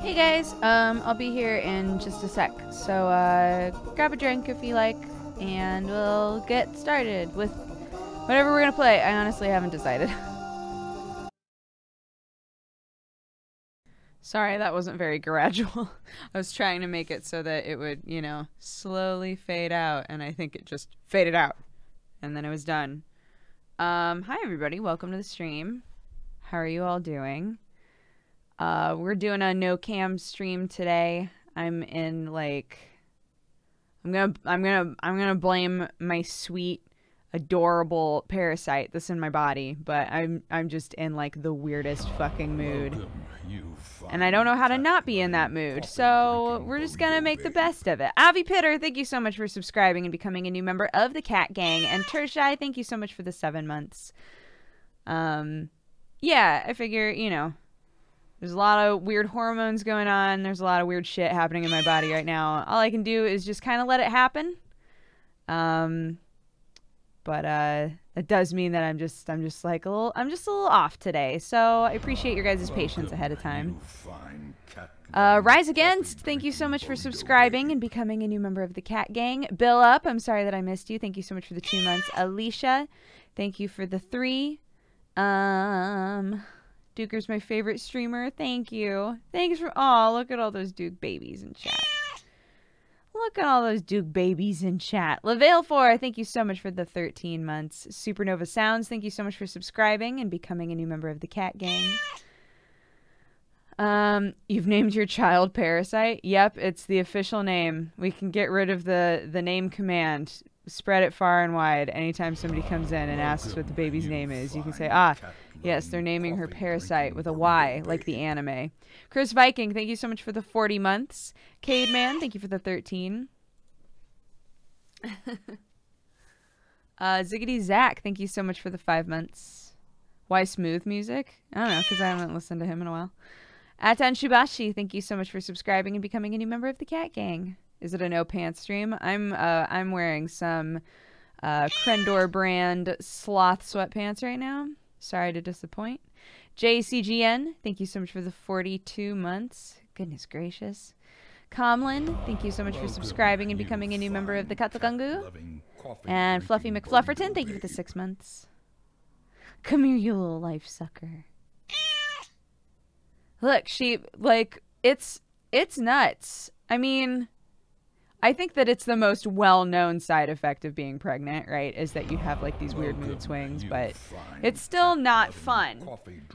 Hey guys, I'll be here in just a sec, so grab a drink if you like, and we'll get started with whatever we're gonna play. I honestly haven't decided. Sorry, that wasn't very gradual. I was trying to make it so that it would, you know, slowly fade out, and I think it just faded out, and then it was done. Hi everybody, welcome to the stream. How are you all doing? We're doing a no cam stream today. I'm in like I'm gonna blame my sweet, adorable parasite that's in my body, but I'm just in like the weirdest fucking mood. And I don't know how to not be in that mood. So we're just gonna make the best of it. Avi Pitter, thank you so much for subscribing and becoming a new member of the Cat Gang. And Tershai, thank you so much for the 7 months. Yeah, I figure, you know, there's a lot of weird hormones going on. There's a lot of weird shit happening in my body right now. All I can do is just kind of let it happen. But it does mean that I'm just a little off today. So I appreciate your guys' patience ahead of time. Rise Against, thank you so much for subscribing and becoming a new member of the Cat Gang. Bill Up, I'm sorry that I missed you. Thank you so much for the 2 months. Alicia, thank you for the 3. Duker's my favorite streamer. Thank you. Thanks for... Oh, look at all those Duke babies in chat. Look at all those Duke babies in chat. LaVale4, thank you so much for the 13 months. Supernova Sounds, thank you so much for subscribing and becoming a new member of the Cat Gang. You've named your child Parasite? Yep, it's the official name. We can get rid of the name command. Spread it far and wide. Anytime somebody comes in and asks what the baby's name is, you can say, yes, they're naming her Parasite with a Y, like the anime. Chris Viking, thank you so much for the 40 months. Cademan, thank you for the 13. Ziggity Zach, thank you so much for the 5 months. Why Smooth Music? I don't know, because I haven't listened to him in a while. Atan Shibashi, thank you so much for subscribing and becoming a new member of the Cat Gang. Is it a no pants stream? I'm wearing some Crendor brand sloth sweatpants right now. Sorry to disappoint. JCGN, thank you so much for the 42 months. Goodness gracious. Comlin, thank you so much for subscribing and becoming a new member of the Katsukangu. And Fluffy McFlufferton, thank you for the 6 months. Come here, you little life sucker. Look, she, like, it's nuts. I mean... I think that it's the most well-known side effect of being pregnant, right? Is that you have like these weird mood swings, but it's still not fun.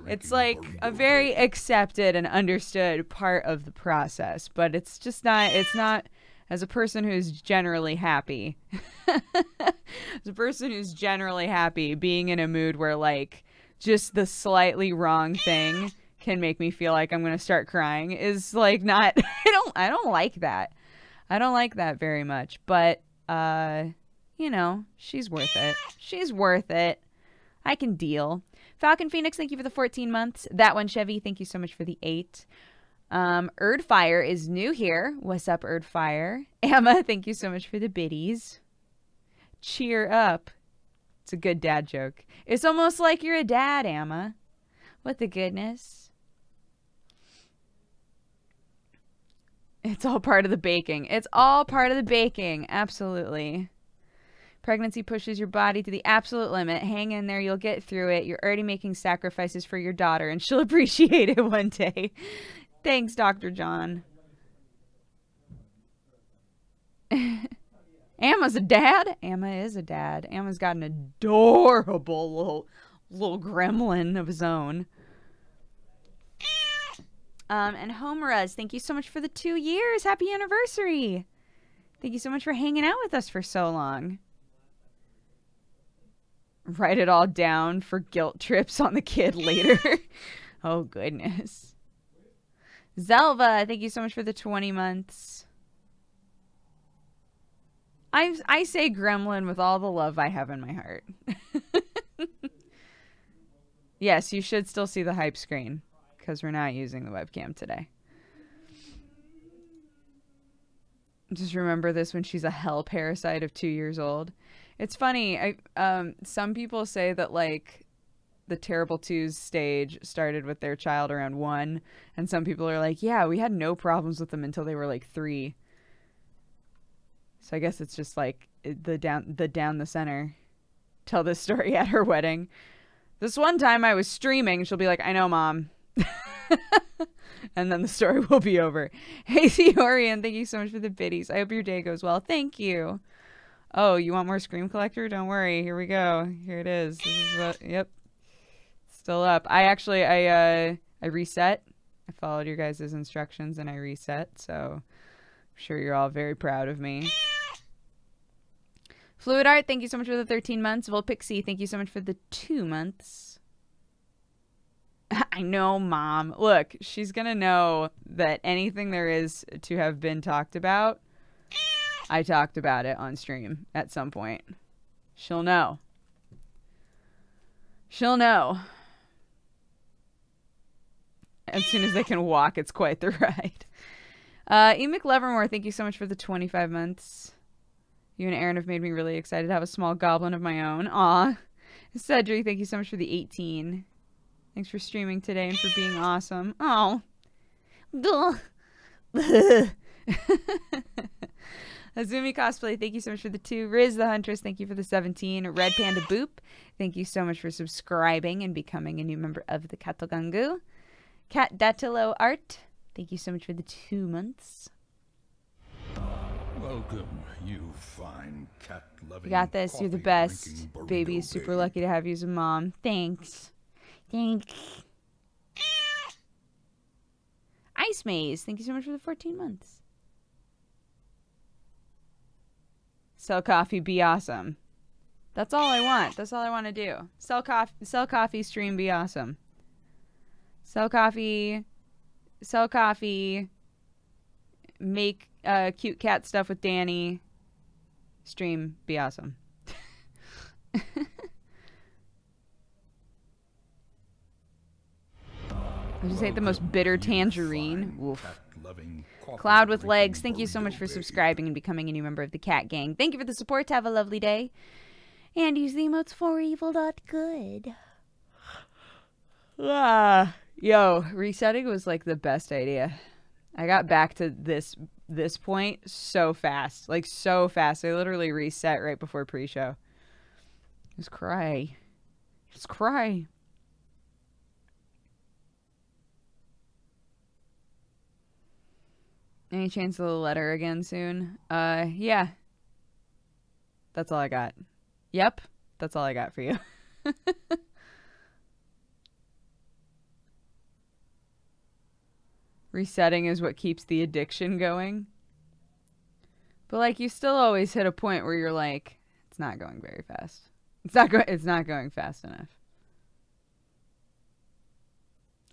It's like a very accepted and understood part of the process, but it's just not, it's not, as a person who's generally happy, as a person who's generally happy, being in a mood where like just the slightly wrong thing can make me feel like I'm going to start crying is like not, I don't like that. I don't like that very much, but, you know, she's worth it. She's worth it. I can deal. Falcon Phoenix, thank you for the 14 months. That one, Chevy, thank you so much for the 8. Erdfire is new here. What's up, Erdfire? Emma, thank you so much for the biddies. Cheer up. It's a good dad joke. It's almost like you're a dad, Emma. What the goodness. It's all part of the baking. It's all part of the baking. Absolutely. Pregnancy pushes your body to the absolute limit. Hang in there. You'll get through it. You're already making sacrifices for your daughter, and she'll appreciate it one day. Thanks, Dr. John. Emma's a dad? Emma is a dad. Emma's got an adorable little gremlin of his own. And Homeruz, thank you so much for the 2 years. Happy anniversary. Thank you so much for hanging out with us for so long. Write it all down for guilt trips on the kid later. Oh, goodness. Zelva, thank you so much for the 20 months. I say gremlin with all the love I have in my heart. Yes, you should still see the hype screen, because we're not using the webcam today. Just remember this when she's a hell parasite of 2 years old. It's funny. Some people say that like the Terrible Twos stage started with their child around 1, and some people are like, yeah, we had no problems with them until they were like 3. So I guess it's just like the down the center. Tell this story at her wedding. This one time I was streaming, she'll be like, I know, Mom. And then the story will be over. Hey, Orion, thank you so much for the biddies. I hope your day goes well. Thank you. Oh, you want more Scream Collector? Don't worry. Here we go. Here it is. This is what, yep. Still up. I reset. I followed your guys' instructions and I reset. So I'm sure you're all very proud of me. Fluid Art, thank you so much for the 13 months. Volpixie, thank you so much for the 2 months. I know, Mom. Look, she's going to know that anything there is to have been talked about, I talked about it on stream at some point. She'll know. She'll know. As soon as they can walk, it's quite the ride. E. McLevermore, thank you so much for the 25 months. You and Aaron have made me really excited to have a small goblin of my own. Aw. Cedric, thank you so much for the 18. Thanks for streaming today and for being awesome. Oh. Azumi Cosplay, thank you so much for the 2. Riz the Huntress, thank you for the 17. Red Panda Boop, thank you so much for subscribing and becoming a new member of the Katogangu. Cat Datilo Art, thank you so much for the 2 months. Welcome, you fine cat-loving. You got this. You're the best. Baby is super lucky to have you as a mom. Thanks. Thanks. Ice Maze, thank you so much for the 14 months. Sell coffee, be awesome. That's all I want. That's all I want to do. Sell coffee, stream, be awesome. Sell coffee, make cute cat stuff with Danny, stream, be awesome. I just ate the most bitter tangerine. Woof. Cloud with Legs, thank you so much for subscribing and becoming a new member of the Cat Gang. Thank you for the support. Have a lovely day. And use the emotes for evil.good. Yo, resetting was like the best idea. I got back to this point so fast. Like so fast. I literally reset right before pre-show. Just cry. Just cry. Any chance of the letter again soon? Yeah. That's all I got. Yep. That's all I got for you. Resetting is what keeps the addiction going. But like you still always hit a point where you're like, it's not going very fast. It's not going fast enough.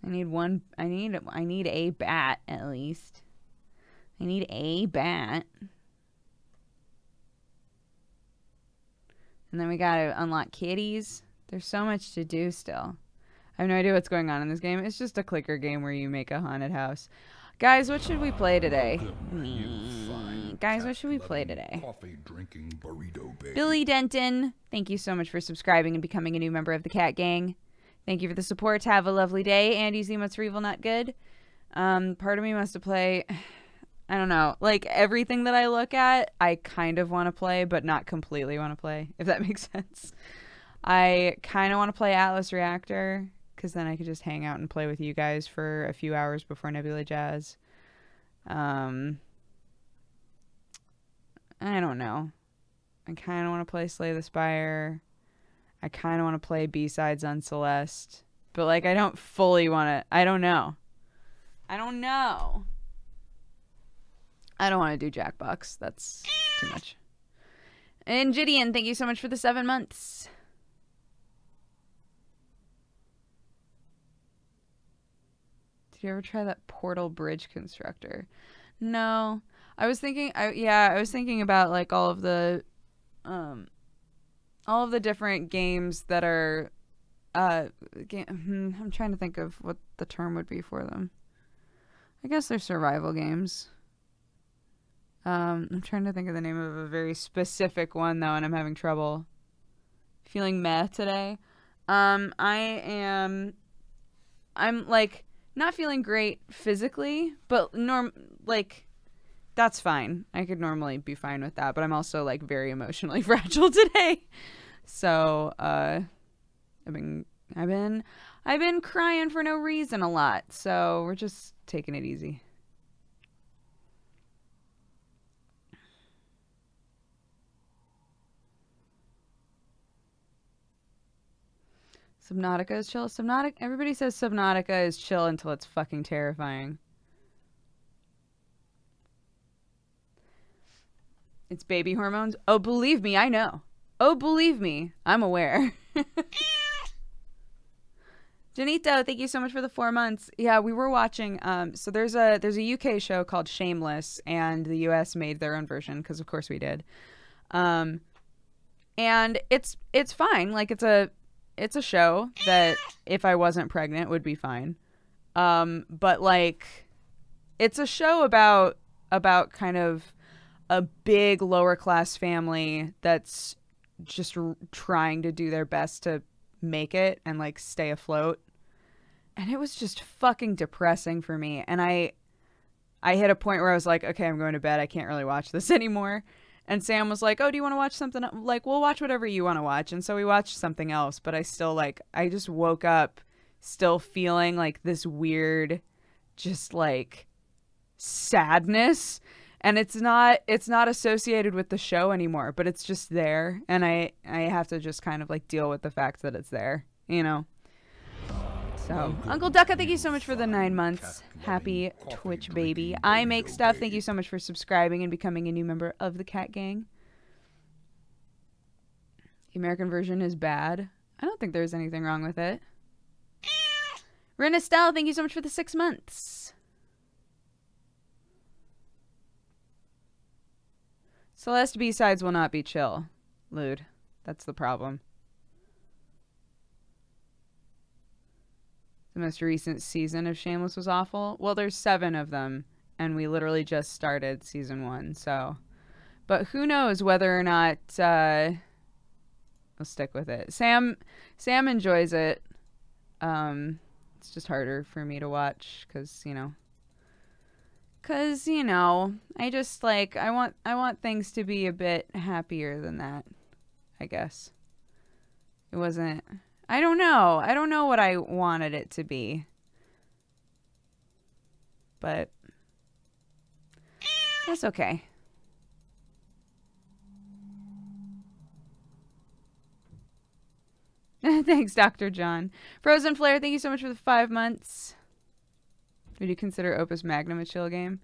I need a bat at least. I need a bat. And then we gotta unlock kitties. There's so much to do still. I have no idea what's going on in this game. It's just a clicker game where you make a haunted house. Guys, what should we play today? Guys, what should we play today? Billy Denton, thank you so much for subscribing and becoming a new member of the Cat Gang. Thank you for the support. Have a lovely day. Andy Zemots for Evil Not Good. Part of me wants to play... I don't know. Like, everything that I look at, I kind of want to play, but not completely want to play, if that makes sense. I kind of want to play Atlas Reactor, because then I could just hang out and play with you guys for a few hours before Nebula Jazz. I don't know. I kind of want to play Slay the Spire. I kind of want to play B-Sides on Celeste. But, like, I don't fully want to... I don't know. I don't know. I don't want to do Jackbox. That's too much. And Gideon, thank you so much for the 7 months. Did you ever try that Portal Bridge Constructor? No. I was thinking about like all of the different games that are I'm trying to think of what the term would be for them. I guess they're survival games. I'm trying to think of the name of a very specific one, though, and I'm having trouble. Feeling meh today. I'm like not feeling great physically, but like that's fine. I could normally be fine with that, but I'm also like very emotionally fragile today. So, I've been I've been I've been crying for no reason a lot. So, we're just taking it easy. Subnautica is chill. Subnautica. Everybody says Subnautica is chill until it's fucking terrifying. It's baby hormones. Oh, believe me, I know. Oh, believe me, I'm aware. Janito, thank you so much for the 4 months. Yeah, we were watching. So there's a UK show called Shameless, and the US made their own version because of course we did. And it's fine. Like it's a show that if I wasn't pregnant would be fine. But like it's a show about kind of a big lower class family that's just trying to do their best to make it and like stay afloat. And it was just fucking depressing for me. And I hit a point where I was like, okay, I'm going to bed. I can't really watch this anymore. And Sam was like, oh, do you want to watch something? Like, we'll watch whatever you want to watch. And so we watched something else. But I still, like, I just woke up still feeling like this weird, just like sadness. And it's not associated with the show anymore, but it's just there. And I have to just kind of like deal with the fact that it's there, you know? So, Uncle Ducka, thank you so much for the 9 months. Happy Twitch baby. I Make Stuff, thank you so much for subscribing and becoming a new member of the Cat Gang. The American version is bad. I don't think there's anything wrong with it. Ren Estelle, thank you so much for the 6 months. Celeste B-sides will not be chill. Lude. That's the problem. The most recent season of Shameless was awful. Well, there's 7 of them, and we literally just started season 1, so. But who knows whether or not I'll stick with it. Sam enjoys it. It's just harder for me to watch because you know, I just like I want things to be a bit happier than that. I guess it wasn't. I don't know what I wanted it to be. But that's okay. Thanks, Dr. John. Frozen Flare, thank you so much for the 5 months. Would you consider Opus Magnum a chill game?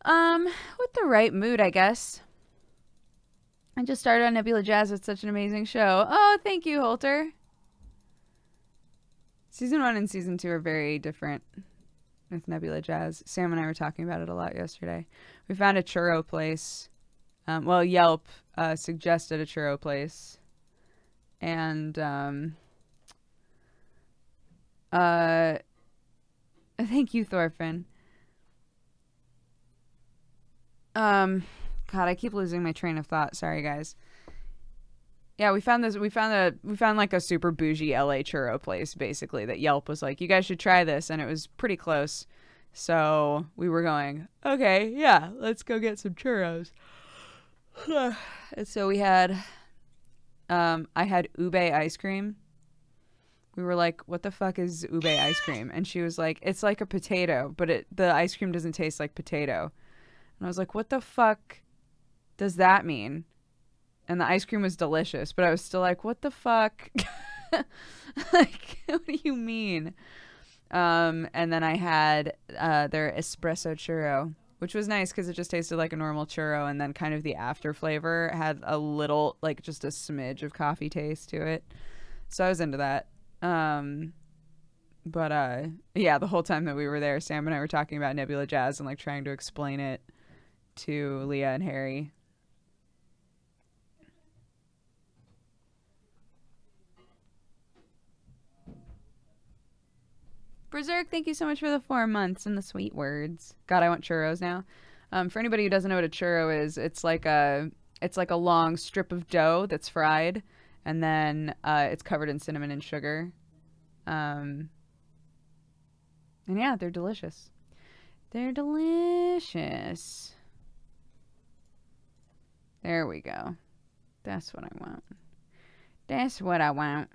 With the right mood, I guess. I just started on Nebula Jazz. It's such an amazing show. Oh, thank you, Holter. Season 1 and Season 2 are very different with Nebula Jazz. Sam and I were talking about it a lot yesterday. We found a churro place. Well, Yelp suggested a churro place. And, thank you, Thorfinn. God, I keep losing my train of thought. Sorry, guys. Yeah, we found like a super bougie LA churro place, basically, that Yelp was like, you guys should try this, and it was pretty close. So we were going, okay, yeah, let's go get some churros. And so we had, I had ube ice cream. We were like, what the fuck is ube ice cream? And she was like, it's like a potato, but the ice cream doesn't taste like potato. And I was like, what the fuck does that mean? And the ice cream was delicious, but I was still like, what the fuck? Like, what do you mean? And then I had their espresso churro, which was nice because it just tasted like a normal churro, and then kind of the after flavor had a little, like just a smidge of coffee taste to it. So I was into that. But yeah, the whole time that we were there, Sam and I were talking about Nebula Jazz and like trying to explain it to Leah and Harry. Berserk, thank you so much for the 4 months and the sweet words. God, I want churros now. For anybody who doesn't know what a churro is, it's like a long strip of dough that's fried, And then it's covered in cinnamon and sugar. And yeah, they're delicious. They're delicious. There we go. That's what I want. That's what I want.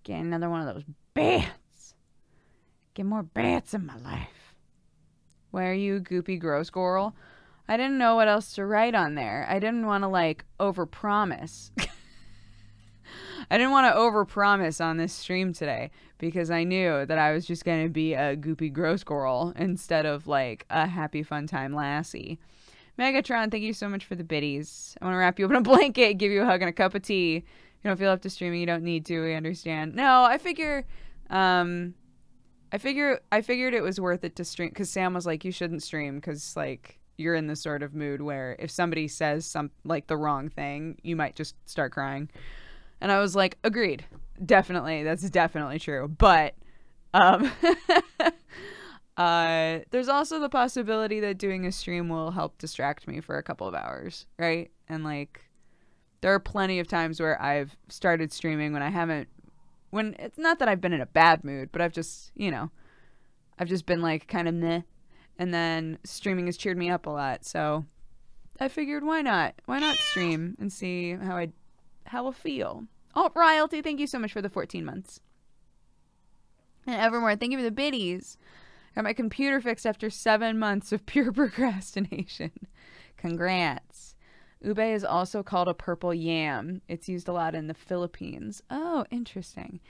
Get another one of those bats. Get more bats in my life. Why are you, goopy gross squirrel? I didn't know what else to write on there. I didn't want to, like, overpromise. I didn't want to overpromise on this stream today because I knew that I was just going to be a goopy gross squirrel instead of, like, a happy fun time lassie. Megatron, thank you so much for the biddies. I want to wrap you up in a blanket, give you a hug and a cup of tea. If you don't feel up to streaming, you don't need to. We understand. No, I figured it was worth it to stream because Sam was like, you shouldn't stream because, like, you're in the sort of mood where if somebody says like the wrong thing, you might just start crying. And I was like, agreed. Definitely. That's definitely true. But there's also the possibility that doing a stream will help distract me for a couple of hours, right? And, like, there are plenty of times where I've started streaming when it's not that I've been in a bad mood, but I've just, you know, I've just been, like, kind of meh. And then streaming has cheered me up a lot. So I figured, why not? Why not stream and see how I feel? Oh, Royalty, thank you so much for the 14 months. And Evermore, thank you for the biddies. Got my computer fixed after 7 months of pure procrastination. Congrats. Ube is also called a purple yam. It's used a lot in the Philippines. Oh, interesting.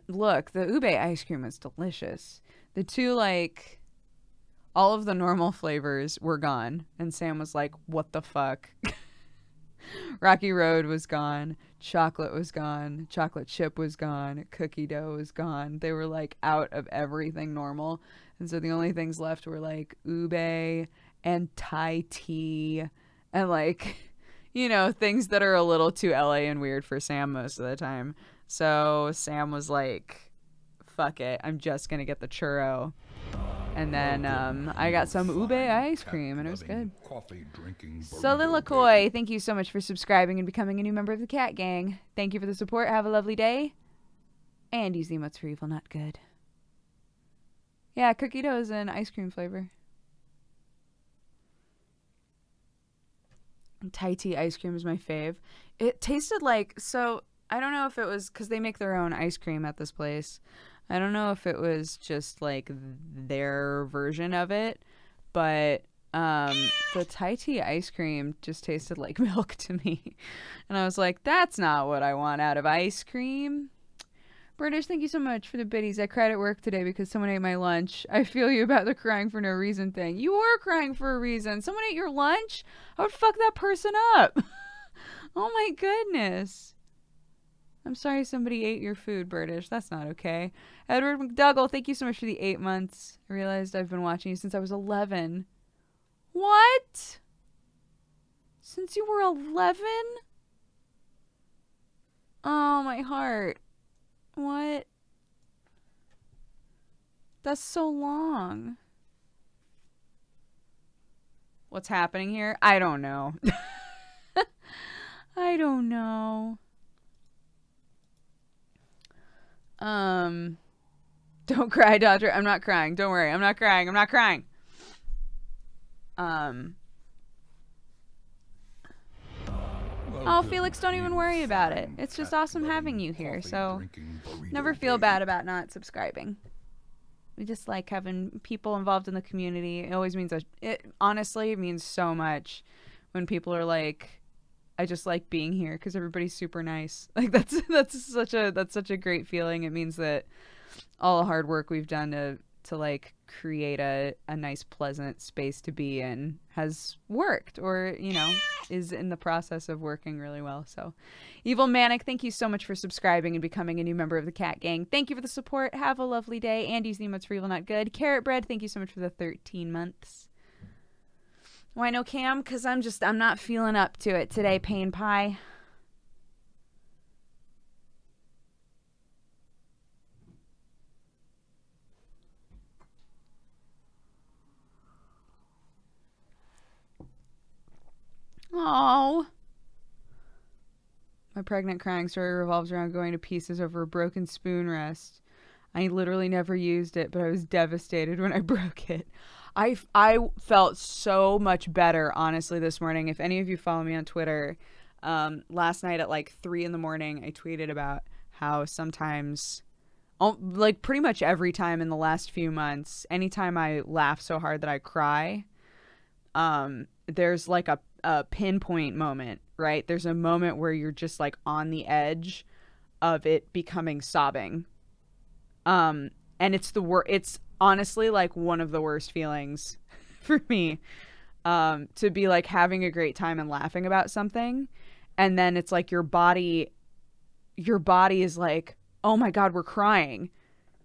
Look, the ube ice cream was delicious. The two, like, all of the normal flavors were gone. And Sam was like, what the fuck? Rocky Road was gone. Chocolate was gone. Chocolate chip was gone. Cookie dough was gone. They were, like, out of everything normal. And so the only things left were, like, ube and Thai tea and, like, you know, things that are a little too LA and weird for Sam most of the time. So Sam was like, fuck it. I'm just going to get the churro. And then I got some ube ice cream, and it was good. Soliloquy, thank you so much for subscribing and becoming a new member of the Cat Gang. Thank you for the support. Have a lovely day. And use the emotes for evil, not good. Yeah, cookie dough is an ice cream flavor. And Thai tea ice cream is my fave. It tasted like, so I don't know if it was because they make their own ice cream at this place. I don't know if it was just, like, their version of it, but the Thai tea ice cream just tasted like milk to me. And I was like, that's not what I want out of ice cream. British, thank you so much for the biddies. I cried at work today because someone ate my lunch. I feel you about the crying for no reason thing. You were crying for a reason. Someone ate your lunch? I would fuck that person up. Oh my goodness. I'm sorry somebody ate your food, British. That's not okay. Edward McDougall, thank you so much for the 8 months. I realized I've been watching you since I was 11. What? Since you were 11? Oh, my heart. What? That's so long. What's happening here? I don't know. I don't know. Don't cry, Dodger. I'm not crying. Don't worry. I'm not crying. I'm not crying. Oh, Felix, don't even worry about it. It's just awesome having you here, so never feel bad about not subscribing. We just like having people involved in the community. It always means, it honestly means so much when people are like, I just like being here because everybody's super nice. Like that's such a great feeling. It means that all the hard work we've done to like create a nice, pleasant space to be in has worked, or, you know, is in the process of working really well. So Evil Manic, thank you so much for subscribing and becoming a new member of the Cat Gang. Thank you for the support. Have a lovely day. And use the emotes for evil, not good. Carrot Bread, thank you so much for the 13 months. Why no Cam? Because I'm not feeling up to it today, Pain Pie. Oh. My pregnant crying story revolves around going to pieces over a broken spoon rest. I literally never used it, but I was devastated when I broke it. I felt so much better, honestly, this morning. If any of you follow me on Twitter, last night at like 3 a.m, I tweeted about how sometimes, like pretty much every time in the last few months, anytime I laugh so hard that I cry, there's like a pinpoint moment, right? There's a moment where you're just like on the edge of it becoming sobbing. And it's honestly like one of the worst feelings for me, to be like having a great time and laughing about something. And then it's like your body is like, oh my God, we're crying.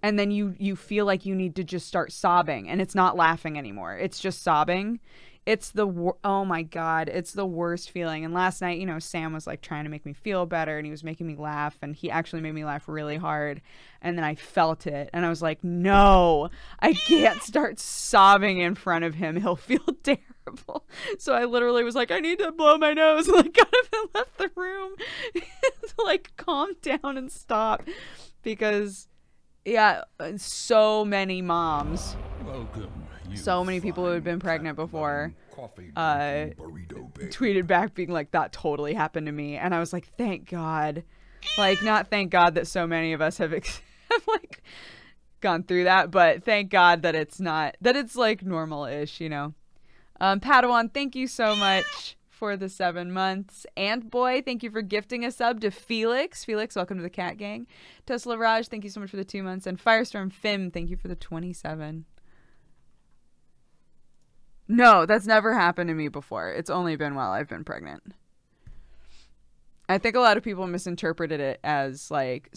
And then you feel like you need to just start sobbing, and it's not laughing anymore. It's just sobbing. It's oh my God, it's the worst feeling. And last night, Sam was like trying to make me feel better, and he was making me laugh, and he actually made me laugh really hard. And then I felt it, and I was like, no, I can't start sobbing in front of him. He'll feel terrible. So I literally was like, I need to blow my nose, and like got up and left the room to like calm down and stop, because yeah, so many moms. Welcome. So many people who had been pregnant before tweeted back being like, that totally happened to me. And I was like, thank God. Like, not thank God that so many of us have like gone through that, but thank God that it's not, that it's like normal-ish, Padawan, thank you so much for the 7 months. And boy, thank you for gifting a sub to Felix. Felix, welcome to the Cat Gang. Tesla Raj, thank you so much for the 2 months. And Firestorm Fim, thank you for the 27. No, that's never happened to me before. It's only been while I've been pregnant. I think a lot of people misinterpreted it as like,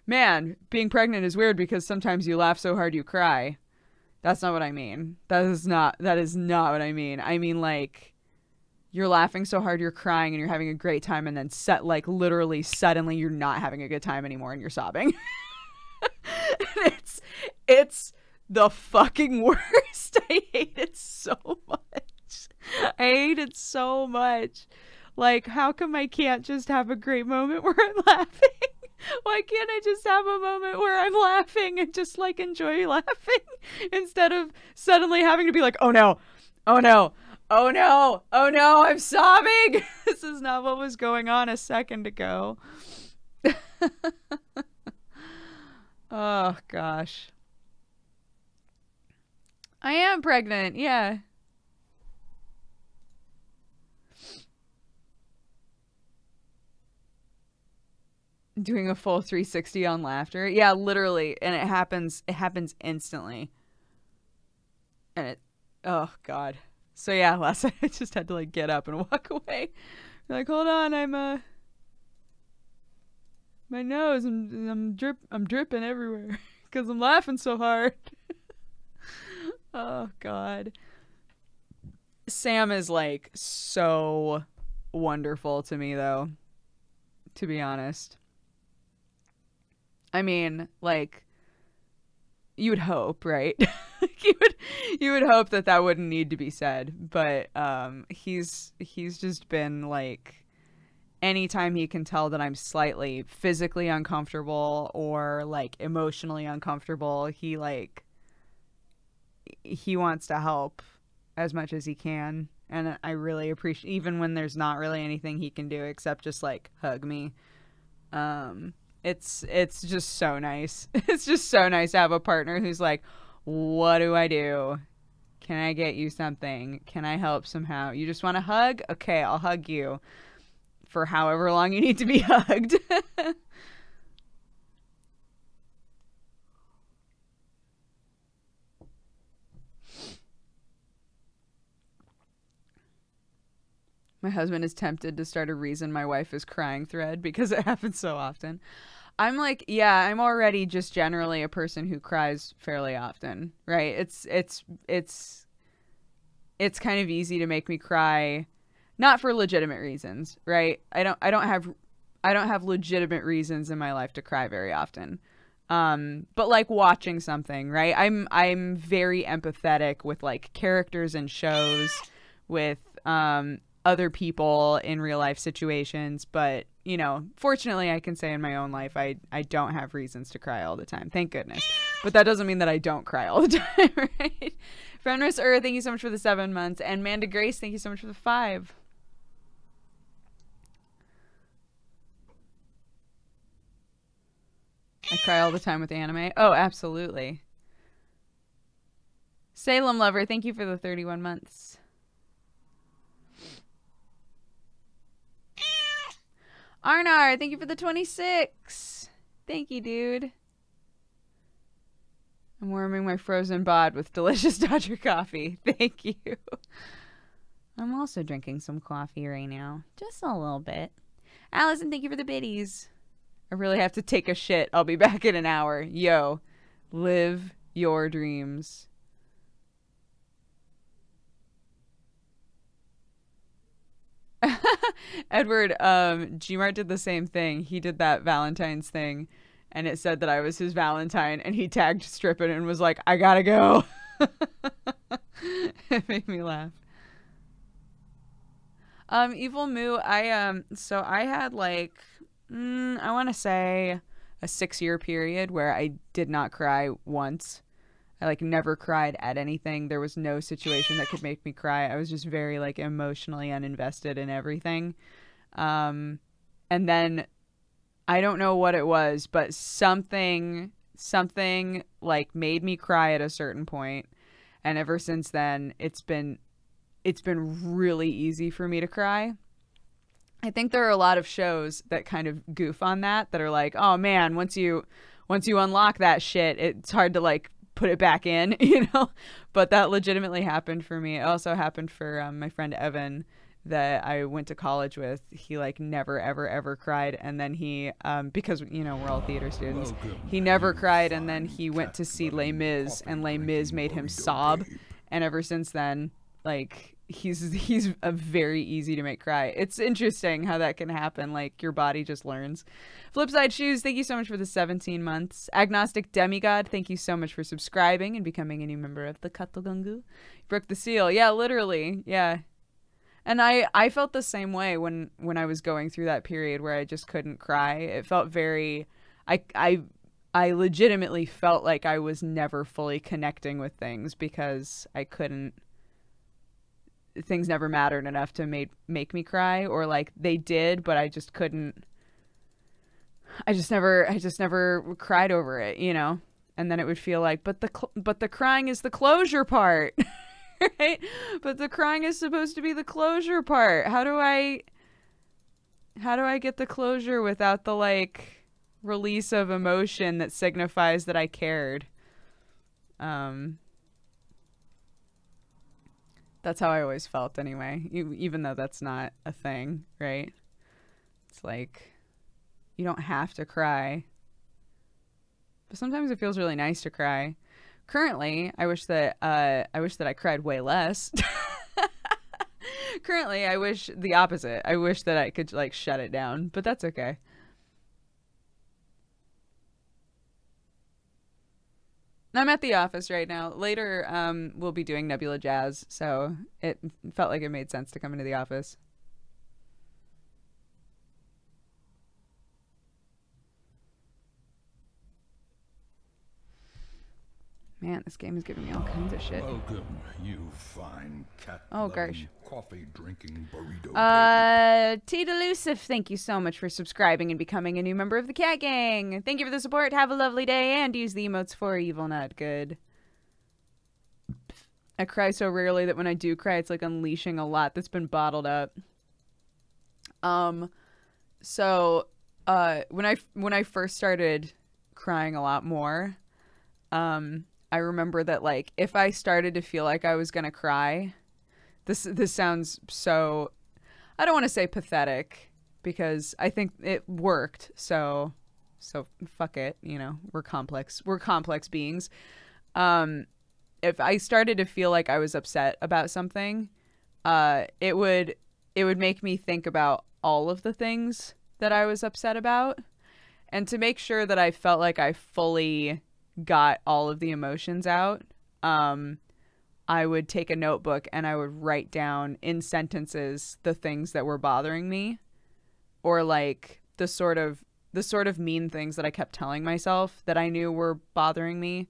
being pregnant is weird because sometimes you laugh so hard you cry. That's not what I mean. That is not what I mean. I mean, like, you're laughing so hard you're crying and you're having a great time, and then literally suddenly you're not having a good time anymore and you're sobbing. It's the fucking worst. I hate it so much. I hate it so much. Like, how come I can't just have a great moment where I'm laughing? Why can't I just have a moment where I'm laughing and just like enjoy laughing instead of suddenly having to be like, oh no, oh no, oh no, oh no, I'm sobbing. This is not what was going on a second ago. Oh gosh. I am pregnant, yeah. Doing a full 360 on laughter. Yeah, literally. And it happens instantly. And oh God. So yeah, last night I just had to like get up and walk away. Like, hold on, my nose, I'm dripping everywhere because I'm laughing so hard. Oh God. Sam is like so wonderful to me though, to be honest. I mean, like, you would hope, right? you would hope that wouldn't need to be said, but he's just been like, anytime he can tell that I'm slightly physically uncomfortable or like emotionally uncomfortable, he wants to help as much as he can. And I really appreciate, even when there's not really anything he can do except just like hug me. It's just so nice. It's just so nice to have a partner who's like, what do I do? Can I get you something? Can I help somehow? You just want a hug? Okay, I'll hug you for however long you need to be hugged. My husband is tempted to start a reason my wife is crying thread because it happens so often. I'm like, yeah, I'm already just generally a person who cries fairly often, right? It's kind of easy to make me cry, not for legitimate reasons, right? I don't have legitimate reasons in my life to cry very often. But like watching something, right? I'm very empathetic with like characters and shows, with other people in real life situations, but you know, fortunately I can say in my own life I don't have reasons to cry all the time, thank goodness. But that doesn't mean that I don't cry all the time. Right? Friendless Earth, thank you so much for the 7 months, and Manda Grace, thank you so much for the 5. I cry all the time with anime. Oh, absolutely. Salem Lover, thank you for the 31 months. Arnar, thank you for the 26. Thank you, dude. I'm warming my frozen bod with delicious Dodger coffee. Thank you. I'm also drinking some coffee right now. Just a little bit. Allison, thank you for the biddies. I really have to take a shit. I'll be back in an hour. Yo, live your dreams. Edward, Gmart did the same thing. He did that Valentine's thing, and it said that I was his Valentine, and he tagged Strippin' and was like, I gotta go. It made me laugh. Evil Moo, so I had like, I want to say a 6-year period where I did not cry once. I like never cried at anything. There was no situation that could make me cry. I was just very like emotionally uninvested in everything. And then I don't know what it was, but something like made me cry at a certain point. And ever since then, it's been really easy for me to cry. I think there are a lot of shows that kind of goof on that are like, oh man, once you unlock that shit, it's hard to like put it back in, you know. But that legitimately happened for me. It also happened for my friend Evan that I went to college with. He like never ever cried, and then he because you know we're all theater students, he never cried, and then he went to see Les Mis, and Les Mis made him sob, and ever since then, like he's a very easy to make cry. It's interesting how that can happen. Like your body just learns. Flipside Shoes, thank you so much for the 17 months. Agnostic Demigod, thank you so much for subscribing and becoming a new member of the Katogungu. Broke the seal. Yeah, literally. Yeah. And I felt the same way when I was going through that period where I just couldn't cry. It felt very I legitimately felt like I was never fully connecting with things because I couldn't. Things never mattered enough to make me cry, or like they did, but I just couldn't. I just never cried over it, you know. And then it would feel like, but the crying is the closure part, right? But the crying is supposed to be the closure part. How do I get the closure without the like release of emotion that signifies that I cared? That's how I always felt anyway, even though that's not a thing, right? It's like, you don't have to cry. But sometimes it feels really nice to cry. Currently, I wish that I cried way less. Currently, I wish the opposite. I wish that I could like shut it down, but that's okay. I'm at the office right now. Later, we'll be doing Nebula Jazz, so it felt like it made sense to come into the office. Man, this game is giving me all kinds of shit. Welcome, you fine cat. Oh gosh. Coffee drinking burrito. T Delusive, thank you so much for subscribing and becoming a new member of the Cat Gang. Thank you for the support. Have a lovely day and use the emotes for evil, not good. I cry so rarely that when I do cry, it's like unleashing a lot that's been bottled up. So when I first started crying a lot more, I remember that like if I started to feel like I was gonna cry, this sounds so, I don't want to say pathetic because I think it worked. So fuck it, you know, we're complex beings. If I started to feel like I was upset about something, it would make me think about all of the things that I was upset about, and to make sure that I felt like I fully got all of the emotions out, I would take a notebook and I would write down in sentences the things that were bothering me, or like the sort of mean things that I kept telling myself that I knew were bothering me,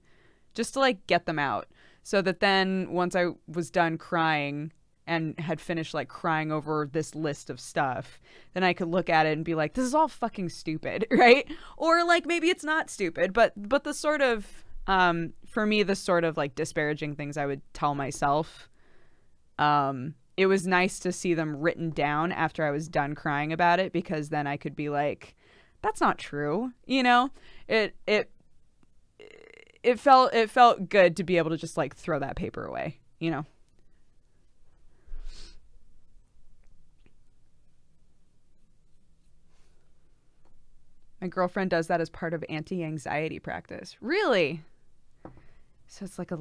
just to like get them out, so that then once I was done crying and had finished like crying over this list of stuff, then I could look at it and be like, this is all fucking stupid, right? Or like maybe it's not stupid, but the sort of for me, the sort of like disparaging things I would tell myself, it was nice to see them written down after I was done crying about it, because then I could be like, that's not true, you know? It felt good to be able to just like throw that paper away, you know? My girlfriend does that as part of anti-anxiety practice. Really? So it's like a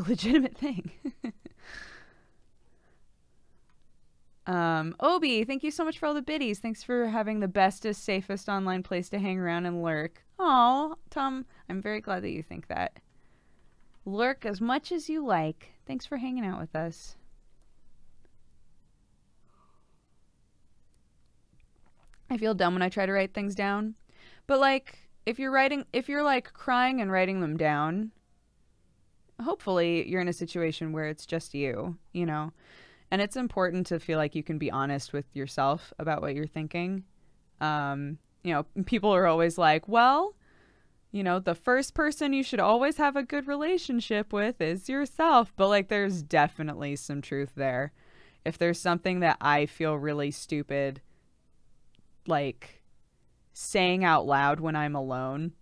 legitimate thing. Obi, thank you so much for all the biddies. Thanks for having the bestest, safest online place to hang around and lurk. Oh, Tom, I'm very glad that you think that. Lurk as much as you like. Thanks for hanging out with us. I feel dumb when I try to write things down. But like, if you're like crying and writing them down, hopefully you're in a situation where it's just you know? And it's important to feel like you can be honest with yourself about what you're thinking. You know, people are always like, well, you know, the first person you should always have a good relationship with is yourself. But like, there's definitely some truth there. If there's something that I feel really stupid, like saying out loud when I'm alone,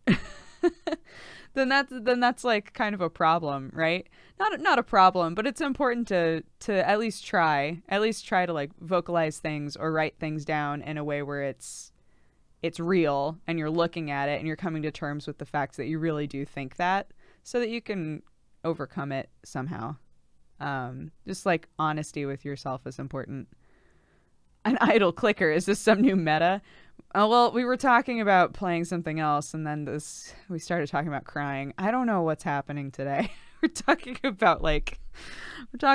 then that's like kind of a problem, right? Not a problem, but it's important to at least try to like vocalize things or write things down in a way where it's real and you're looking at it and you're coming to terms with the fact that you really do think that, so that you can overcome it somehow. Just like honesty with yourself is important. An idle clicker, is this some new meta? Well, we were talking about playing something else, and then we started talking about crying. I don't know what's happening today. We're talking a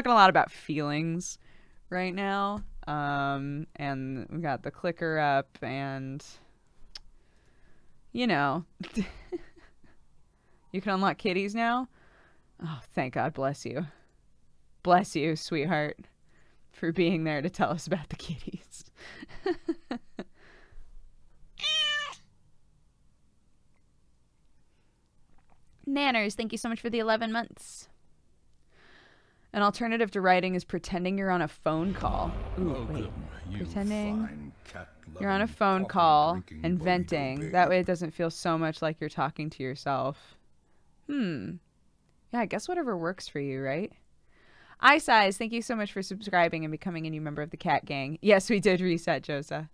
lot about feelings right now. And we got the clicker up, and you know, you can unlock kitties now. Oh, thank God, bless you. Bless you, sweetheart, for being there to tell us about the kitties. Nanners, thank you so much for the 11 months. An alternative to writing is pretending you're on a phone call. Ooh, wait. Pretending you're on a phone call and venting. That way it doesn't feel so much like you're talking to yourself. Yeah, I guess whatever works for you, right? iSize, thank you so much for subscribing and becoming a new member of the Cat Gang. Yes, we did reset, Josa.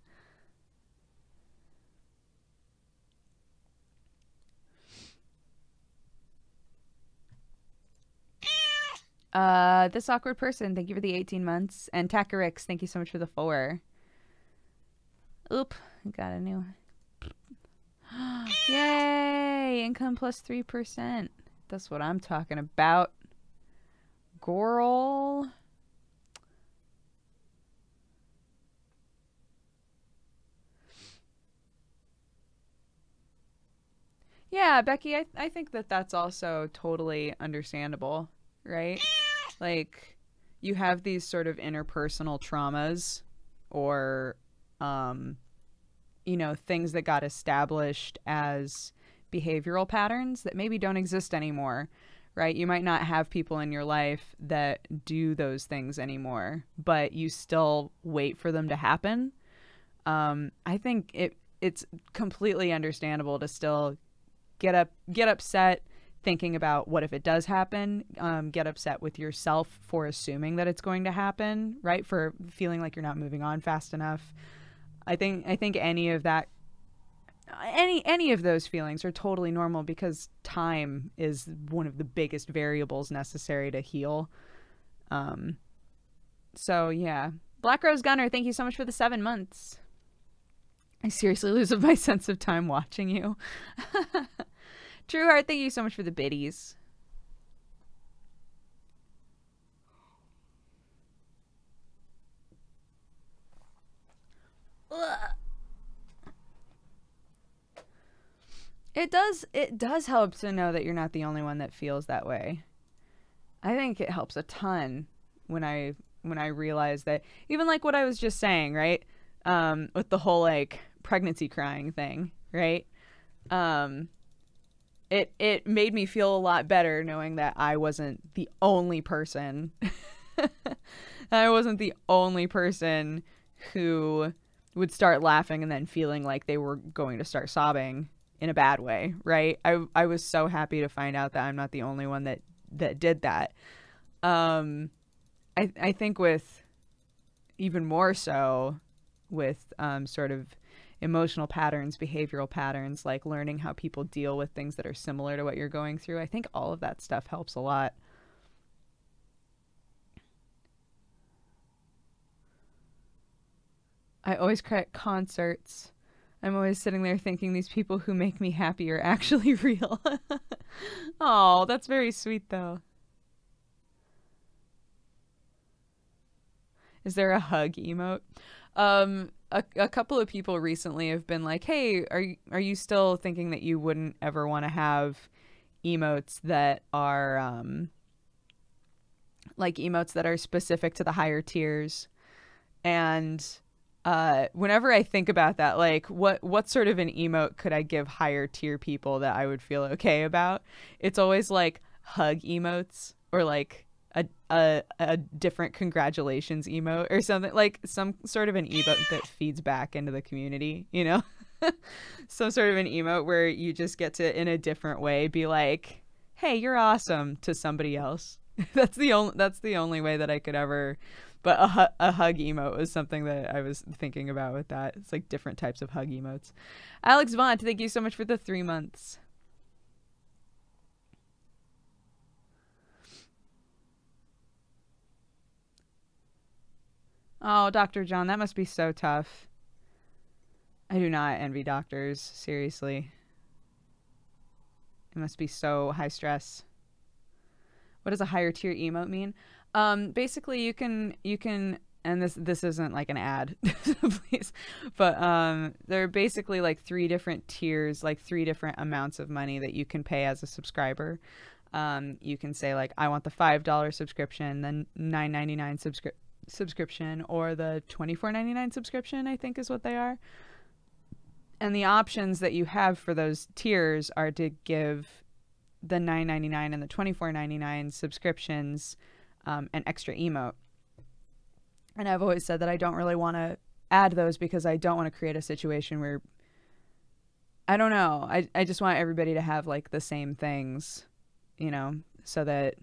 This awkward person, thank you for the 18 months. And Takarix, thank you so much for the 4. Oop, got a new. Yay! Income plus 3%. That's what I'm talking about. Girl. Yeah, Becky, I think that's also totally understandable, right? Like, you have these sort of interpersonal traumas, or, you know, things that got established as behavioral patterns that maybe don't exist anymore, right? You might not have people in your life that do those things anymore, but you still wait for them to happen. I think it's completely understandable to still get upset thinking about what if it does happen, get upset with yourself for assuming that it's going to happen, right? For feeling like you're not moving on fast enough. I think any of that, any of those feelings are totally normal, because time is one of the biggest variables necessary to heal. So yeah. Black Rose Gunner, thank you so much for the 7 months. I seriously lose my sense of time watching you. True Heart, thank you so much for the biddies. It does help to know that you're not the only one that feels that way. I think it helps a ton when I realize that, even like what I was just saying, right? With the whole like pregnancy crying thing, right? It made me feel a lot better knowing that I wasn't the only person. I wasn't the only person who would start laughing and then feeling like they were going to start sobbing in a bad way, right? I was so happy to find out that I'm not the only one that did that. I think with even more so with sort of emotional patterns, behavioral patterns, like learning how people deal with things that are similar to what you're going through. I think all of that stuff helps a lot. I always cry at concerts. I'm always sitting there thinking these people who make me happy are actually real. Oh, that's very sweet though. Is there a hug emote? A couple of people recently have been like, "Hey, are you still thinking that you wouldn't ever want to have emotes that are like emotes that are specific to the higher tiers?" And whenever I think about that, like what sort of an emote could I give higher tier people that I would feel okay about? It's always like hug emotes or like a different congratulations emote or something, like some sort of an emote that feeds back into the community, you know? Some sort of an emote where you just get to, in a different way, be like, "Hey, you're awesome" to somebody else. That's the only way that I could ever. But a hug emote was something that I was thinking about with that. It's like different types of hug emotes. Alex Vaughn, thank you so much for the 3 months. Oh, Dr. John, that must be so tough. I do not envy doctors, seriously. It must be so high stress. What does a higher tier emote mean? Basically you can, and this isn't like an ad, please, but there are basically like 3 different tiers, like 3 different amounts of money that you can pay as a subscriber. You can say like, I want the $5 subscription, then $9.99 subscription, or the $24.99 subscription, I think is what they are. And the options that you have for those tiers are to give the $9.99 and the $24.99 subscriptions an extra emote. And I've always said that I don't really want to add those because I don't want to create a situation where, I don't know, I just want everybody to have like the same things, you know, so that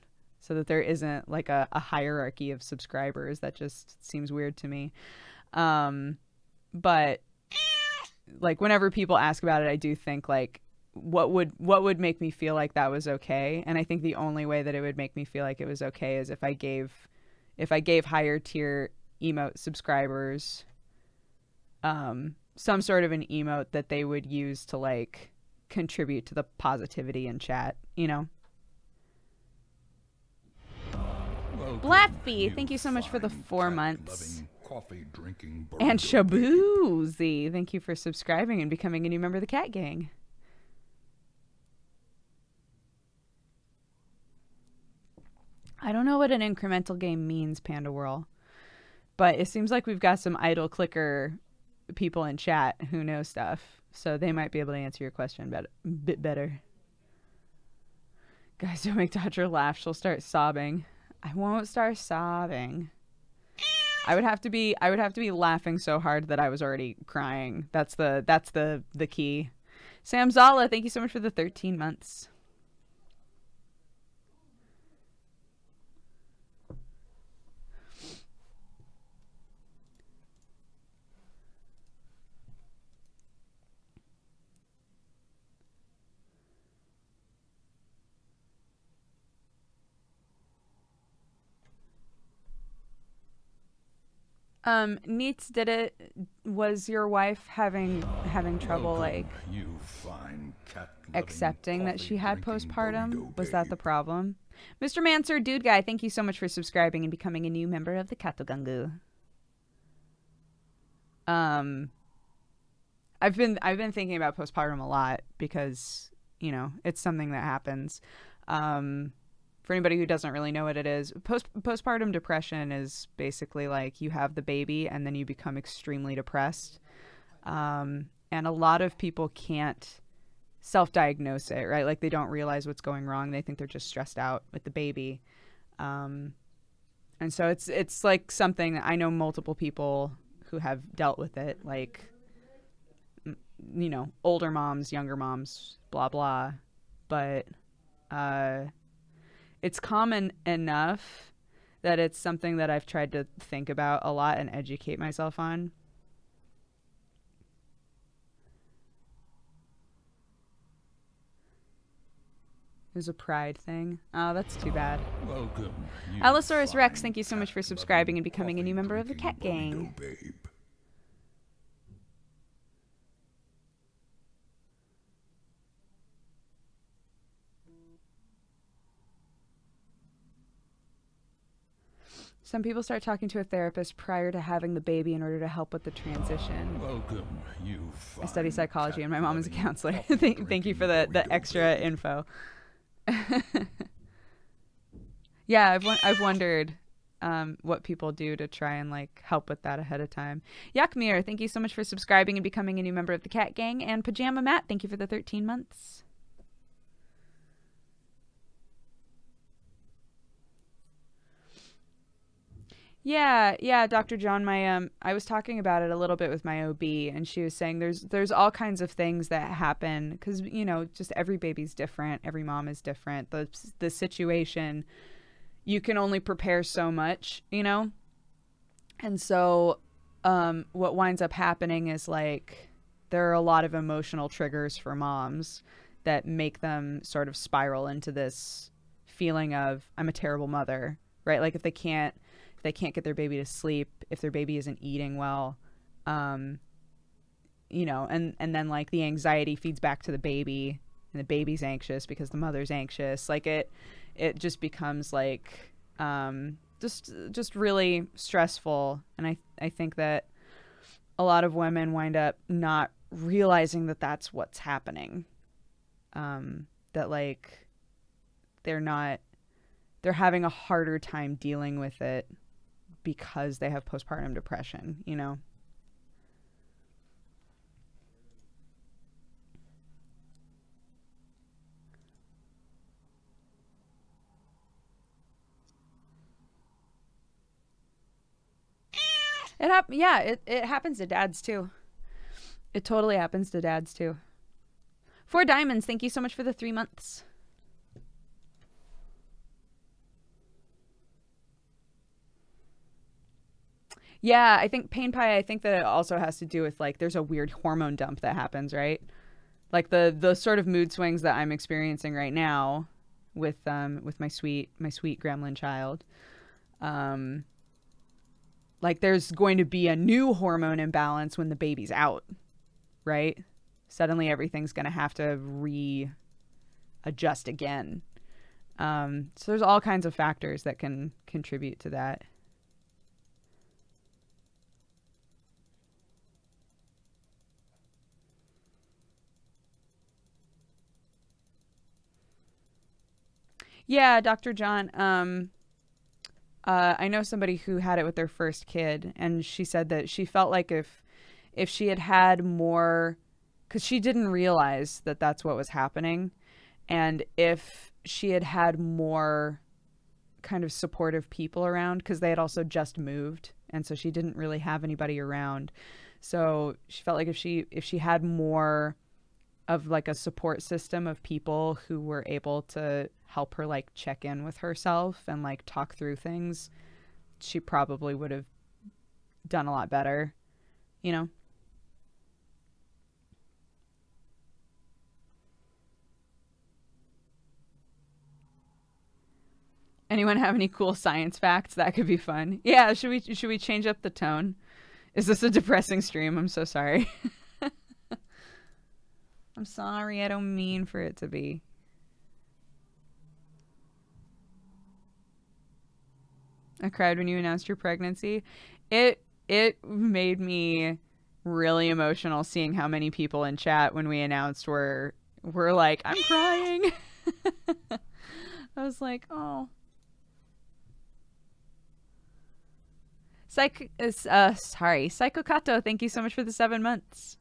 there isn't like a hierarchy of subscribers. That just seems weird to me. But like whenever people ask about it, I do think like, what would make me feel like that was okay? And I think the only way that it would make me feel like it was okay is if I gave higher tier emote subscribers some sort of an emote that they would use to like contribute to the positivity in chat, you know. Blackbee, thank you so much for the 4 months. And Shaboozy, thank you for subscribing and becoming a new member of the Cat Gang. I don't know what an incremental game means, Panda Whirl, but it seems like we've got some idle clicker people in chat who know stuff, so they might be able to answer your question a bit better. Guys, don't make Dodger laugh. She'll start sobbing. I won't start sobbing. I would have to be laughing so hard that I was already crying. That's the key. Sam Zala, thank you so much for the 13 months. Neats, did it, was your wife having trouble like accepting that she had postpartum? Was that the problem? Mr. Mansur, dude guy, thank you so much for subscribing and becoming a new member of the Katogangu. Um, I've been thinking about postpartum a lot because, you know, it's something that happens. Um, for anybody who doesn't really know what it is, postpartum depression is basically like you have the baby and then you become extremely depressed. And a lot of people can't self-diagnose it, right? Like they don't realize what's going wrong. They think they're just stressed out with the baby. Um, and so it's like something I know multiple people who have dealt with it, like, you know, older moms, younger moms, blah, blah. But uh, it's common enough that it's something that I've tried to think about a lot and educate myself on. It was a pride thing. Oh, that's too bad. Welcome, you Allosaurus Rex, fine, thank you so much for cat-loving, subscribing and becoming a new member of the Cat coffee-drinking Gang. burrito babe. Some people start talking to a therapist prior to having the baby in order to help with the transition. Welcome, you I study fine, psychology and my mom is a cat-loving, counselor. coffee-drinking Thank you for the burrito extra babe. info. Yeah, I've wondered what people do to try and like help with that ahead of time. Yakmir, thank you so much for subscribing and becoming a new member of the Cat Gang. And Pajama Matt, thank you for the 13 months. Yeah, Dr. John, my I was talking about it a little bit with my OB, and she was saying there's all kinds of things that happen because, you know, just every baby's different, every mom is different. The situation, you can only prepare so much, you know? And so what winds up happening is like there are a lot of emotional triggers for moms that make them sort of spiral into this feeling of I'm a terrible mother, right? Like if they can't get their baby to sleep, if their baby isn't eating well, um, you know, and then like the anxiety feeds back to the baby and the baby's anxious because the mother's anxious. Like it just becomes like just really stressful. And I think that a lot of women wind up not realizing that that's what's happening. That like they're having a harder time dealing with it because they have postpartum depression, you know? It happens to dads too. It totally happens to dads too. 4 Diamonds, thank you so much for the 3 months. Yeah, I think pain pie, I think that it also has to do with like there's a weird hormone dump that happens, right? Like the sort of mood swings that I'm experiencing right now with my sweet gremlin child. Um like there's going to be a new hormone imbalance when the baby's out, right? Suddenly everything's going to have to readjust again. So there's all kinds of factors that can contribute to that. Yeah, Dr. John, I know somebody who had it with their first kid, and she said that she felt like if she had had more, because she didn't realize that that's what was happening, and if she had had more kind of supportive people around, because they had also just moved, and so she didn't really have anybody around, so she felt like if she had more of like a support system of people who were able to help her like check in with herself and like talk through things, she probably would have done a lot better, you know? Anyone have any cool science facts? That could be fun. Yeah, should we change up the tone? Is this a depressing stream? I'm so sorry. I'm sorry, I don't mean for it to be. I cried when you announced your pregnancy. It made me really emotional seeing how many people in chat when we announced were like, I'm crying. I was like, oh. Psycho Kato, thank you so much for the 7 months.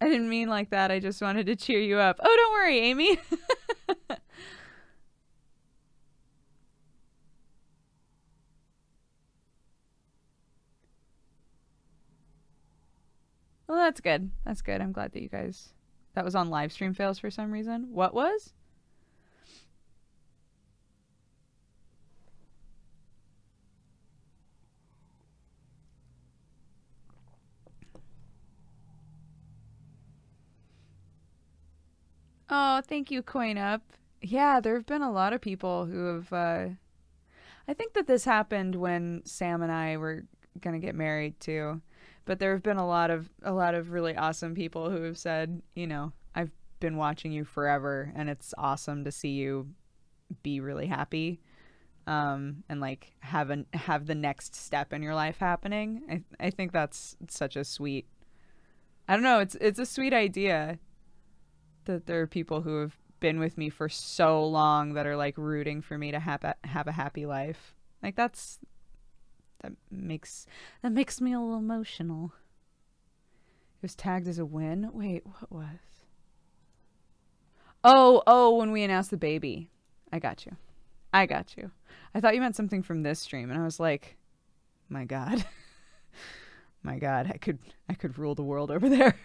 I didn't mean like that. I just wanted to cheer you up. Oh, don't worry, Amy. Well, that's good. That's good. I'm glad that you guys... That was on live stream fails for some reason. What was? Oh, thank you, Coin Up. Yeah, there have been a lot of people who have... I think that this happened when Sam and I were going to get married, too. But there have been a lot of really awesome people who have said, you know, I've been watching you forever, and it's awesome to see you be really happy, and like have the next step in your life happening. I think that's such a sweet... I don't know, it's a sweet idea that there are people who have been with me for so long that are like rooting for me to have a happy life. Like that makes me a little emotional. It was tagged as a win. Wait, what was? Oh, when we announced the baby. I got you. I thought you meant something from this stream, and I was like, my God. My God, I could rule the world over there.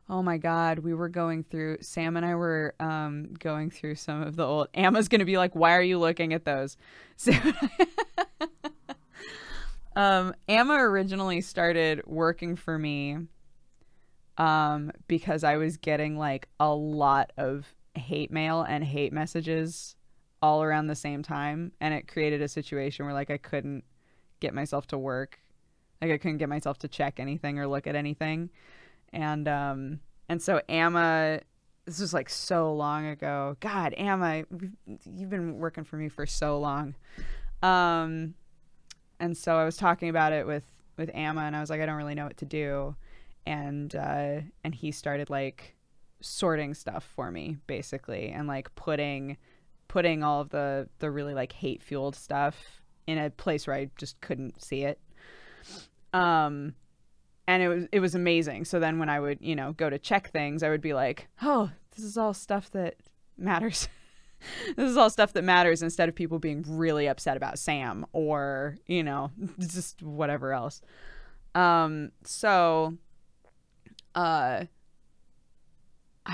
Oh my God, we were going through, Sam and I were going through some of the old, Emma's going to be like, why are you looking at those? Sam Emma originally started working for me because I was getting like a lot of hate mail and hate messages all around the same time, and it created a situation where like I couldn't get myself to work. Like I couldn't get myself to check anything or look at anything. And so Amma, this was like so long ago. God, Amma, you've been working for me for so long. And so I was talking about it with Amma, and I was like, I don't really know what to do. And he started like sorting stuff for me, basically, and like putting all of the really like hate fueled stuff in a place where I just couldn't see it. And it was amazing. So then when I would, you know, go to check things, I would be like, oh, this is all stuff that matters. This is all stuff that matters, instead of people being really upset about Sam or, you know, just whatever else. So I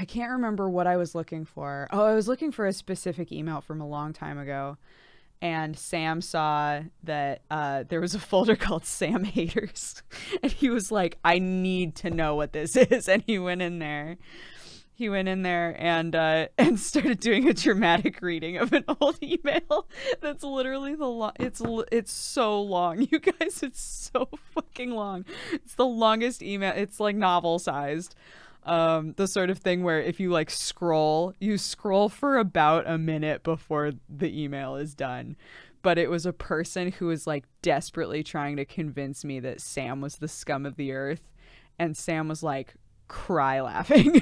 can't remember what I was looking for. Oh, I was looking for a specific email from a long time ago. And Sam saw that there was a folder called Sam Haters. And he was like, I need to know what this is. And he went in there. And started doing a dramatic reading of an old email. That's literally it's so long, you guys. It's so fucking long. It's the longest email. It's like novel sized. The sort of thing where if you like you scroll for about a minute before the email is done. But it was a person who was like desperately trying to convince me that Sam was the scum of the earth, and Sam was like cry laughing.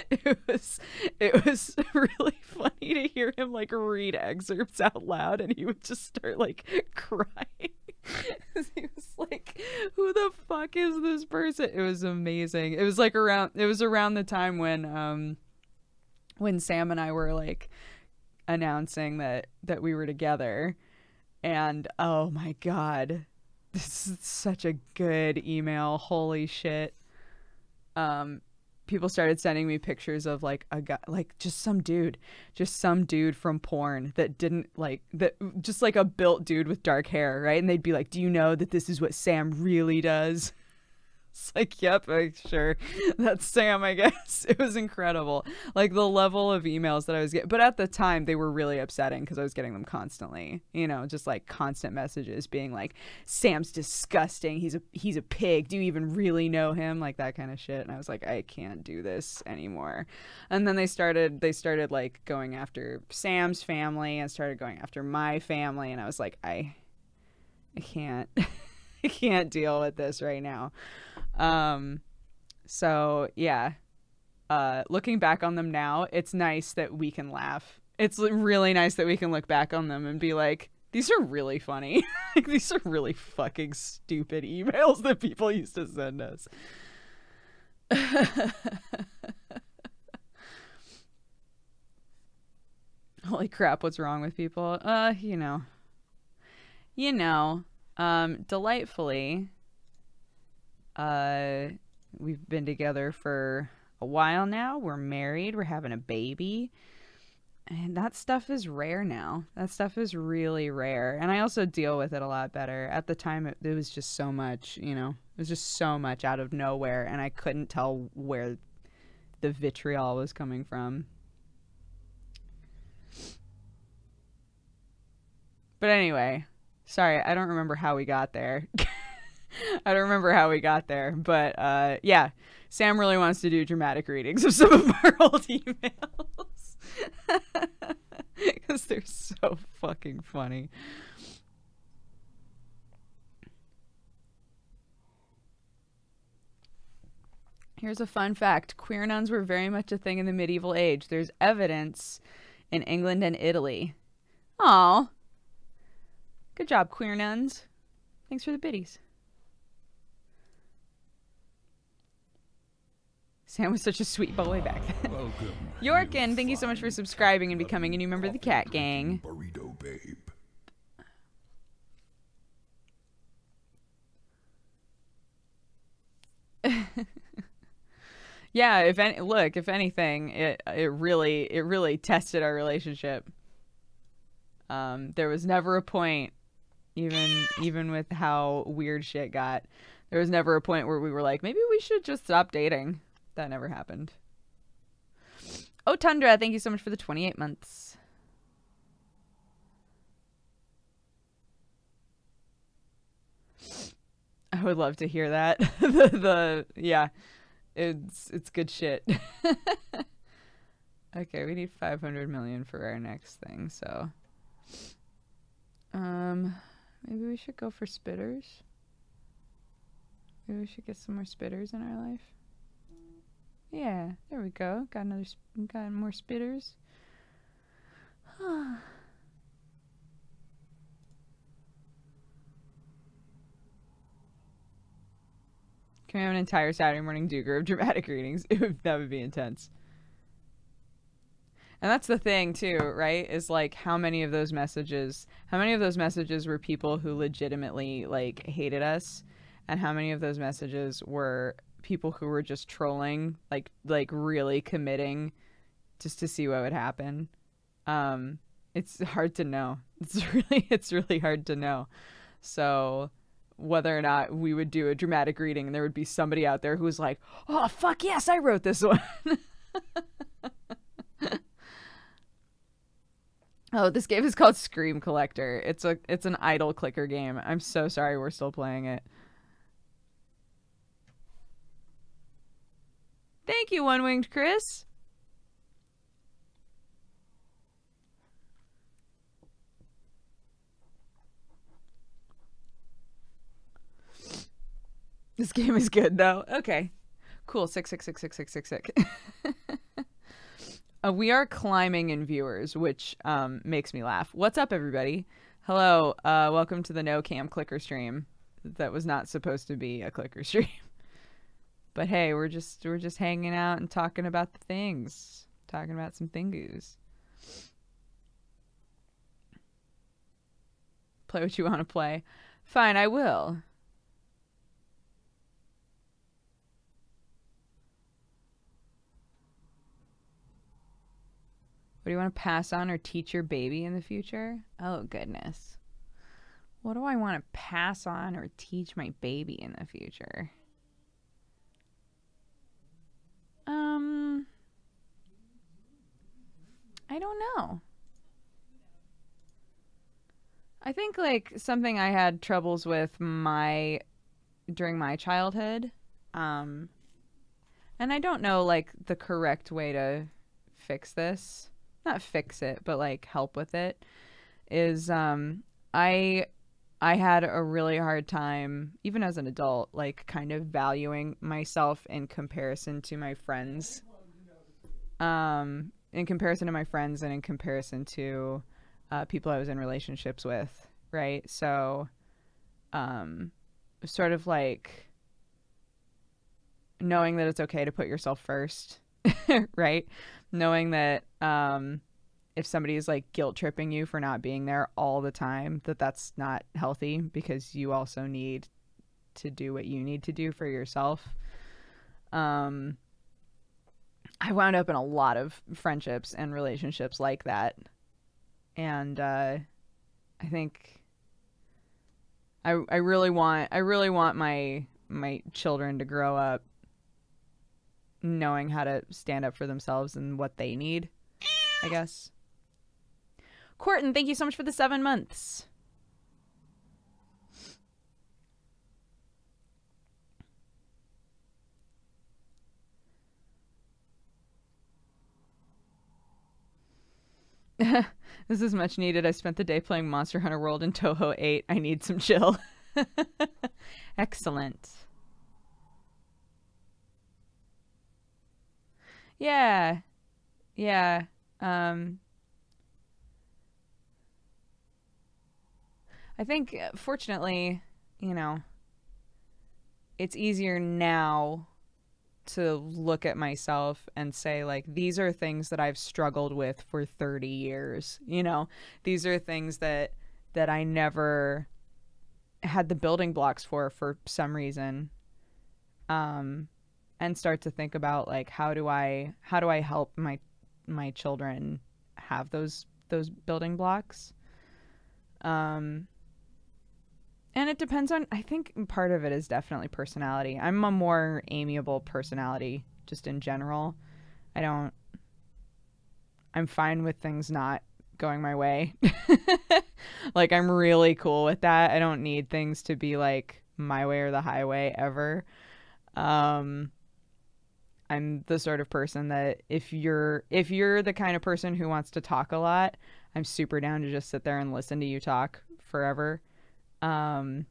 It was really funny to hear him like read excerpts out loud, and he would just start like crying. He was like, who the fuck is this person? It was amazing. It was around the time when Sam and I were like announcing that we were together, and oh my God, this is such a good email. Holy shit. People started sending me pictures of like a guy, like just some dude from porn that just like a built dude with dark hair, right? And they'd be like, do you know that this is what Sam really does? It's like, yep, sure. That's Sam, I guess. It was incredible. Like the level of emails that I was getting. But at the time, they were really upsetting because I was getting them constantly. You know, just like constant messages being like, Sam's disgusting. He's a pig. Do you even really know him? Like that kind of shit. And I was like, I can't do this anymore. And then they started like going after Sam's family and started going after my family. And I was like, I can't. I can't deal with this right now. So yeah, looking back on them now, it's nice that we can laugh. It's really nice that we can look back on them and be like, these are really funny. Like, these are really fucking stupid emails that people used to send us. Holy crap, what's wrong with people? Delightfully, we've been together for a while now. We're married. We're having a baby. And that stuff is rare now. That stuff is really rare. And I also deal with it a lot better. At the time, it was just so much, you know. It was just so much out of nowhere. And I couldn't tell where the vitriol was coming from. But anyway, sorry, I don't remember how we got there. I don't remember how we got there, but yeah, Sam really wants to do dramatic readings of some of our old emails because they're so fucking funny. Here's a fun fact. Queer nuns were very much a thing in the medieval age. There's evidence in England and Italy. Aw. Good job, queer nuns. Thanks for the biddies. Sam was such a sweet boy back then. Welcome. Yorkin, thank you so much for subscribing and becoming a new member of the Cat Gang. Burrito babe. Yeah, if anything, it really tested our relationship. There was never a point, even with how weird shit got, there was never a point where we were like, maybe we should just stop dating. That never happened. Oh, Tundra, thank you so much for the 28 months. I would love to hear that. Yeah, it's good shit. Okay, we need 500 million for our next thing, so maybe we should go for spitters. Maybe we should get some more spitters in our life. Yeah, there we go. Got more spitters. Can we have an entire Saturday morning Duger of dramatic readings? That would be intense. And that's the thing too, right? Is like how many of those messages were people who legitimately like hated us, and how many of those messages were people who were just trolling, like really committing just to see what would happen. It's hard to know. It's really hard to know. So whether or not we would do a dramatic reading and there would be somebody out there who was like, oh fuck yes, I wrote this one. Oh, this game is called Scream Collector. It's an idle clicker game. I'm so sorry we're still playing it. Thank you, One-Winged Chris. This game is good though. Okay. Cool. 6666666. We are climbing in viewers, which makes me laugh. What's up, everybody? Hello. Welcome to the No Cam Clicker stream. That was not supposed to be a clicker stream. But hey, we're just hanging out and talking about the things. Talking about some thingoos. Play what you want to play. Fine, I will. What do you want to pass on or teach your baby in the future? Oh, goodness. What do I want to pass on or teach my baby in the future? I don't know. I think like something I had troubles with during my childhood, um, and I don't know like the correct way to fix this. Not fix it, but like help with it. Is I I had a really hard time, even as an adult, like kind of valuing myself in comparison to my friends. In comparison to my friends and in comparison to people I was in relationships with, right? So, um, sort of like knowing that it's okay to put yourself first, right? Knowing that if somebody is like guilt tripping you for not being there all the time, that's not healthy because you also need to do what you need to do for yourself. Um, I wound up in a lot of friendships and relationships like that. And I think I really want my children to grow up knowing how to stand up for themselves and what they need, I guess. Courtney, thank you so much for the 7 months. This is much needed. I spent the day playing Monster Hunter World in Toho 8. I need some chill. Excellent. Yeah. Yeah. I think, fortunately, you know, it's easier now to look at myself and say, like, these are things that I've struggled with for 30 years. You know, these are things that I never had the building blocks for some reason. And start to think about, like, how do I help my children have those building blocks. And it depends on, I think part of it is definitely personality. I'm a more amiable personality just in general. I'm fine with things not going my way. Like, I'm really cool with that. I don't need things to be like my way or the highway ever. I'm the sort of person that if you're the kind of person who wants to talk a lot, I'm super down to just sit there and listen to you talk forever. And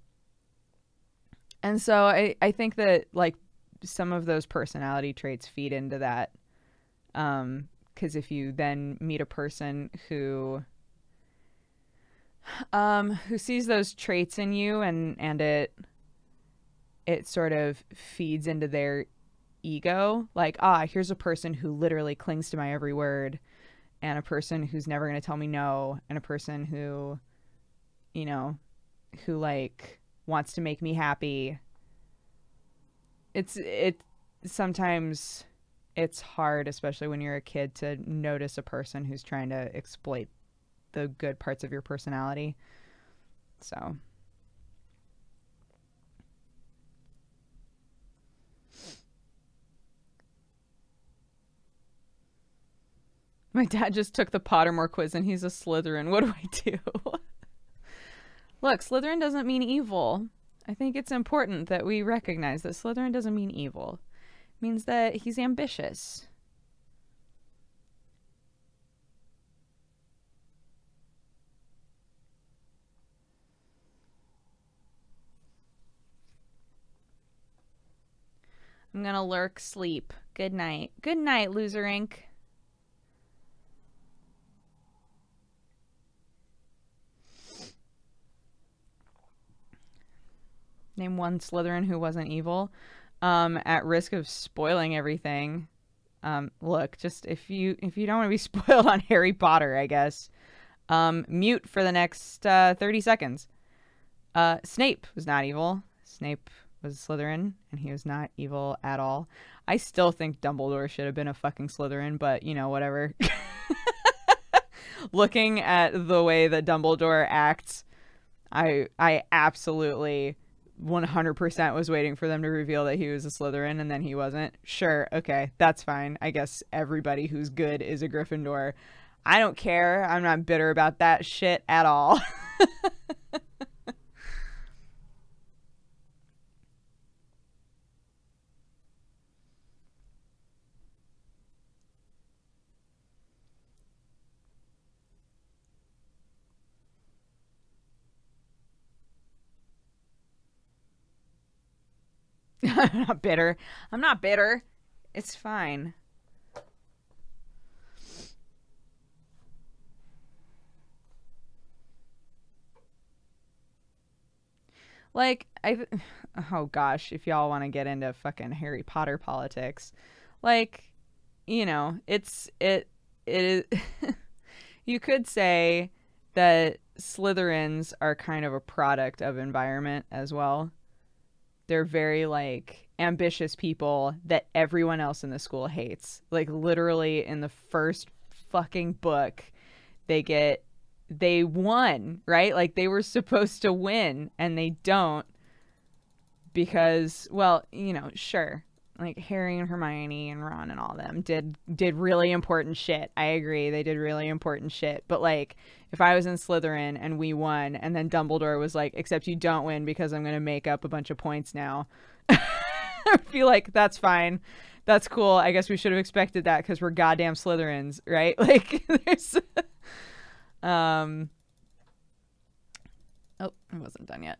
so I think that, like, some of those personality traits feed into that. 'Cause if you then meet a person who sees those traits in you and it sort of feeds into their ego, like, here's a person who literally clings to my every word, and a person who's never going to tell me no, and a person who, you know, who like wants to make me happy. Sometimes it's hard, especially when you're a kid, to notice a person who's trying to exploit the good parts of your personality. So my dad just took the Pottermore quiz and he's a Slytherin. What do I do? Look, Slytherin doesn't mean evil. I think it's important that we recognize that Slytherin doesn't mean evil. It means that he's ambitious. I'm gonna lurk sleep. Good night. Good night, Loser Inc. Name one Slytherin who wasn't evil. At risk of spoiling everything. Look, just if you don't want to be spoiled on Harry Potter, I guess, mute for the next 30 seconds. Snape was not evil. Snape was Slytherin, and he was not evil at all. I still think Dumbledore should have been a fucking Slytherin, but, you know, whatever. Looking at the way that Dumbledore acts, I absolutely 100% was waiting for them to reveal that he was a Slytherin, and then he wasn't. Sure, okay, that's fine. I guess everybody who's good is a Gryffindor. I don't care. I'm not bitter about that shit at all. I'm not bitter. I'm not bitter. It's fine. Like, oh gosh, if y'all want to get into fucking Harry Potter politics, like, you know, it is, you could say that Slytherins are kind of a product of environment as well. They're very, like, ambitious people that everyone else in the school hates. Like, literally in the first fucking book, they won, right? Like, they were supposed to win and they don't because, well, you know, sure, like Harry and Hermione and Ron and all them did really important shit. I agree, they did really important shit. But like, if I was in Slytherin and we won and then Dumbledore was like, except you don't win because I'm going to make up a bunch of points now, I feel like that's fine. That's cool. I guess we should have expected that because we're goddamn Slytherins, right? Like, there's oh, I wasn't done yet.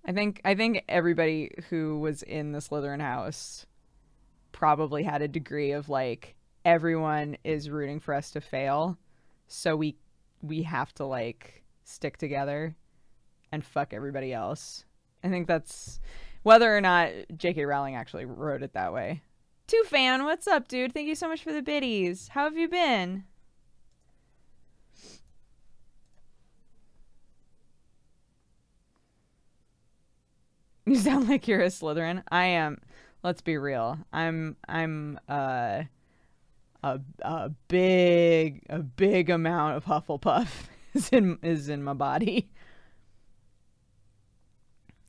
I think everybody who was in the Slytherin house probably had a degree of like, everyone is rooting for us to fail, so we have to like stick together and fuck everybody else. I think that's whether or not J.K. Rowling actually wrote it that way. Two Fan, what's up, dude? Thank you so much for the biddies. How have you been? You sound like you're a Slytherin. I am. Let's be real. I'm a big amount of Hufflepuff is in my body.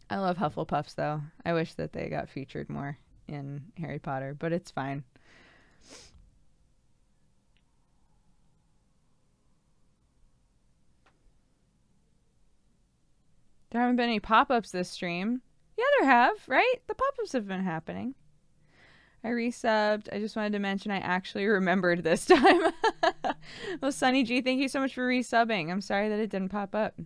I love Hufflepuffs though. I wish that they got featured more in Harry Potter, but it's fine. There haven't been any pop-ups this stream. Yeah, there have, right? The pop-ups have been happening. I resubbed. I just wanted to mention I actually remembered this time. Well, Sunny G, thank you so much for resubbing. I'm sorry that it didn't pop up.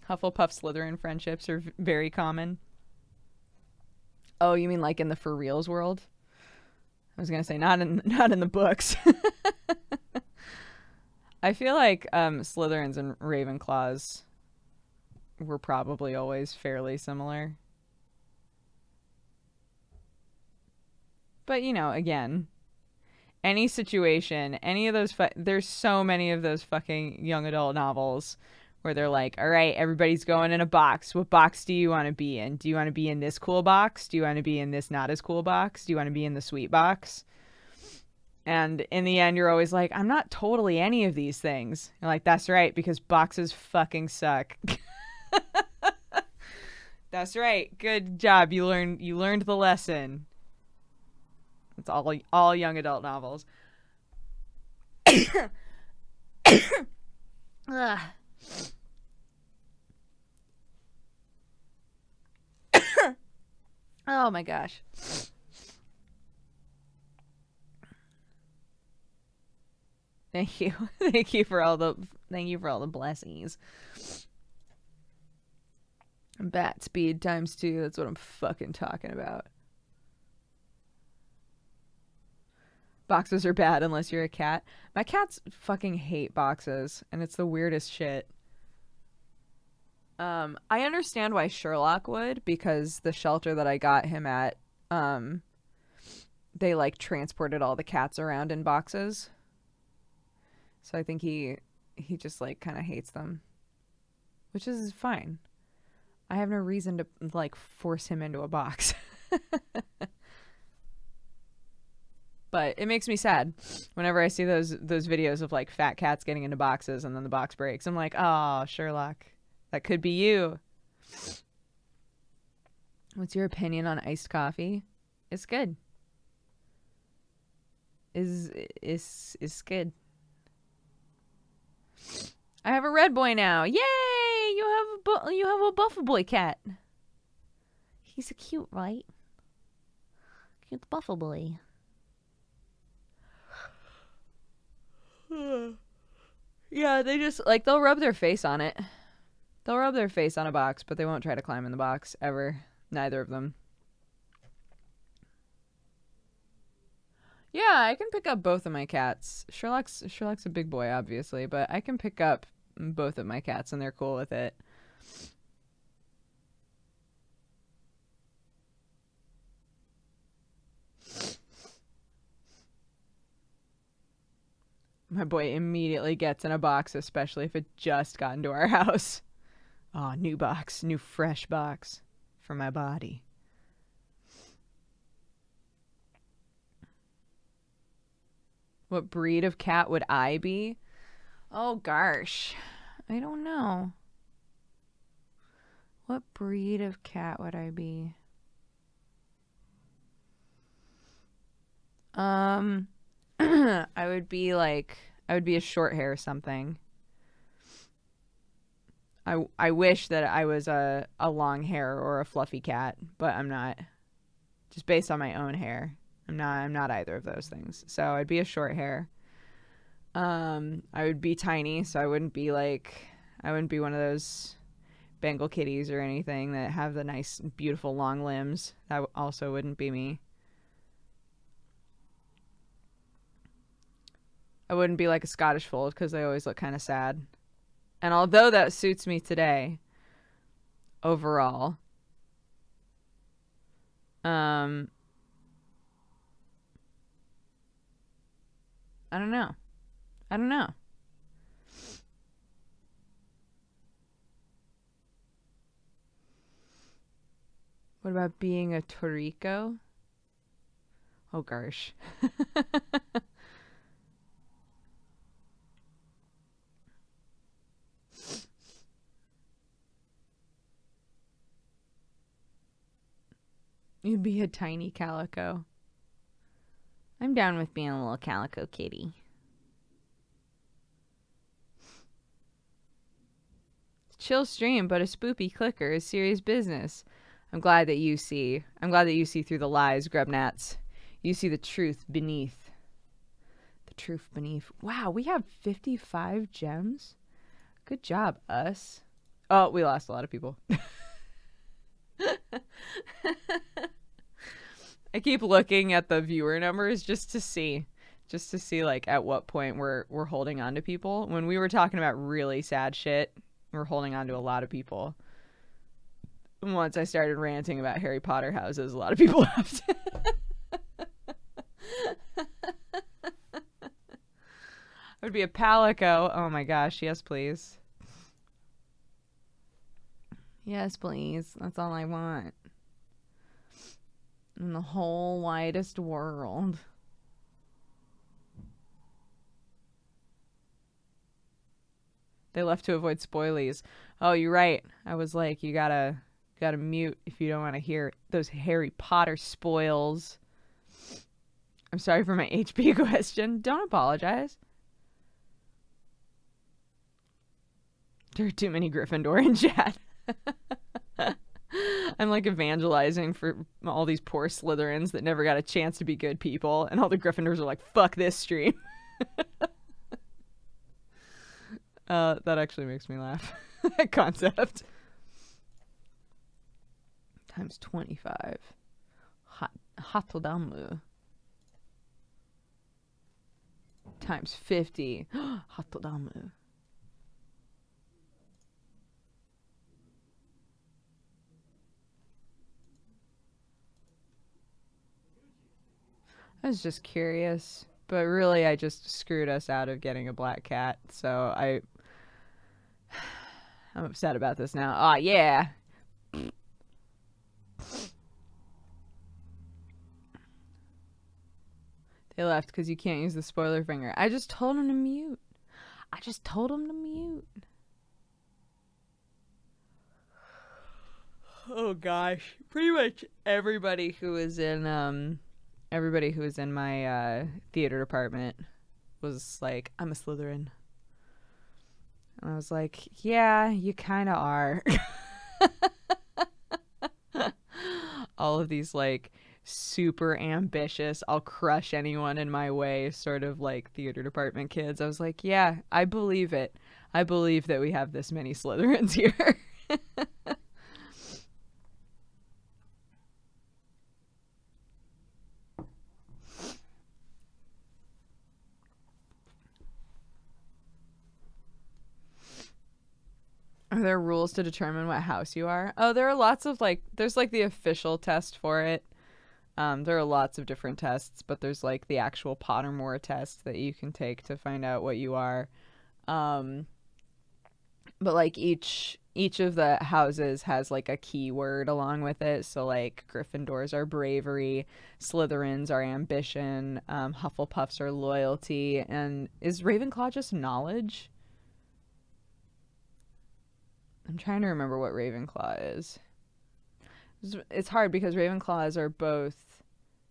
Hufflepuff Slytherin friendships are very common. Oh, you mean like in the for reals world? I was gonna say not in the books. I feel like Slytherins and Ravenclaws were probably always fairly similar. But, you know, again, any situation, any of those, there's so many of those fucking young adult novels where they're like, all right, everybody's going in a box. What box do you want to be in? Do you want to be in this cool box? Do you want to be in this not as cool box? Do you want to be in the sweet box? And in the end, you're always like, I'm not totally any of these things. You're like, that's right, because boxes fucking suck. That's right. Good job. You learned the lesson. It's all young adult novels. Oh my gosh. Thank you. Thank you for all the blessings. Bat speed ×2. That's what I'm fucking talking about. Boxes are bad unless you're a cat. My cats fucking hate boxes, and it's the weirdest shit. I understand why Sherlock would, because the shelter that I got him at, they like transported all the cats around in boxes. So I think he just like kind of hates them, which is fine. I have no reason to like force him into a box. But it makes me sad whenever I see those videos of like fat cats getting into boxes and then the box breaks. I'm like, oh, Sherlock, that could be you. What's your opinion on iced coffee? It's good. Is good. I have a red boy now. Yay! You have a buffer boy cat. He's a cute, right? Cute buffer boy. Yeah, they just like they'll rub their face on it. They'll rub their face on a box, but they won't try to climb in the box ever. Neither of them. Yeah, I can pick up both of my cats. Sherlock's a big boy, obviously, but I can pick up both of my cats and they're cool with it. My boy immediately gets in a box, especially if it just got into our house. Oh, new box, new fresh box for my body. What breed of cat would I be? Oh, gosh. I don't know. What breed of cat would I be? I would be a short hair something. I wish that I was a long hair or a fluffy cat, but I'm not. Just based on my own hair. I'm not either of those things. So I'd be a short hair. I would be tiny, so I wouldn't be one of those Bengal kitties or anything that have the nice, beautiful long limbs. That also wouldn't be me. I wouldn't be like a Scottish fold because they always look kind of sad. And although that suits me today, overall, I don't know. I don't know. What about being a Toriko? Oh, gosh. You'd be a tiny calico. I'm down with being a little calico kitty. Chill stream, but a spoopy clicker is serious business. I'm glad that you see through the lies, Grubnats. You see the truth beneath. The truth beneath. Wow, we have 55 gems? Good job, us. Oh, we lost a lot of people. I keep looking at the viewer numbers just to see like at what point we're holding on to people. When we were talking about really sad shit, we're holding on to a lot of people. Once I started ranting about Harry Potter houses, a lot of people left. I would be a Palico. Oh my gosh, yes please. Yes please. That's all I want. In the whole widest world. They left to avoid spoilies. Oh, you're right. I was like, you gotta mute if you don't want to hear those Harry Potter spoils. I'm sorry for my HP question. Don't apologize. There are too many Gryffindor in chat. I'm like evangelizing for all these poor Slytherins that never got a chance to be good people, and all the Gryffindors are like, fuck this stream. That actually makes me laugh. That concept. Times 25. Hatodamu. Times 50. Hatodamu. I was just curious, but really I just screwed us out of getting a black cat, so I'm upset about this now. Aw, yeah. They left because you can't use the spoiler finger. I just told him to mute. I just told him to mute. Oh gosh, pretty much everybody who was in my theater department was like, I'm a Slytherin. And I was like, yeah, you kind of are. All of these like super ambitious, I'll crush anyone in my way sort of like theater department kids. I was like, yeah, I believe it. I believe that we have this many Slytherins here. Are there rules to determine what house you are? Oh, there are lots of like, there's like the official test for it. There are lots of different tests, but there's like the actual Pottermore test that you can take to find out what you are. But like each of the houses has like a keyword along with it. So like Gryffindors are bravery, Slytherins are ambition, Hufflepuffs are loyalty, and is Ravenclaw just knowledge? I'm trying to remember what Ravenclaw is. It's hard because Ravenclaws are both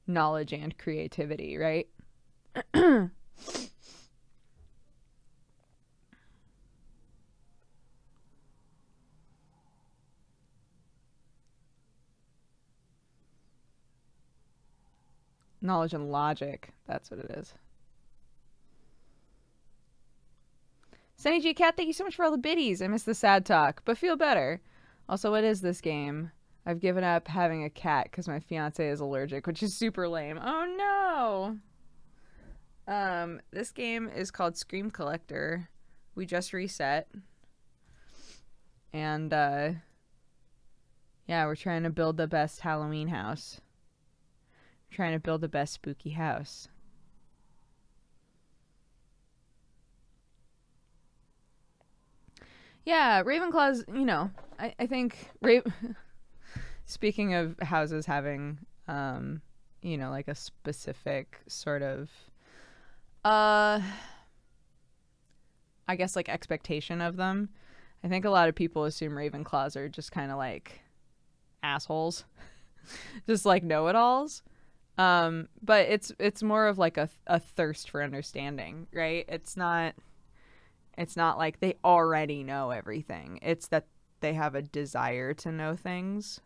knowledge and creativity, right? Knowledge and logic. That's what it is. Sunny G Cat, thank you so much for all the biddies. I missed the sad talk, but feel better. Also, what is this game? I've given up having a cat because my fiance is allergic, which is super lame. Oh no! This game is called Scream Collector. We just reset. And, yeah, we're trying to build the best Halloween house. We're trying to build the best spooky house. Yeah, Ravenclaw's, you know, I think speaking of houses having, you know, like a specific sort of, I guess like expectation of them. I think a lot of people assume Ravenclaws are just kind of like assholes, just like know-it-alls. But it's more of like a thirst for understanding, right? It's not like they already know everything. It's that they have a desire to know things.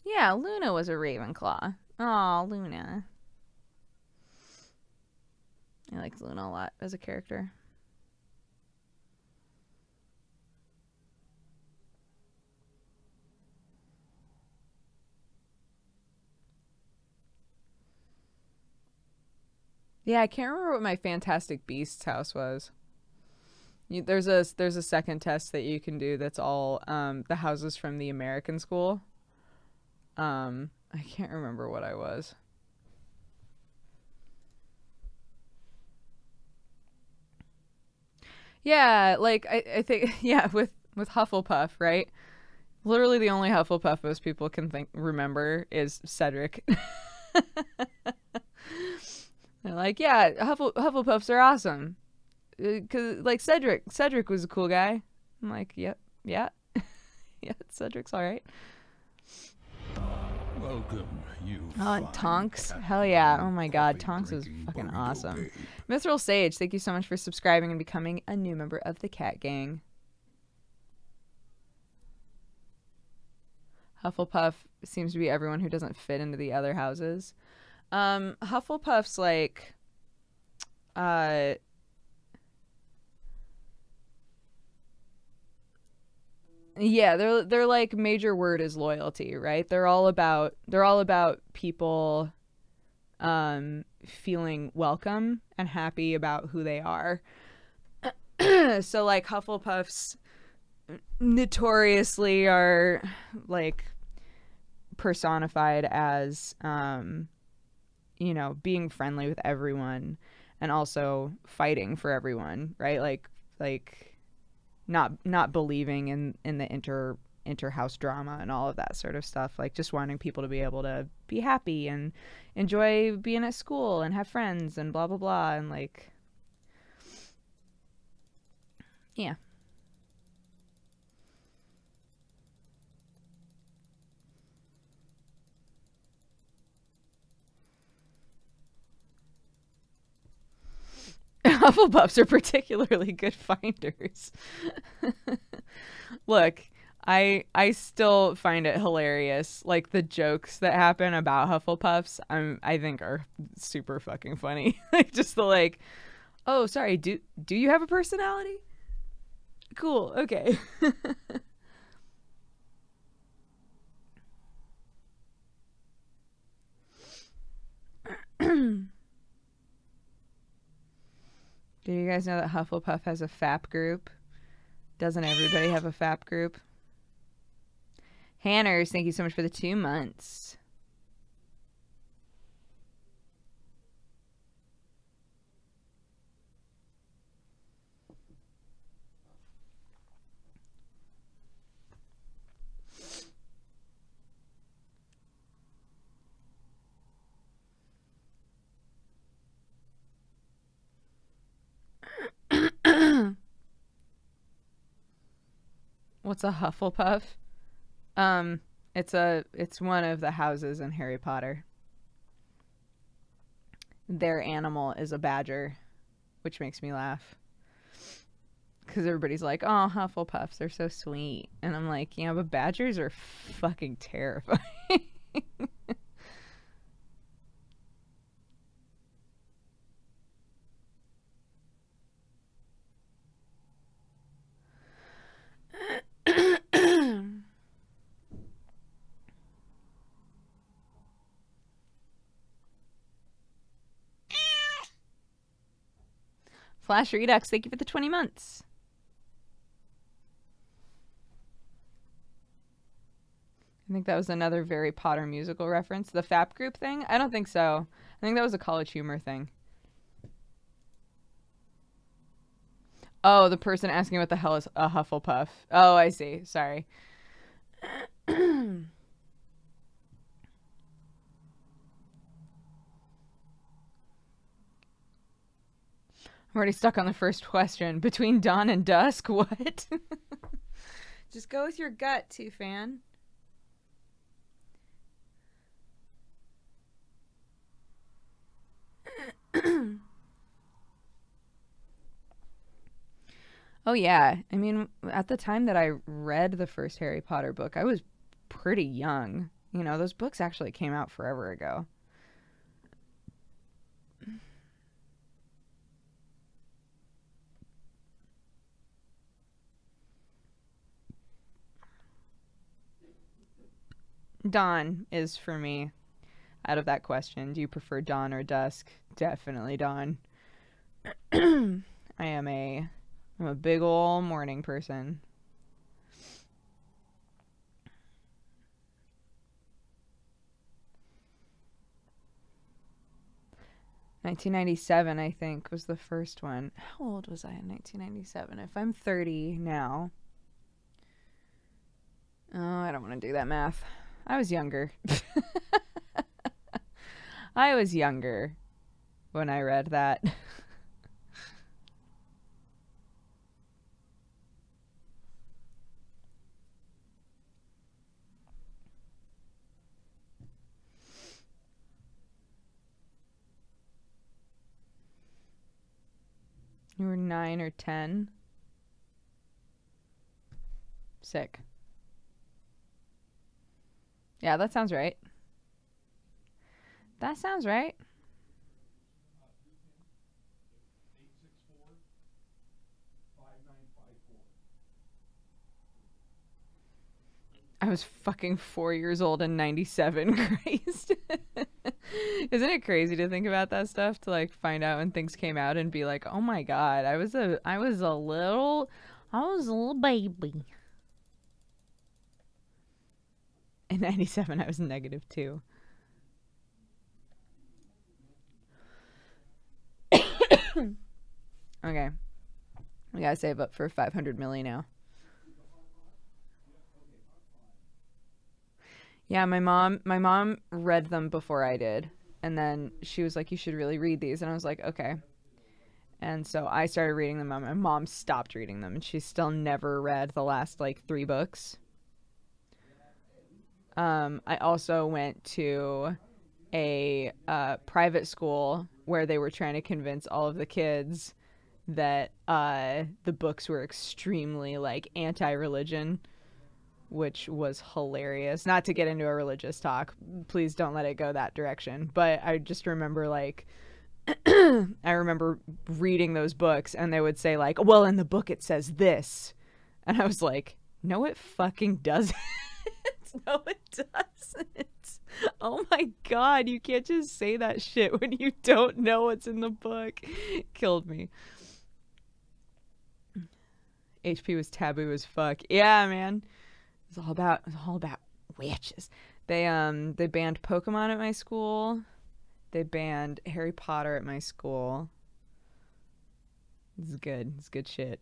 Yeah, Luna was a Ravenclaw. Aw, Luna. I liked Luna a lot as a character. Yeah, I can't remember what my Fantastic Beasts house was. There's a second test that you can do that's all the houses from the American school. I can't remember what I was. Yeah, like I think yeah, with Hufflepuff, right? Literally the only Hufflepuff most people can remember is Cedric. They're like, yeah, Hufflepuffs are awesome. Cause like Cedric was a cool guy. I'm like, yep, yeah. Yeah, Cedric's all right. Welcome, you. Oh, Tonks. Hell yeah. Oh my god, Tonks is fucking awesome. Mithril Sage, thank you so much for subscribing and becoming a new member of the Cat Gang. Hufflepuff seems to be everyone who doesn't fit into the other houses. Hufflepuff's like yeah, they're like major word is loyalty, right? They're all about people feeling welcome and happy about who they are. So like Hufflepuffs notoriously are like personified as you know, being friendly with everyone and also fighting for everyone, right? Like not believing in the inter-house drama and all of that sort of stuff, like just wanting people to be able to be happy and enjoy being at school and have friends and blah blah blah, and like, yeah. Hufflepuffs are particularly good finders. Look, I still find it hilarious. Like the jokes that happen about Hufflepuffs, I think are super fucking funny. Like just the like, oh sorry, do you have a personality? Cool, okay. Do you guys know that Hufflepuff has a FAP group? Doesn't everybody have a FAP group? Hanners, thank you so much for the 2 months. What's a Hufflepuff? It's one of the houses in Harry Potter. Their animal is a badger, which makes me laugh. Because everybody's like, oh, Hufflepuffs, they're so sweet. And I'm like, yeah, but badgers are fucking terrifying. Flash Redux, thank you for the 20 months. I think that was another Harry Potter musical reference. The FAP group thing? I don't think so. I think that was a College Humor thing. Oh, the person asking what the hell is a Hufflepuff. Oh, I see. Sorry. I'm already stuck on the first question. Between dawn and dusk? What? Just go with your gut, Tufan. Oh yeah, I mean, at the time that I read the first Harry Potter book, I was pretty young. You know, those books actually came out forever ago. Dawn is for me. Out of that question, do you prefer dawn or dusk? Definitely dawn. I'm a big ol' morning person. $1997, I think, was the first one. How old was I in 1997? If I'm 30 now. Oh, I don't want to do that math. I was younger. I was younger when I read that. You were 9 or 10. Sick. Yeah, that sounds right. That sounds right. I was fucking 4 years old in 97. Christ. Isn't it crazy to think about that stuff? To like find out when things came out and be like, oh my god, I was a little baby. In 97, I was -2. Okay. We gotta save up for 500 milli now. Yeah, my mom read them before I did. And then she was like, you should really read these. And I was like, okay. And so I started reading them, and my mom stopped reading them, and she still never read the last like 3 books. I also went to a private school where they were trying to convince all of the kids that the books were extremely like anti-religion, which was hilarious. Not to get into a religious talk, please don't let it go that direction. But I just remember like I remember reading those books, and they would say like, well, in the book it says this. And I was like, no, it fucking doesn't. No, it doesn't. Oh my God, you can't just say that shit when you don't know what's in the book. Killed me. HP was taboo as fuck. Yeah, man. It's all about witches. They banned Pokemon at my school. They banned Harry Potter at my school. This is good. It's good shit.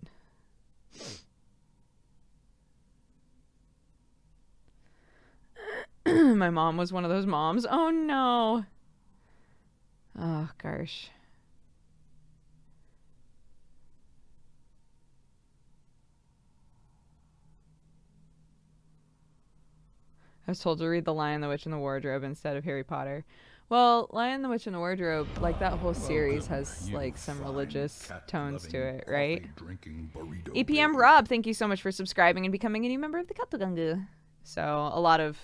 My mom was one of those moms. Oh no. Oh gosh. I was told to read The Lion, the Witch, and the Wardrobe instead of Harry Potter. Well, Lion, the Witch, and the Wardrobe, like that whole series has like some religious tones to it, right? EPM Rob, thank you so much for subscribing and becoming a new member of the Katogangu. So a lot of,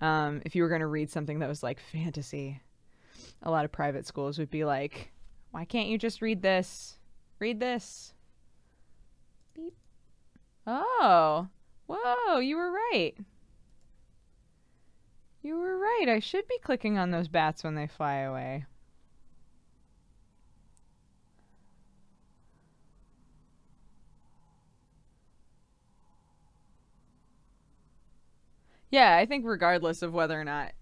if you were going to read something that was like fantasy, a lot of private schools would be like, why can't you just read this? Read this. Beep. Oh, whoa, you were right. You were right. I should be clicking on those bats when they fly away. Yeah, I think regardless of whether or not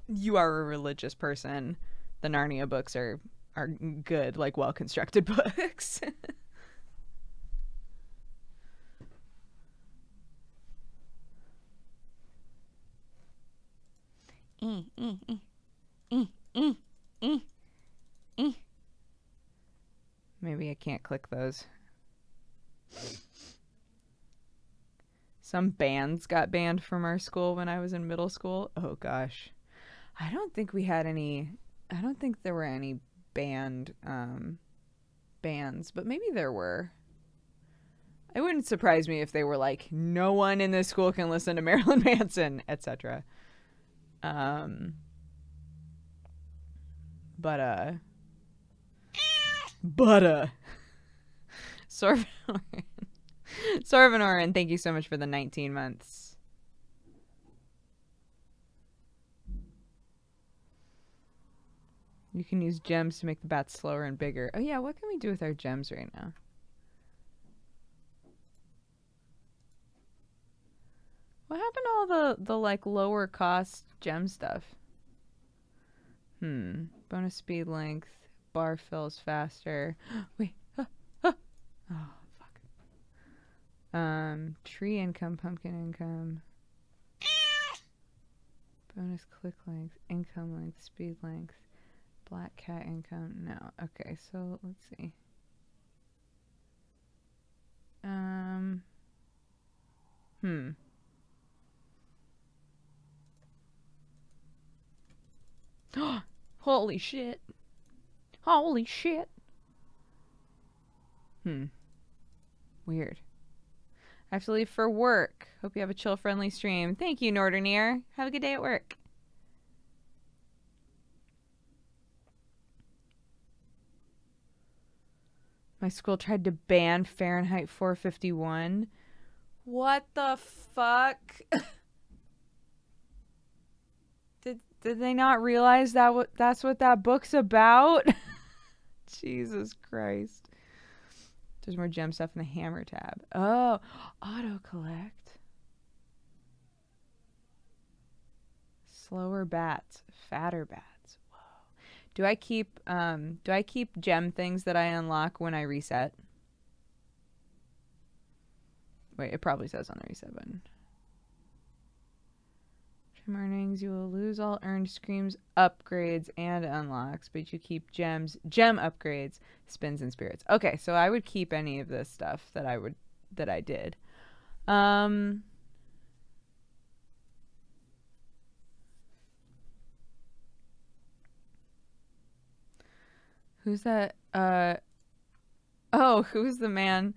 you are a religious person, the Narnia books are good, like well-constructed books. Maybe I can't click those. Some bands got banned from our school when I was in middle school. Oh gosh. I don't think we had any, I don't think there were any banned bands, but maybe there were. It wouldn't surprise me if they were like, no one in this school can listen to Marilyn Manson, etc. But Sorvinoran, thank you so much for the 19 months. You can use gems to make the bats slower and bigger. Oh yeah, what can we do with our gems right now? What happened to all the like lower cost gem stuff? Bonus speed length. Bar fills faster. Wait. Oh, fuck. Tree income, pumpkin income. Bonus click length, income length, speed length. Black cat income. No. Okay, so let's see. Holy shit. Holy shit. Weird. I have to leave for work. Hope you have a chill, friendly stream. Thank you, Nordernier. Have a good day at work. My school tried to ban Fahrenheit 451. What the fuck? Did they not realize that that's what that book's about? Jesus Christ. There's more gem stuff in the hammer tab. Oh, auto collect. Slower bats, fatter bats. Whoa. Do I keep gem things that I unlock when I reset? Wait, it probably says on the reset button. Gem earnings. You will lose all earned screams, upgrades, and unlocks, but you keep gem upgrades, spins, and spirits. Okay, so I would keep any of this stuff that I did. Who's that? Oh, who's the man?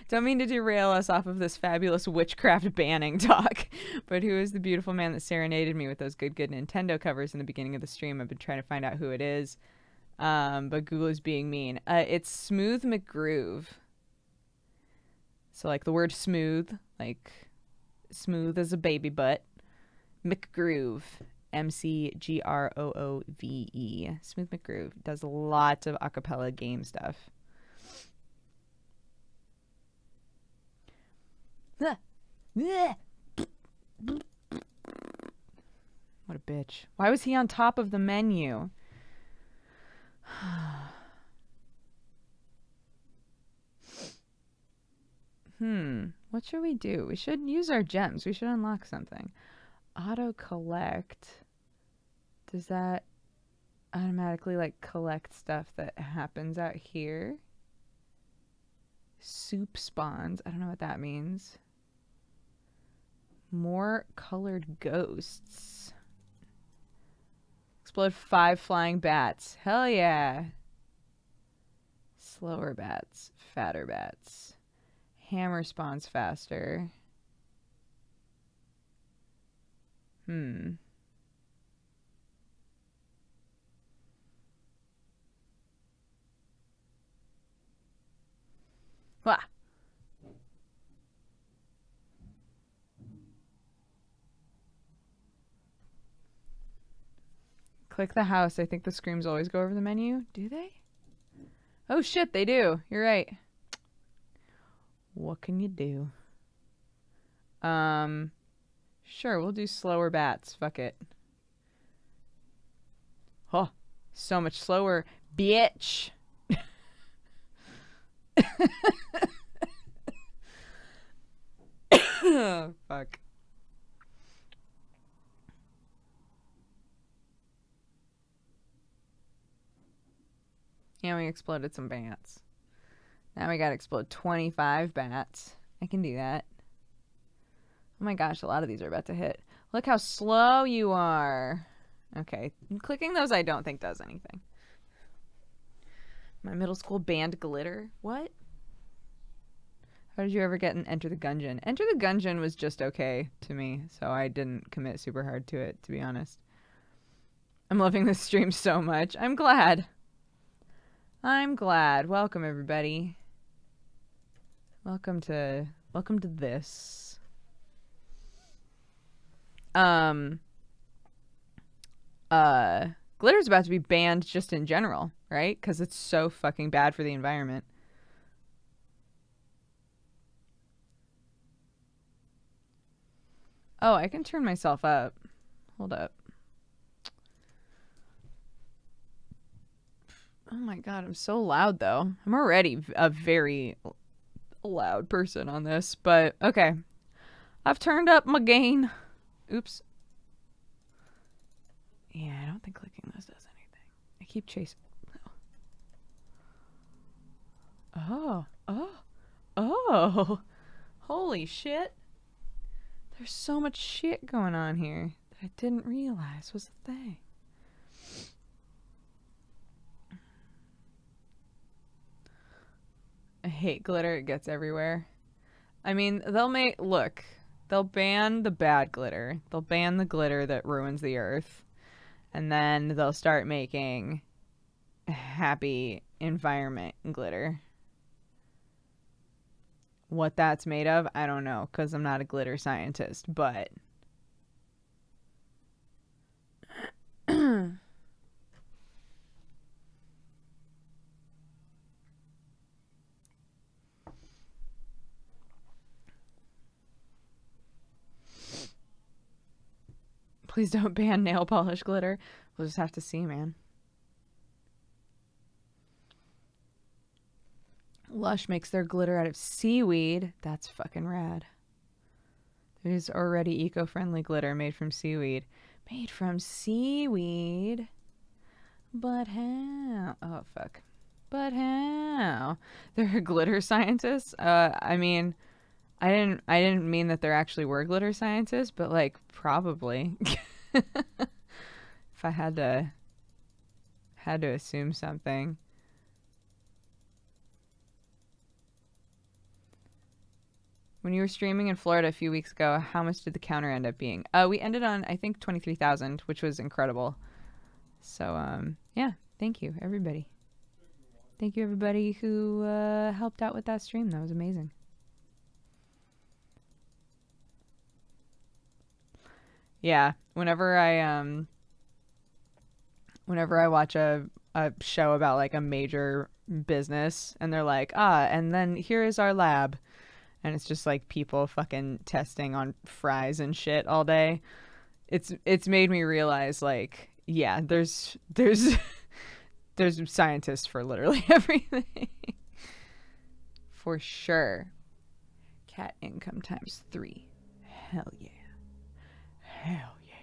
Don't mean to derail us off of this fabulous witchcraft banning talk, but who is the beautiful man that serenaded me with those good Nintendo covers in the beginning of the stream? I've been trying to find out who it is, but Google is being mean. It's Smooth McGroove. So like the word smooth, like smooth as a baby butt. McGroove. McGroove. Smooth McGroove does lots of acapella game stuff. What a bitch. Why was he on top of the menu? What should we do? We should use our gems. We should unlock something. Auto collect. Does that automatically like collect stuff that happens out here? Soup spawns. I don't know what that means. More colored ghosts. Explode 5 flying bats. Hell yeah. Slower bats. Fatter bats. Hammer spawns faster. Wah. Click the house. I think the screams always go over the menu. Do they? Oh shit, they do. You're right. What can you do? Sure, we'll do slower bats. Fuck it. Oh, so much slower, bitch. Oh, fuck. Yeah, we exploded some bats. Now we gotta explode 25 bats. I can do that. Oh my gosh, a lot of these are about to hit. Look how slow you are. Okay, clicking those I don't think does anything. My middle school banned glitter. What? How did you ever get an Enter the Gungeon? Enter the Gungeon was just okay to me, so I didn't commit super hard to it, to be honest. I'm loving this stream so much. I'm glad. I'm glad. Welcome, everybody. Welcome to this. Glitter's about to be banned just in general, right? Because it's so fucking bad for the environment. Oh, I can turn myself up. Hold up. Oh my god, I'm so loud though. I'm already a very loud person on this, but okay. I've turned up my gain. Oops. Yeah, I don't think clicking this does anything. I keep chasing. Oh. Holy shit. There's so much shit going on here that I didn't realize was a thing. I hate glitter. It gets everywhere. I mean, they'll ban the bad glitter. They'll ban the glitter that ruins the earth. And then they'll start making happy environment glitter. What that's made of, I don't know, because I'm not a glitter scientist, but... Please don't ban nail polish glitter. We'll just have to see, man. Lush makes their glitter out of seaweed. That's fucking rad. There's already eco-friendly glitter made from seaweed. Made from seaweed? But how? Oh, fuck. But how? They're glitter scientists? I mean, I didn't mean that there actually were glitter scientists, but like probably. If I had to assume something. When you were streaming in Florida a few weeks ago, how much did the counter end up being? We ended on I think 23,000, which was incredible. So yeah, thank you everybody. Thank you everybody who helped out with that stream. That was amazing. Yeah, whenever I watch a show about like a major business and they're like, and then here is our lab, and it's just like people fucking testing on fries and shit all day. It's made me realize like, yeah, there's scientists for literally everything. For sure. Cat income times 3. Hell yeah. Hell yeah.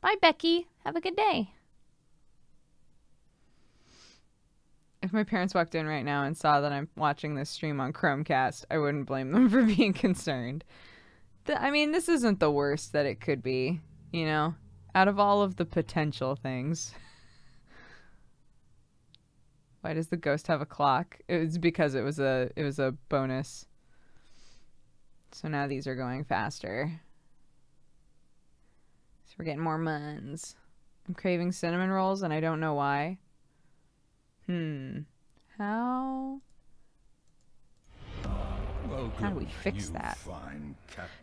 Bye, Becky. Have a good day. If my parents walked in right now and saw that I'm watching this stream on Chromecast, I wouldn't blame them for being concerned. I mean, this isn't the worst that it could be, you know? Out of all of the potential things. Why does the ghost have a clock? It was because it was a bonus. So now these are going faster. So we're getting more muns. I'm craving cinnamon rolls and I don't know why. How do we fix that?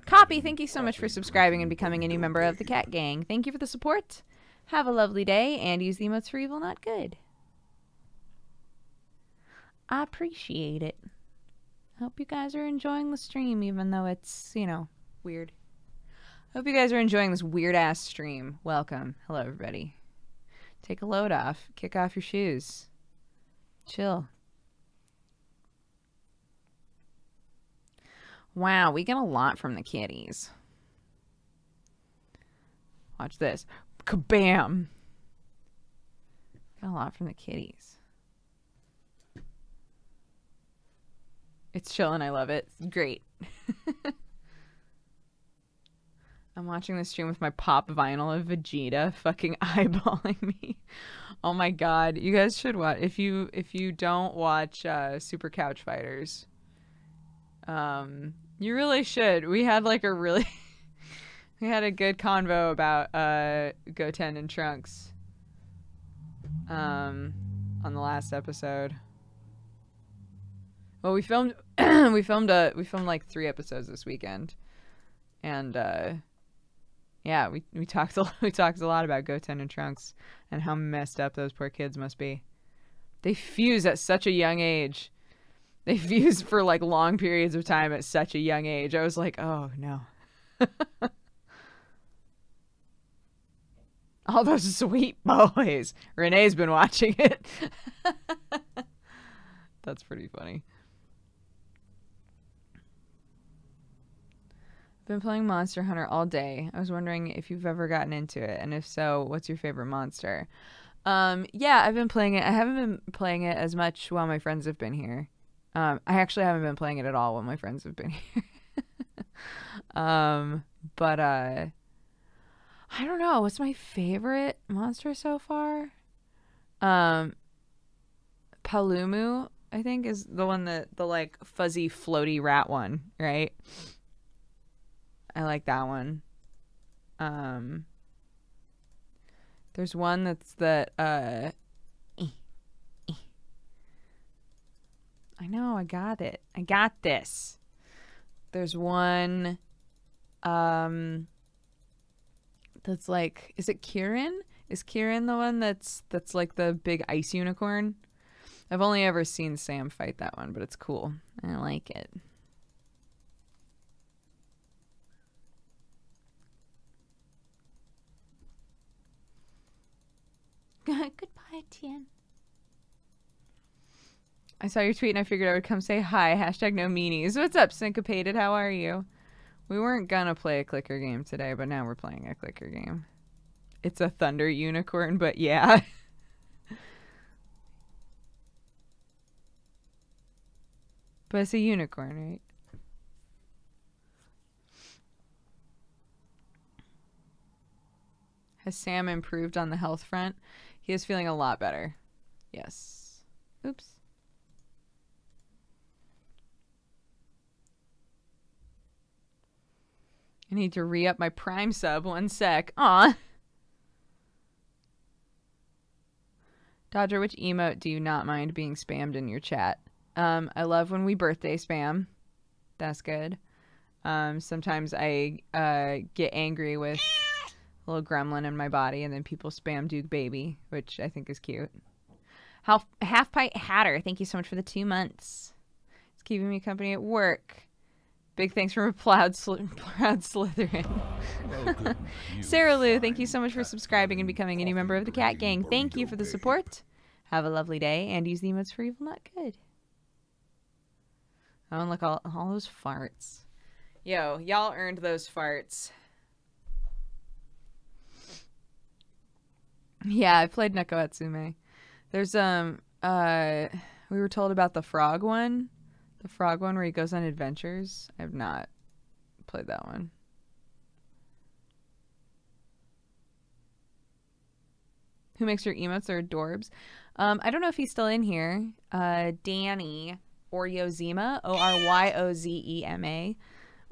Copy, thank you so much for subscribing and becoming a new member of the Cat Gang. Thank you for the support. Have a lovely day and use the emotes for evil, not good. I appreciate it. Hope you guys are enjoying the stream, even though it's, you know, weird. Hope you guys are enjoying this weird-ass stream. Welcome. Hello, everybody. Take a load off. Kick off your shoes. Chill. Wow, we get a lot from the kitties. Watch this. Kabam! Got a lot from the kitties. It's chillin', I love it. It's great. I'm watching this stream with my pop vinyl of Vegeta fucking eyeballing me. Oh my god. You guys should watch. If you don't watch Super Couch Fighters, you really should. We had like a really we had a good convo about Goten and Trunks on the last episode. Well, we filmed we filmed like 3 episodes this weekend. And yeah, we talked a lot about Goten and Trunks and how messed up those poor kids must be. They fuse at such a young age. They fuse for like long periods of time at such a young age. I was like, oh no. All those sweet boys. Renee's been watching it. That's pretty funny. Been playing Monster Hunter all day. I was wondering if you've ever gotten into it, and if so, what's your favorite monster? Yeah, I've been playing it. I haven't been playing it as much while my friends have been here. I actually haven't been playing it at all while my friends have been here. But I don't know. What's my favorite monster so far? Palumu, I think, is the one the like fuzzy floaty rat one, right? I like that one. There's one that's that I know, I got it. I got this. There's one that's like, is it Kirin? Is Kirin the one that's like the big ice unicorn? I've only ever seen Sam fight that one, but it's cool. I like it. Goodbye, Tien. I saw your tweet and I figured I would come say hi. Hashtag no meanies. What's up, Syncopated? How are you? We weren't gonna play a clicker game today, but now we're playing a clicker game. It's a thunder unicorn, but yeah. But it's a unicorn, right? Has Sam improved on the health front? He is feeling a lot better. Yes. Oops. I need to re-up my Prime sub. 1 sec. Aw. Dodger, which emote do you not mind being spammed in your chat? I love when we birthday spam. That's good. Sometimes I get angry with a little gremlin in my body, and then people spam Duke Baby, which I think is cute. Half Pint Hatter, thank you so much for the 2 months. It's keeping me company at work. Big thanks from a proud Slytherin. Sarah Lou, thank you so much for subscribing and becoming a new member of the Cat Gang. Thank you for the support. Have a lovely day, and use the emotes for evil, not good. Oh, and look, all those farts. Yo, y'all earned those farts. Yeah, I played Neko Atsume. There's, we were told about the frog one. The frog one where he goes on adventures. I have not played that one. Who makes your emotes? They're adorbs. I don't know if he's still in here. Danny Oryozema, Oryozema.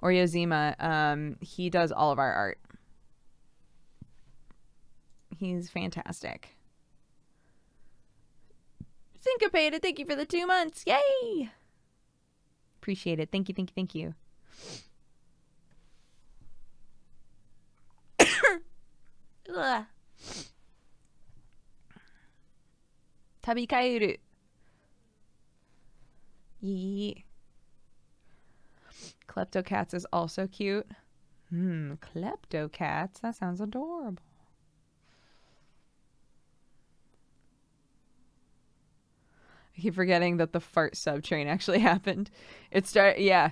Oryozema. He does all of our art. He's fantastic. Syncopated, thank you for the 2 months. Yay! Appreciate it. Thank you, thank you, thank you. Ugh. Tabikauru. Yee. Kleptocats is also cute. Kleptocats. That sounds adorable. I keep forgetting that the fart sub train actually happened. Yeah.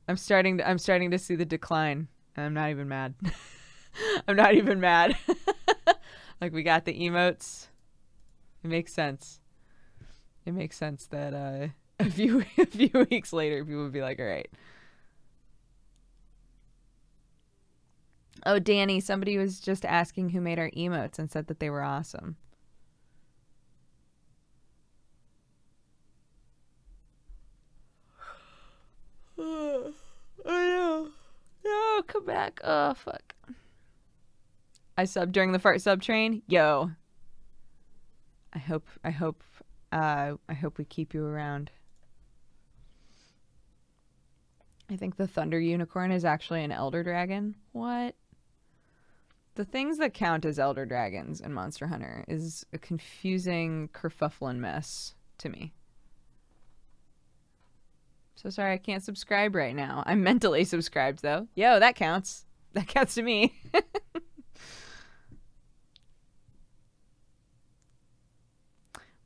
I'm starting to see the decline. And I'm not even mad. I'm not even mad. Like, we got the emotes. It makes sense. It makes sense that a few weeks later people would be like, all right. Oh, Danny, somebody was just asking who made our emotes and said that they were awesome. Oh no. No, come back. Oh, fuck. I subbed during the fart sub train. Yo. I hope we keep you around. I think the Thunder Unicorn is actually an Elder Dragon. What? The things that count as Elder Dragons in Monster Hunter is a confusing kerfufflin mess to me. So sorry I can't subscribe right now. I'm mentally subscribed though. Yo, that counts. That counts to me.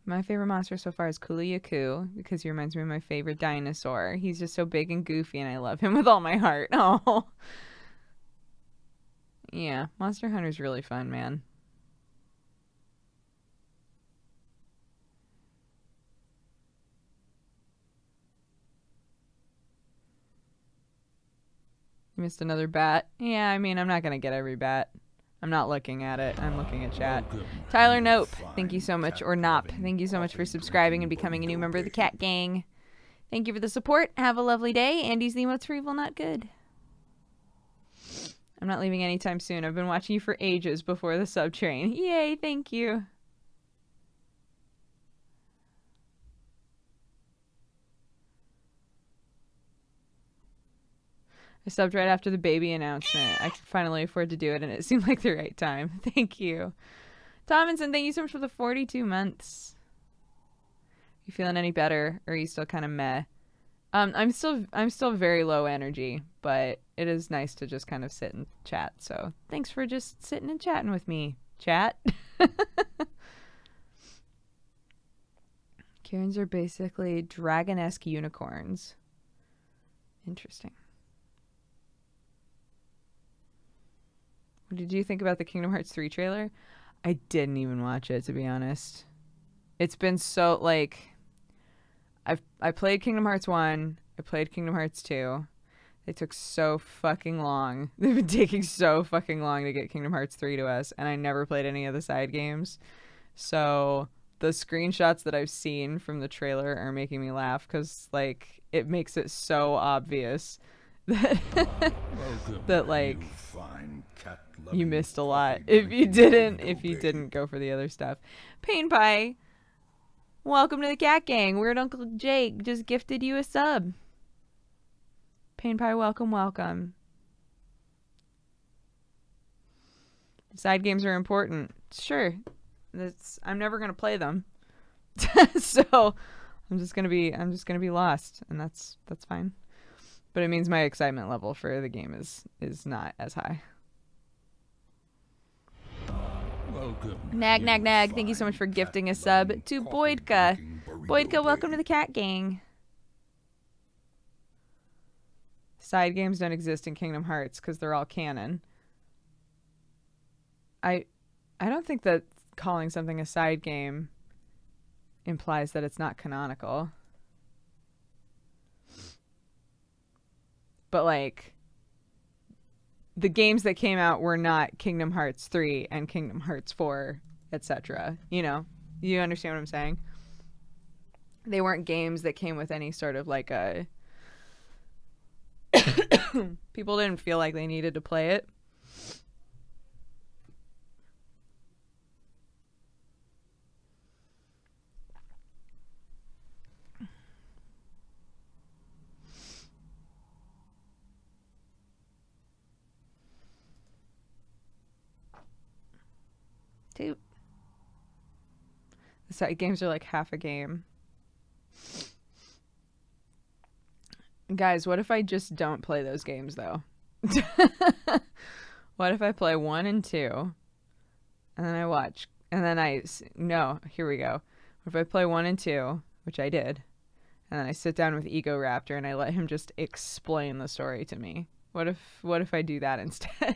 My favorite monster so far is Kuliyaku because he reminds me of my favorite dinosaur. He's just so big and goofy and I love him with all my heart. Oh. Yeah, Monster Hunter's really fun, man. You missed another bat. Yeah, I mean, I'm not going to get every bat. I'm not looking at it. I'm looking at chat. Tyler Nope, thank you so much. Or Nop, thank you so much for subscribing and becoming a new member of the Cat Gang. Thank you for the support. Have a lovely day. And use the emotes for evil, not good. I'm not leaving anytime soon. I've been watching you for ages before the sub train. Yay, thank you. I subbed right after the baby announcement. I could finally afford to do it, and it seemed like the right time. Thank you. Tomlinson, thank you so much for the 42 months. You feeling any better, or are you still kind of meh? I'm still very low energy, but it is nice to just kind of sit and chat. So thanks for just sitting and chatting with me, chat. Karens are basically dragon-esque unicorns. Interesting. What did you think about the Kingdom Hearts 3 trailer? I didn't even watch it, to be honest. It's been so, like... I played Kingdom Hearts 1. I played Kingdom Hearts 2. They took so fucking long. They've been taking so fucking long to get Kingdom Hearts 3 to us, and I never played any of the side games. So the screenshots that I've seen from the trailer are making me laugh because, like, it makes it so obvious that, that like, you missed a lot if you didn't go for the other stuff. Pain Pie, welcome to the Cat Gang. Weird Uncle Jake just gifted you a sub. Pain Pie, welcome, welcome. Side games are important. Sure. I'm never gonna play them. So I'm just gonna be lost, and that's fine. But it means my excitement level for the game is not as high. Nag, nag, nag. Thank you so much for gifting a sub to Boydka. Boydka, welcome to the Cat Gang. Side games don't exist in Kingdom Hearts because they're all canon. I don't think that calling something a side game implies that it's not canonical. But, like, the games that came out were not Kingdom Hearts 3 and Kingdom Hearts 4, etc. You know? You understand what I'm saying? They weren't games that came with any sort of, like, a... People didn't feel like they needed to play it. Toot. The side games are like half a game. Guys, what if I just don't play those games, though? What if I play 1 and 2, and then I watch, and then no, here we go. What if I play 1 and 2, which I did, and then I sit down with Ego Raptor and I let him just explain the story to me? What if I do that instead?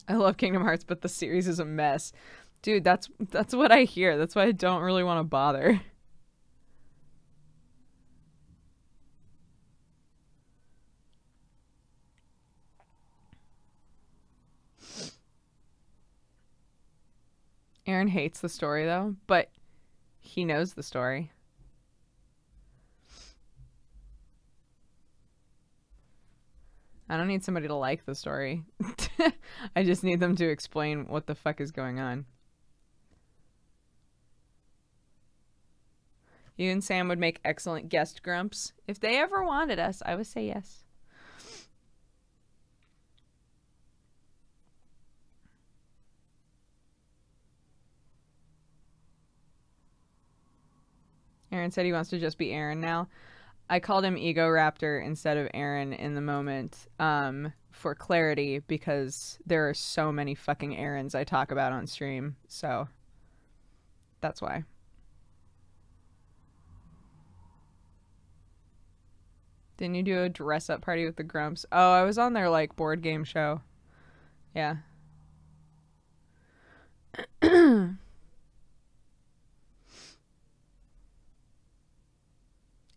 I love Kingdom Hearts, but the series is a mess. Dude, that's what I hear. That's why I don't really want to bother. Aaron hates the story, though, but he knows the story. I don't need somebody to like the story. I just need them to explain what the fuck is going on. You and Sam would make excellent guest grumps. If they ever wanted us, I would say yes. Aaron said he wants to just be Aaron now. I called him Ego Raptor instead of Aaron in the moment for clarity because there are so many fucking Aarons I talk about on stream. So that's why. Didn't you do a dress-up party with the Grumps? Oh, I was on their, like, board game show. Yeah.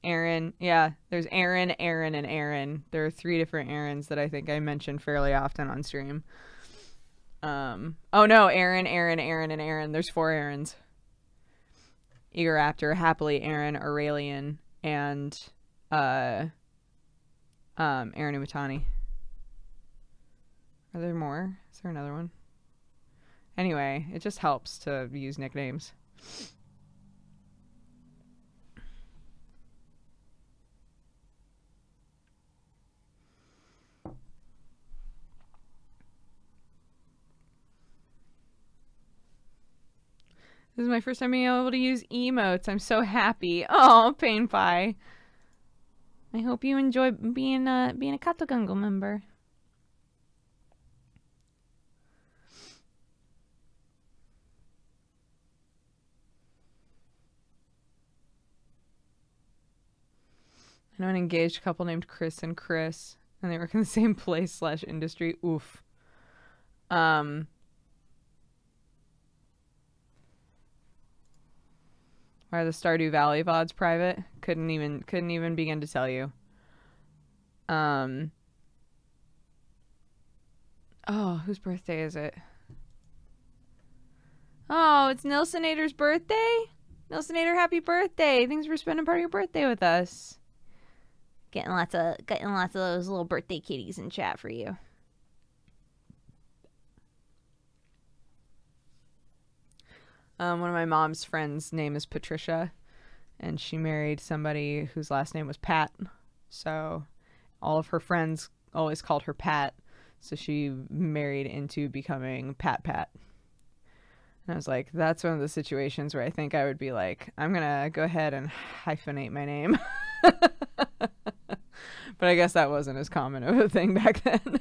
Aaron. Yeah, there's Aaron, Aaron, and Aaron. There are 3 different Aarons that I think I mention fairly often on stream. Oh no, Aaron, Aaron, Aaron, and Aaron. There's 4 Aarons. Ego Raptor, Happily Aaron, Aurelian, and Aaron Umatani. Are there more? Is there another one? Anyway, it just helps to use nicknames. This is my first time being able to use emotes. I'm so happy. Oh, Pain Pie. I hope you enjoy being a Katagungo member. I know an engaged couple named Chris and Chris, and they work in the same place / industry. Oof. Why are the Stardew Valley VODs private? Couldn't even begin to tell you. Oh, whose birthday is it? Oh, it's Nilsonator's birthday? Nilsonator, happy birthday. Thanks for spending part of your birthday with us. Getting lots of those little birthday kitties in chat for you. One of my mom's friends' name is Patricia, and she married somebody whose last name was Pat. So all of her friends always called her Pat. So she married into becoming Pat Pat. And I was like, that's one of the situations where I think I would be like, I'm going to go ahead and hyphenate my name. But I guess that wasn't as common of a thing back then.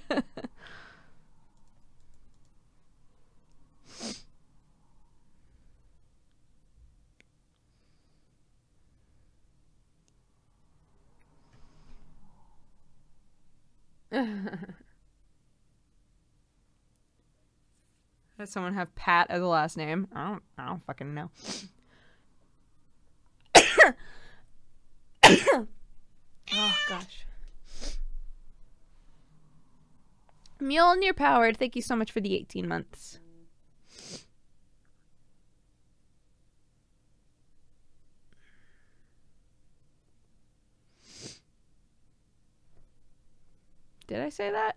Does someone have Pat as a last name? I don't fucking know. Oh gosh. Mjolnir Powered, thank you so much for the 18 months. Did I say that?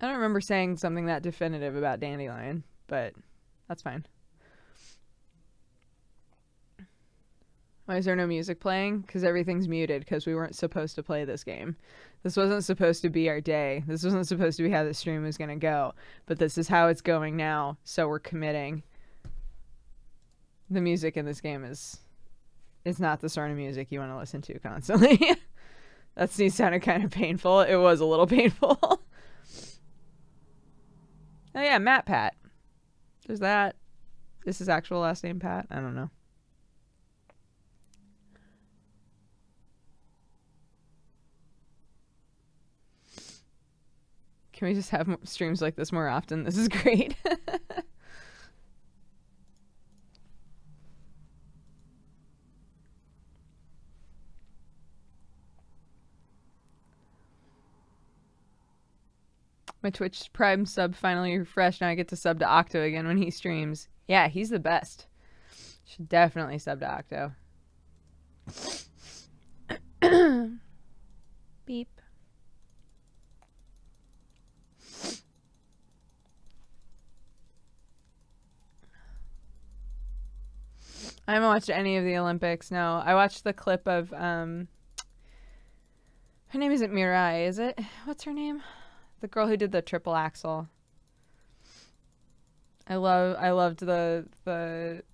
I don't remember saying something that definitive about Dandelion, but that's fine. Why is there no music playing? Because everything's muted because we weren't supposed to play this game. This wasn't supposed to be our day. This wasn't supposed to be how the stream was going to go. But this is how it's going now, so we're committing. The music in this game is not the sort of music you want to listen to constantly. That sounded kind of painful. It was a little painful. Oh yeah, Matt Pat. There's that. Is his actual last name Pat? I don't know. Can we just have streams like this more often? This is great. My Twitch Prime sub finally refreshed. Now I get to sub to Octo again when he streams. Yeah, he's the best. Should definitely sub to Octo. Beep. I haven't watched any of the Olympics, no. I watched the clip of, her name isn't Mirai, is it? What's her name? The girl who did the triple axel. I loved the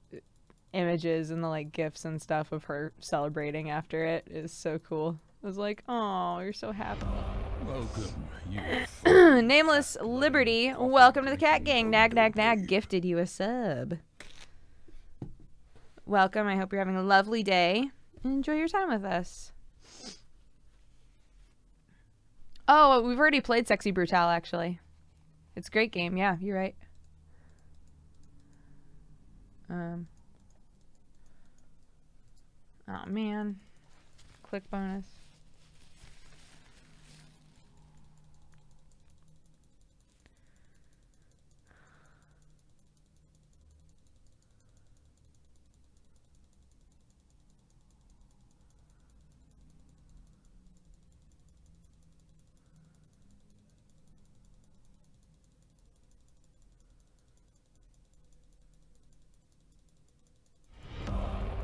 images and the like gifs and stuff of her celebrating after it. It is so cool. I was like, oh, you're so happy. Welcome, you. Nameless Liberty, welcome to the Cat Gang. Nag Nag Nag gifted you a sub. Welcome. I hope you're having a lovely day. Enjoy your time with us. Oh, we've already played Sexy Brutale, actually. It's a great game. Yeah, you're right. Oh, man. Click bonus.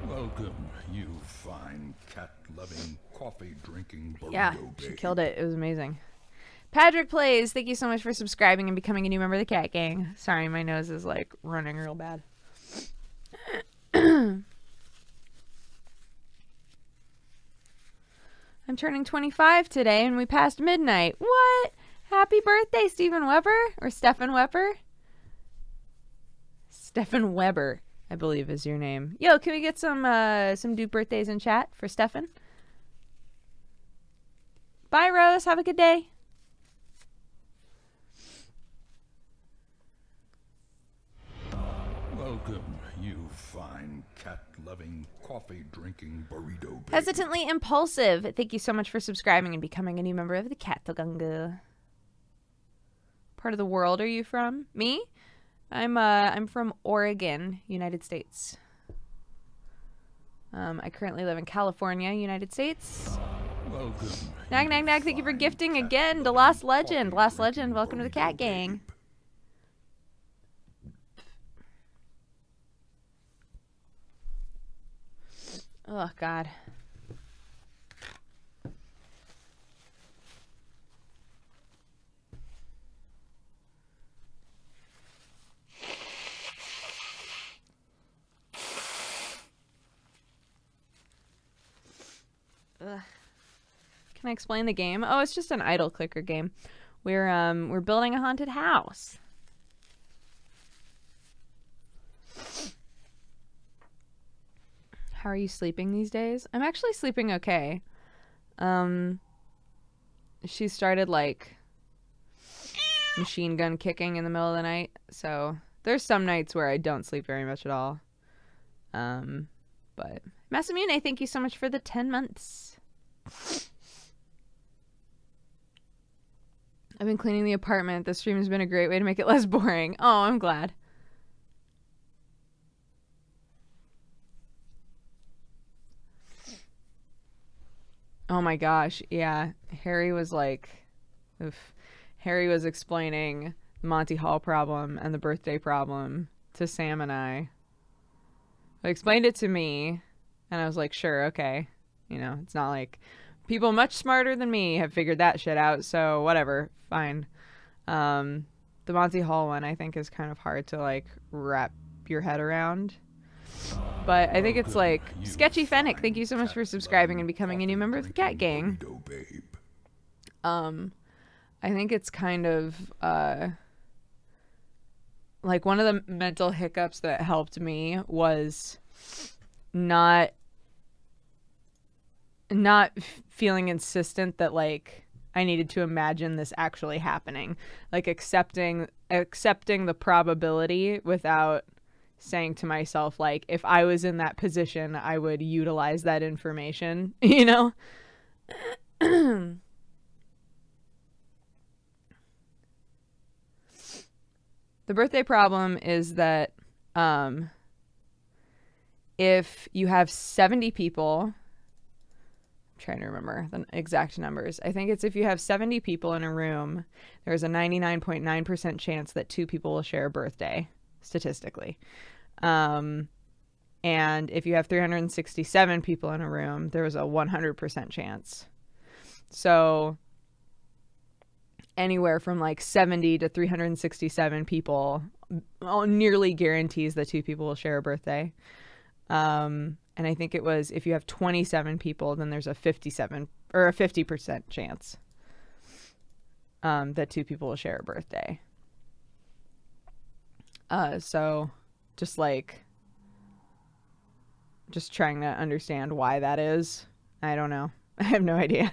Welcome, you fine cat-loving, coffee-drinking burrito Yeah, babe. she killed it. It was amazing. Patrick Plays, thank you so much for subscribing and becoming a new member of the Cat Gang. Sorry, my nose is like running real bad. I'm turning 25 today and we passed midnight. What? Happy birthday, Stephen Weber? Or Stefan Weber? Stefan Weber. I believe is your name. Yo, can we get some dude birthdays in chat for Stefan? Bye, Rose. Have a good day. Welcome, you fine cat-loving, coffee-drinking burrito babe. Hesitantly impulsive. Thank you so much for subscribing and becoming a new member of the Cat Togunga. Part of the world are you from? Me? I'm from Oregon, United States. I currently live in California, United States. Welcome. Nag, nag, nag, thank you for gifting again to Lost Legend. Lost Legend, welcome to the Cat Gang. Oh, God. Ugh. Can I explain the game? Oh, it's just an idle clicker game. We're building a haunted house. How are you sleeping these days? I'm actually sleeping okay. She started like machine gun kicking in the middle of the night, so there's some nights where I don't sleep very much at all. But Massamune, thank you so much for the 10 months. I've been cleaning the apartment. The stream has been a great way to make it less boring. Oh, I'm glad. Oh my gosh, yeah. Harry was like, oof. Harry was explaining the Monty Hall problem and the birthday problem to Sam and I. He explained it to me, and I was like, sure, okay. You know, it's not like people much smarter than me have figured that shit out, so whatever, fine. The Monty Hall one, I think, is kind of hard to, like, wrap your head around. But I think it's like, Sketchy Fennec, thank you so much for subscribing and becoming a new member of the Cat Gang. I think it's kind of, like, one of the mental hiccups that helped me was not feeling insistent that, like, I needed to imagine this actually happening. Like, accepting the probability without saying to myself, like, if I was in that position, I would utilize that information, you know? The birthday problem is that if you have 70 people, I'm trying to remember the exact numbers. I think it's if you have 70 people in a room, there's a 99.9% chance that 2 people will share a birthday, statistically. And if you have 367 people in a room, there was a 100% chance. So anywhere from like 70 to 367 people nearly guarantees that 2 people will share a birthday. And I think it was if you have 27 people, then there's a 57 or a 50% chance that 2 people will share a birthday. So just trying to understand why that is. I don't know. I have no idea.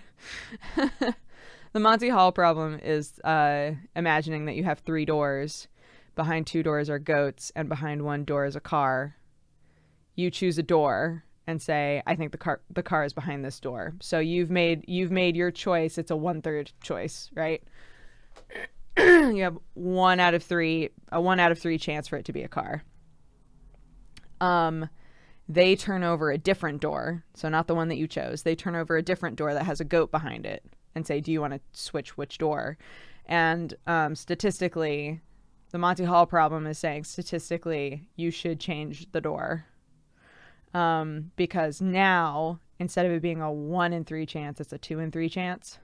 The Monty Hall problem is imagining that you have 3 doors. Behind 2 doors are goats, and behind 1 door is a car. You choose a door and say, I think the car is behind this door. So you've made your choice. It's a 1/3 choice, right? You have a 1 out of 3 chance for it to be a car. They turn over a different door, so not the one that you chose. They turn over a different door that has a goat behind it and say, do you want to switch which door? And statistically, the Monty Hall problem is saying statistically you should change the door. Because now, instead of it being a 1 in 3 chance, it's a 2 in 3 chance.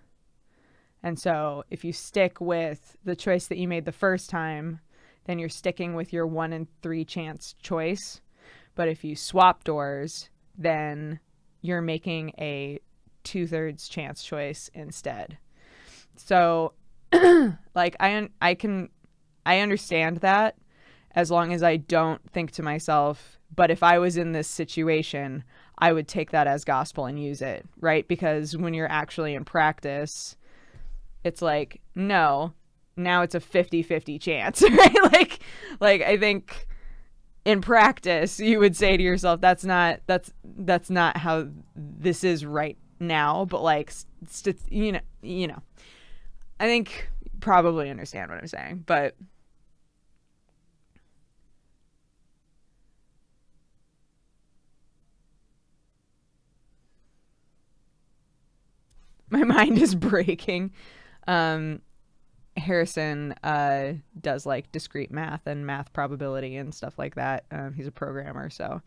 And so if you stick with the choice that you made the first time, then you're sticking with your 1 in 3 chance choice. But if you swap doors, then you're making a 2/3 chance choice instead. So like I understand that, as long as I don't think to myself, But if I was in this situation, I would take that as gospel and use it, right? Because when you're actually in practice, it's like, no, now it's a 50-50 chance, right? Like I think in practice, you would say to yourself, that's not how this is right now. But like, you know, I think you probably understand what I'm saying, but my mind is breaking. Harrison does like discrete math and math probability and stuff like that. He's a programmer, so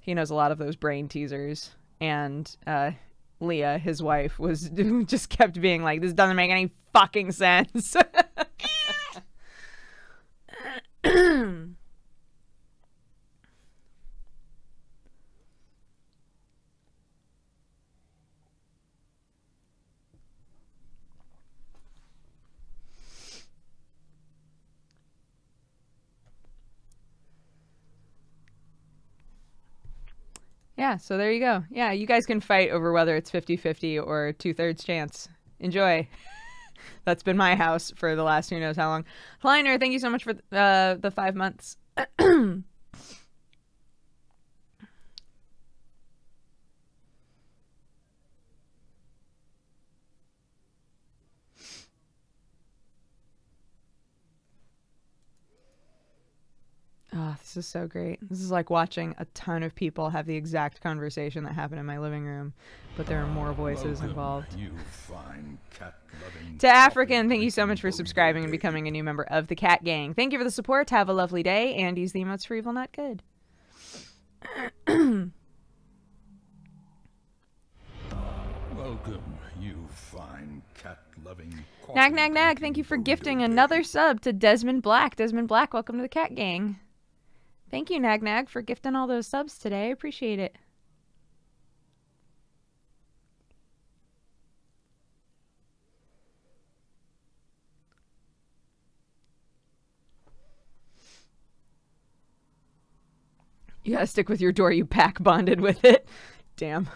he knows a lot of those brain teasers. And Leah, his wife, was just kept being like, this doesn't make any fucking sense. Yeah, so there you go. Yeah, you guys can fight over whether it's 50-50 or 2/3 chance. Enjoy. That's been my house for the last who knows how long. Kleiner, thank you so much for the 5 months. Oh, this is so great. This is like watching a ton of people have the exact conversation that happened in my living room, but there are more voices involved. You fine cat-loving To African, thank you so much for subscribing and becoming a new member of the Cat Gang. Thank you for the support. Have a lovely day, and use the emotes for evil, not good. Welcome, you fine cat-loving Nag, nag, nag, thank you for gifting another sub to Desmond Black. Desmond Black, welcome to the Cat Gang. Thank you, Nag Nag, for gifting all those subs today. I appreciate it. You gotta stick with your door, you pack bonded with it. Damn.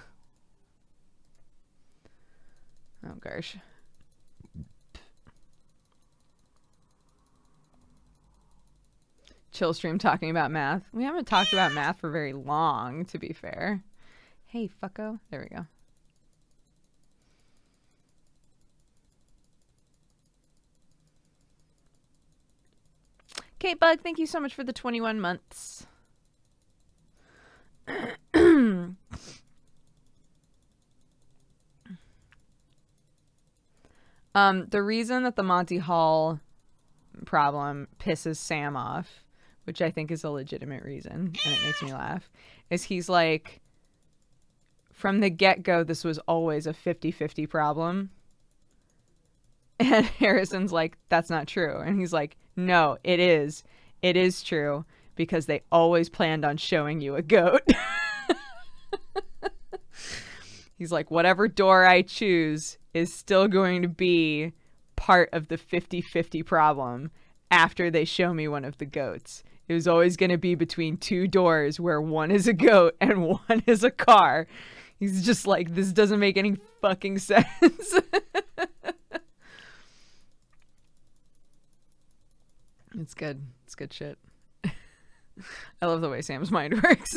Oh, gosh. Chill stream talking about math. We haven't talked about math for very long, to be fair. Hey, fucko. There we go. Kate Bug, thank you so much for the 21 months. The reason that the Monty Hall problem pisses Sam off, which I think is a legitimate reason, and it makes me laugh, is he's like, from the get-go, this was always a 50-50 problem. And Harrison's like, that's not true. And he's like, no, it is. It is true, because they always planned on showing you a goat. He's like, whatever door I choose is still going to be part of the 50-50 problem after they show me one of the goats. It was always going to be between two doors where one is a goat and one is a car. He's just like, this doesn't make any fucking sense. It's good. It's good shit. I love the way Sam's mind works.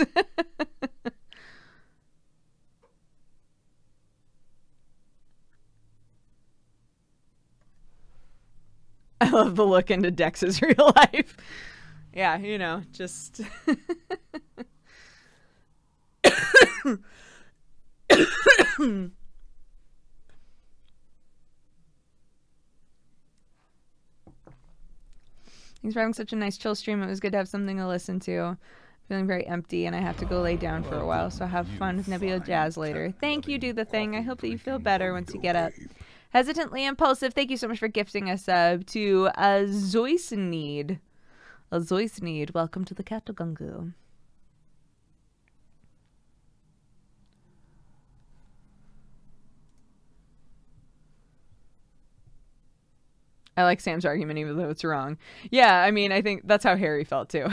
I love the look into Dex's real life. Yeah, you know, just... Thanks for having such a nice chill stream. It was good to have something to listen to. Feeling very empty, and I have to go lay down for a while, so have fun with Nebula Jazz later. Thank you, Do the Thing. I hope that you feel better once you get up. Hesitantly Impulsive, thank you so much for gifting a sub to Zoisneed. Zoisneed, welcome to the Katagungu. I like Sam's argument even though it's wrong. Yeah, I mean, I think that's how Harry felt too.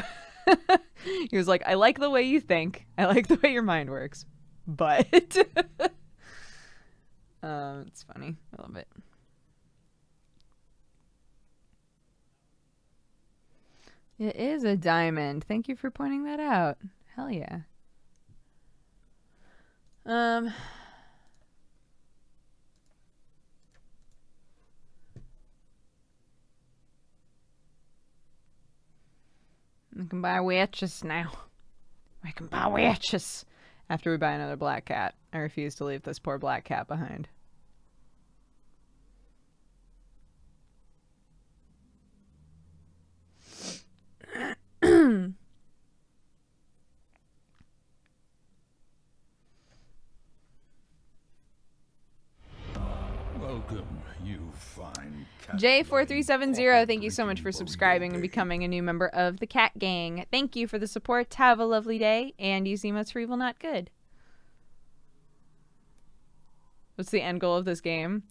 He was like, I like the way you think. I like the way your mind works. But it's funny. I love it. It is a diamond. Thank you for pointing that out. Hell yeah. We can buy witches now. We can buy witches. After we buy another black cat. I refuse to leave this poor black cat behind. Welcome, you fine cat. J4370, thank you so much for subscribing and becoming a new member of the Cat Gang. Thank you for the support. Have a lovely day, and use emotes for evil, not good. What's the end goal of this game?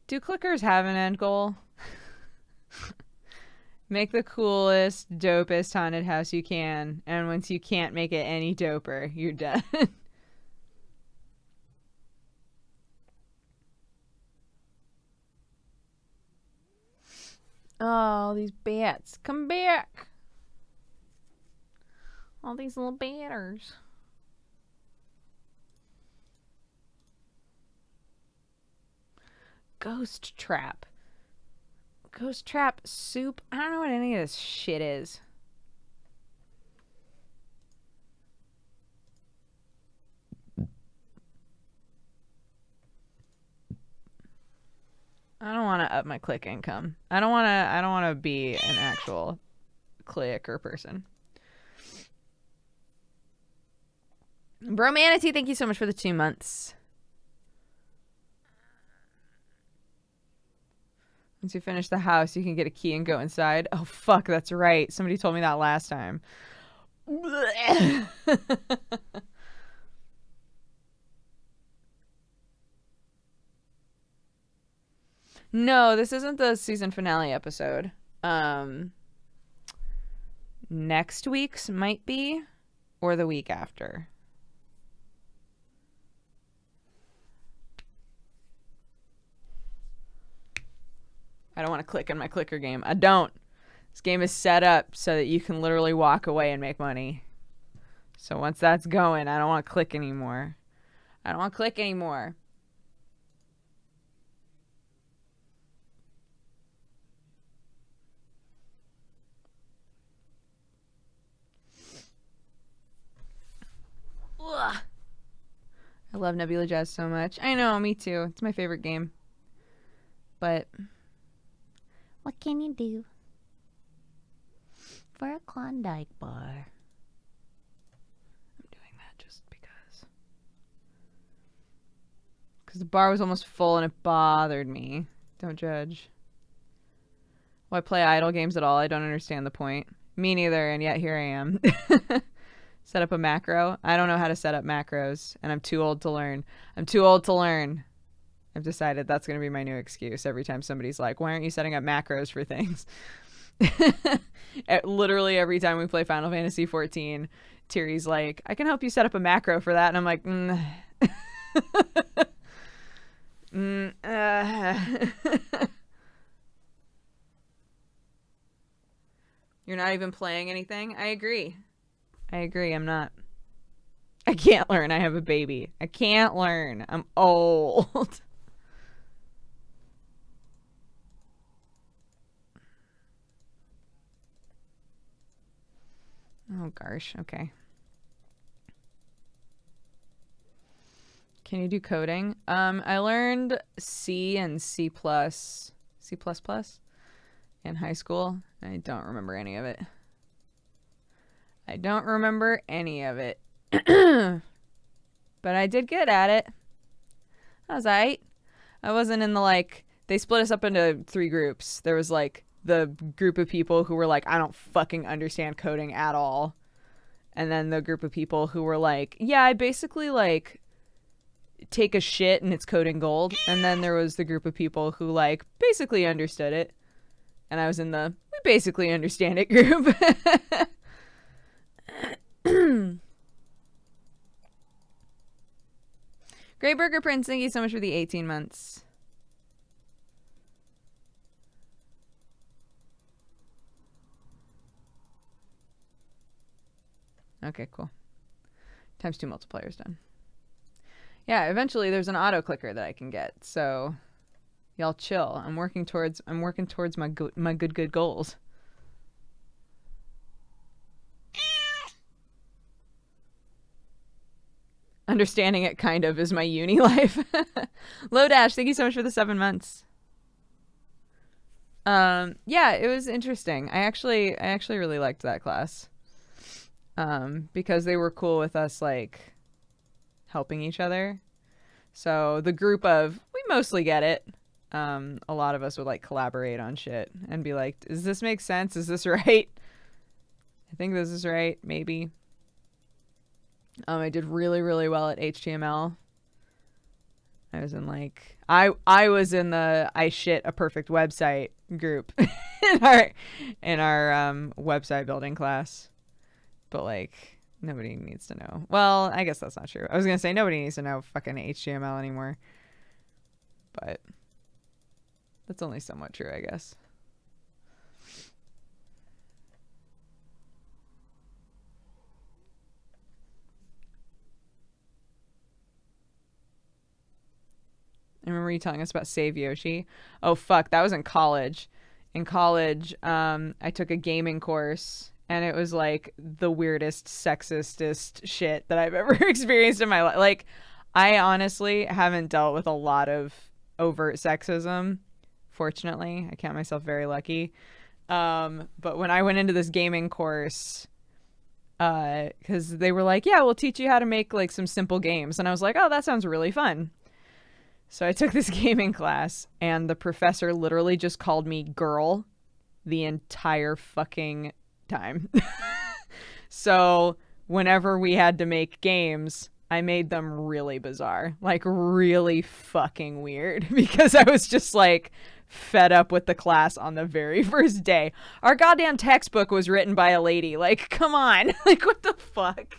Do clickers have an end goal? Make the coolest, dopest haunted house you can, and once you can't make it any doper, you're done. Oh, these bats. Come back. All these little batters. Ghost trap. Ghost trap soup. I don't know what any of this shit is. I don't want to up my click income. I don't want to be an actual clicker person. Bromanity, thank you so much for the 2 months. Once you finish the house, you can get a key and go inside. Oh, fuck, that's right. Somebody told me that last time. No, this isn't the season finale episode. Next week's might be, or the week after. I don't want to click in my clicker game. I don't. This game is set up so that you can literally walk away and make money. So once that's going, I don't want to click anymore. I don't want to click anymore. Ugh. I love Nebula Jazz so much. I know, me too. It's my favorite game. But what can you do for a Klondike bar? I'm doing that just because. Because the bar was almost full and it bothered me. Don't judge. Will I play idle games at all? I don't understand the point. Me neither, and yet here I am. Set up a macro. I don't know how to set up macros, and I'm too old to learn. I'm too old to learn. I've decided that's going to be my new excuse every time somebody's like, why aren't you setting up macros for things? Literally every time we play Final Fantasy 14, Tiri's like, I can help you set up a macro for that. And I'm like, You're not even playing anything? I agree. I'm not. I can't learn. I have a baby. I can't learn. I'm old. Oh, gosh. Okay. Can you do coding? I learned C and C++ in high school. I don't remember any of it. But I did good at it. I was aight. I wasn't in the, like, they split us up into 3 groups. There was, like, the group of people who were like, I don't fucking understand coding at all. And then the group of people who were like, yeah, I basically, like, take a shit and it's coding gold. And then there was the group of people who, like, basically understood it. And I was in the, we basically understand it group. Great Burger Prince, thank you so much for the 18 months. Okay, cool. ×2 multipliers done. Yeah, eventually there's an auto clicker that I can get. So y'all chill. I'm working towards my good goals. Understanding it kind of is my uni life. Lodash, thank you so much for the 7 months. Yeah, it was interesting. I actually really liked that class. Because they were cool with us, like, helping each other. So the group of, we mostly get it. A lot of us would, like, collaborate on shit and be like, does this make sense? Is this right? I think this is right, maybe. I did really, really well at HTML. I was in, like, I was in the I shit a perfect website group in our website building class. But, like, nobody needs to know. Well, I guess that's not true. I was going to say nobody needs to know fucking HTML anymore. But that's only somewhat true, I guess. I remember you telling us about Save Yoshi. Oh, fuck. That was in college. In college, I took a gaming course. And it was, like, the weirdest, sexistest shit that I've ever experienced in my life. Like, I honestly haven't dealt with a lot of overt sexism. Fortunately, I count myself very lucky. But when I went into this gaming course, because they were like, yeah, we'll teach you how to make, like, some simple games. And I was like, oh, that sounds really fun. So I took this gaming class, and the professor literally just called me girl the entire fucking time. So whenever we had to make games, I made them really bizarre, like really fucking weird, because I was just like fed up with the class on the very first day. Our goddamn textbook was written by a lady. Like, come on. Like, what the fuck?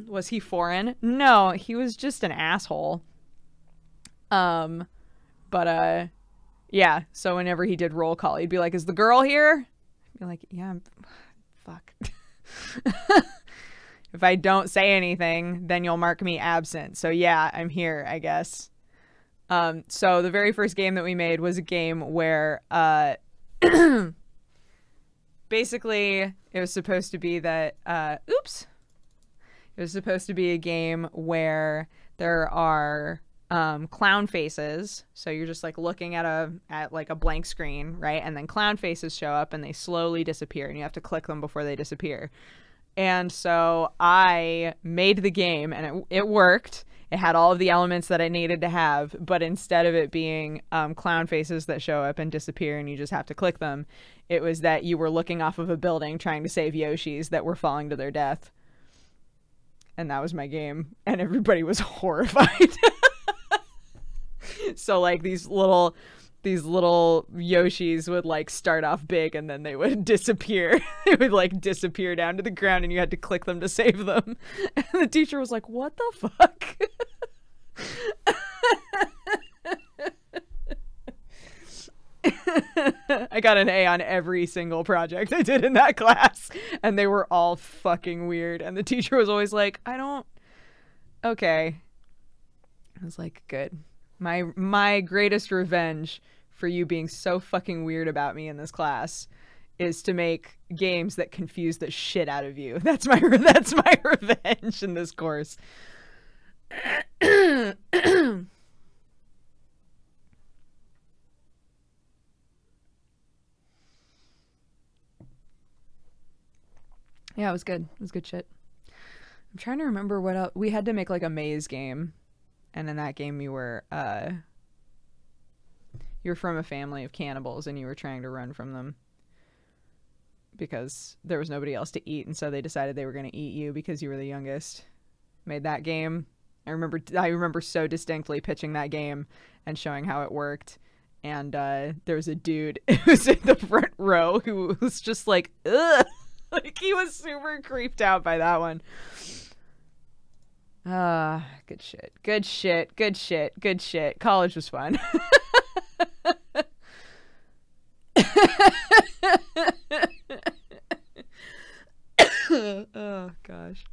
Was he foreign? No, he was just an asshole. Yeah, so whenever he did roll call, he'd be like, is the girl here? Be like, yeah, fuck. If I don't say anything, then you'll mark me absent. So yeah, I'm here, I guess. So the very first game that we made was a game where basically it was supposed to be that it was supposed to be a game where there are clown faces. So you're just like looking at like a blank screen, right? And then clown faces show up and they slowly disappear and you have to click them before they disappear. And so I made the game and it worked. It had all of the elements that I needed to have, but instead of it being clown faces that show up and disappear and you just have to click them, it was that you were looking off of a building trying to save Yoshis that were falling to their death. And that was my game. And everybody was horrified. So like these little Yoshis would like start off big and then they would disappear. They would like disappear down to the ground and you had to click them to save them. And the teacher was like, what the fuck? I got an A on every single project I did in that class and they were all fucking weird. And the teacher was always like, okay. I was like, good. My greatest revenge for you being so fucking weird about me in this class is to make games that confuse the shit out of you. That's my revenge in this course. Yeah, it was good. It was good shit. I'm trying to remember what else. We had to make like a maze game. And in that game, you were from a family of cannibals, and you were trying to run from them because there was nobody else to eat, and so they decided they were going to eat you because you were the youngest. Made that game. I remember so distinctly pitching that game and showing how it worked. And there was a dude who was in the front row who was just like, ugh, like he was super creeped out by that one. Good shit. Good shit. Good shit. Good shit. College was fun. Oh, gosh.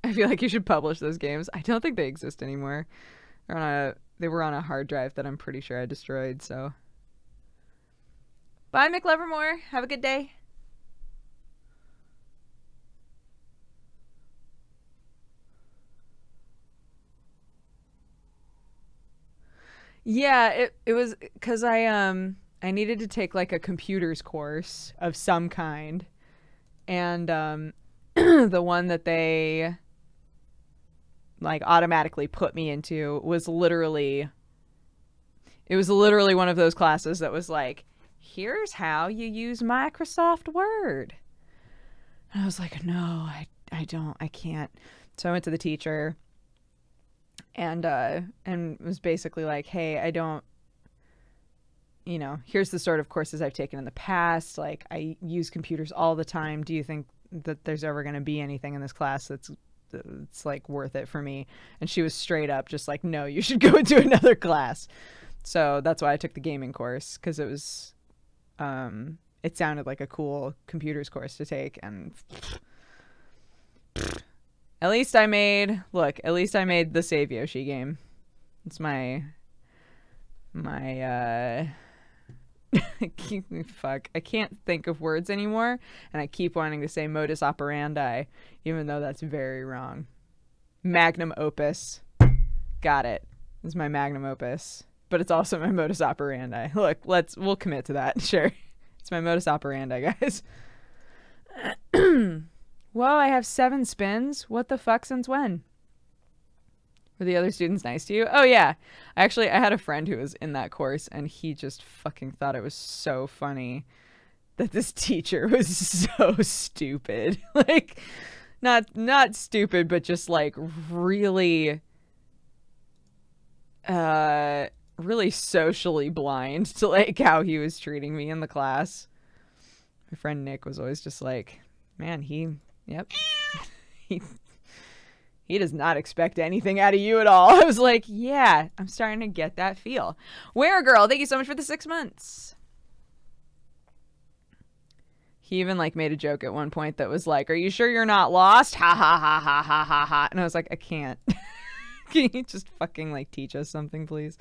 I feel like you should publish those games. I don't think they exist anymore. They were on a hard drive that I'm pretty sure I destroyed, so. Bye, McLevermore. Have a good day. Yeah, it was because I needed to take like a computers course of some kind, and the one that they like automatically put me into was literally one of those classes that was like, here's how you use Microsoft Word. And I was like, no, I can't. So I went to the teacher and was basically like, hey, I don't, here's the sort of courses I've taken in the past. Like, I use computers all the time. Do you think that there's ever going to be anything in this class that's like worth it for me? And she was straight up just like, no, you should go into another class. So that's why I took the gaming course, because it was it sounded like a cool computers course to take. And at least I made the Save Yoshi game. It's my fuck, I can't think of words anymore, and I keep wanting to say modus operandi, even though that's very wrong. Magnum opus. Got it. This is my magnum opus, but it's also my modus operandi. Look, we'll commit to that. Sure. It's my modus operandi, guys. Whoa, I have 7 spins. What the fuck, since when? Were the other students nice to you? Oh, yeah. I had a friend who was in that course, and he just fucking thought it was so funny that this teacher was so stupid. Like, not stupid, but just, like, really, really socially blind to, like, how he was treating me in the class. My friend Nick was always just like, man, yep. He does not expect anything out of you at all. I was like, yeah, I'm starting to get that feel. Where Girl, thank you so much for the 6 months. He even like made a joke at one point that was like, are you sure you're not lost? Ha ha ha ha ha ha ha. And I was like, I can't. Can you just fucking like teach us something, please?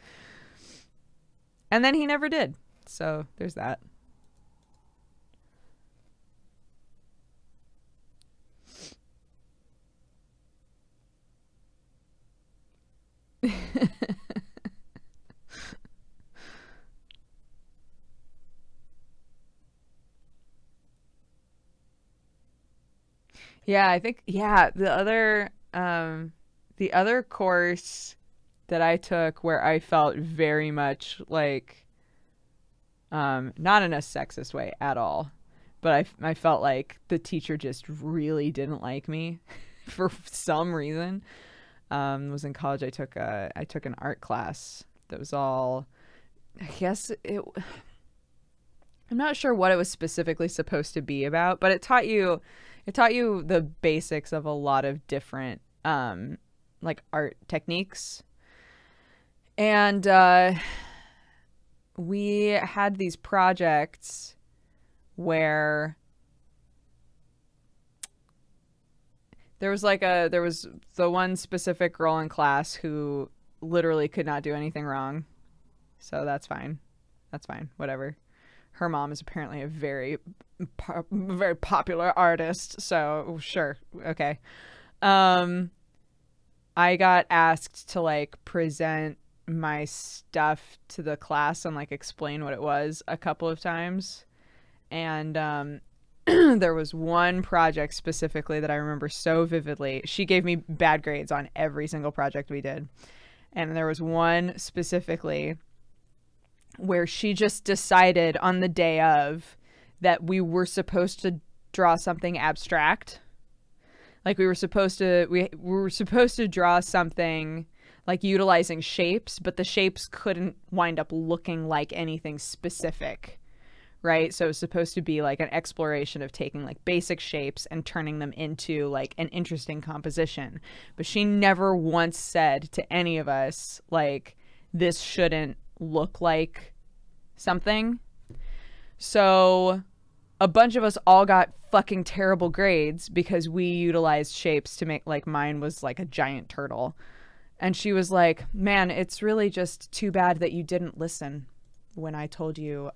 And then he never did. So there's that. Yeah, I think, yeah, the other course that I took where I felt very much like, not in a sexist way at all, but I felt like the teacher just really didn't like me for some reason. Was in college. I took an art class that was all, I guess I'm not sure what it was specifically supposed to be about, but it taught you the basics of a lot of different like art techniques. And we had these projects where there was the one specific girl in class who literally could not do anything wrong. So that's fine. Whatever. Her mom is apparently a very popular artist. So sure. Okay. I got asked to like present my stuff to the class and like explain what it was a couple of times. And there was one project specifically that I remember so vividly. She gave me bad grades on every single project we did. And there was one specifically where she just decided on the day of that we were supposed to draw something abstract. Like we were supposed to draw something like utilizing shapes, but the shapes couldn't wind up looking like anything specific. right? So it's supposed to be like an exploration of taking like basic shapes and turning them into like an interesting composition. But she never once said to any of us, like, this shouldn't look like something. So a bunch of us all got fucking terrible grades because we utilized shapes to make, like, mine was like a giant turtle. And she was like, man, it's really just too bad that you didn't listen when I told you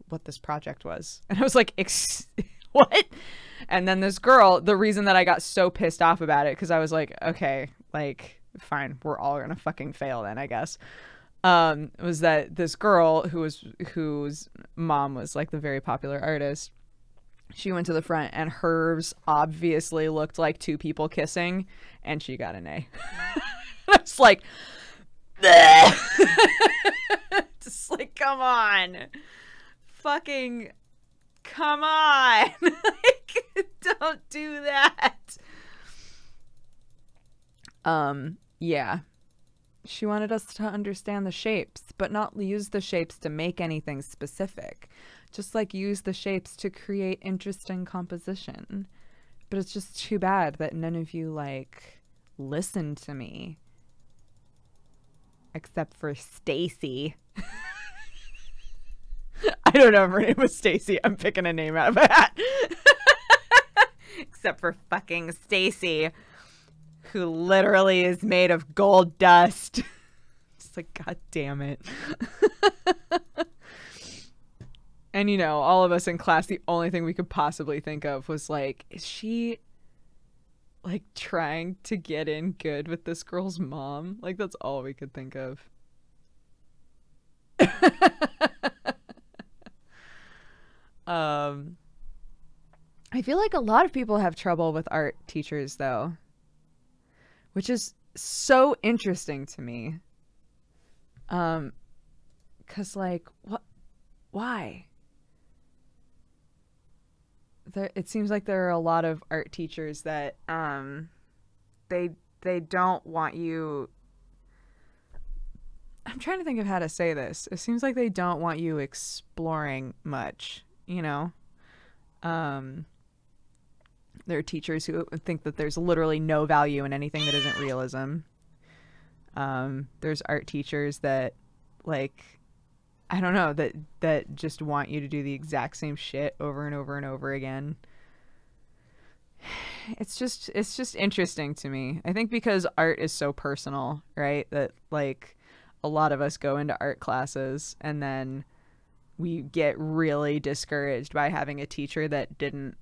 what this project was. And I was like, what? And then this girl, the reason that I got so pissed off about it, because I was like, okay, like, fine, we're all gonna fucking fail then, I guess. Was that this girl whose mom was like the very popular artist. She went to the front and hers obviously looked like two people kissing, and she got an A. I was like, just like, come on, fucking come on. Like, don't do that. Yeah, she wanted us to understand the shapes, but not use the shapes to make anything specific, just like use the shapes to create interesting composition. But it's just too bad that none of you like listened to me. Except for Stacy. I don't know if her name was Stacy. I'm picking a name out of a hat. Except for fucking Stacy, who literally is made of gold dust. Just like, god damn it. And, you know, all of us in class, the only thing we could possibly think of was like, is she like trying to get in good with this girl's mom? Like, that's all we could think of. I feel like a lot of people have trouble with art teachers though, which is so interesting to me. 'Cause like, why? It seems like there are a lot of art teachers that they don't want you. I'm trying to think of how to say this. It seems like they don't want you exploring much, you know? There are teachers who think that there's literally no value in anything that isn't realism. There's art teachers that, like, I don't know, that just want you to do the exact same shit over and over and over again. It's just interesting to me. I think because art is so personal, right? That like a lot of us go into art classes and then we get really discouraged by having a teacher that didn't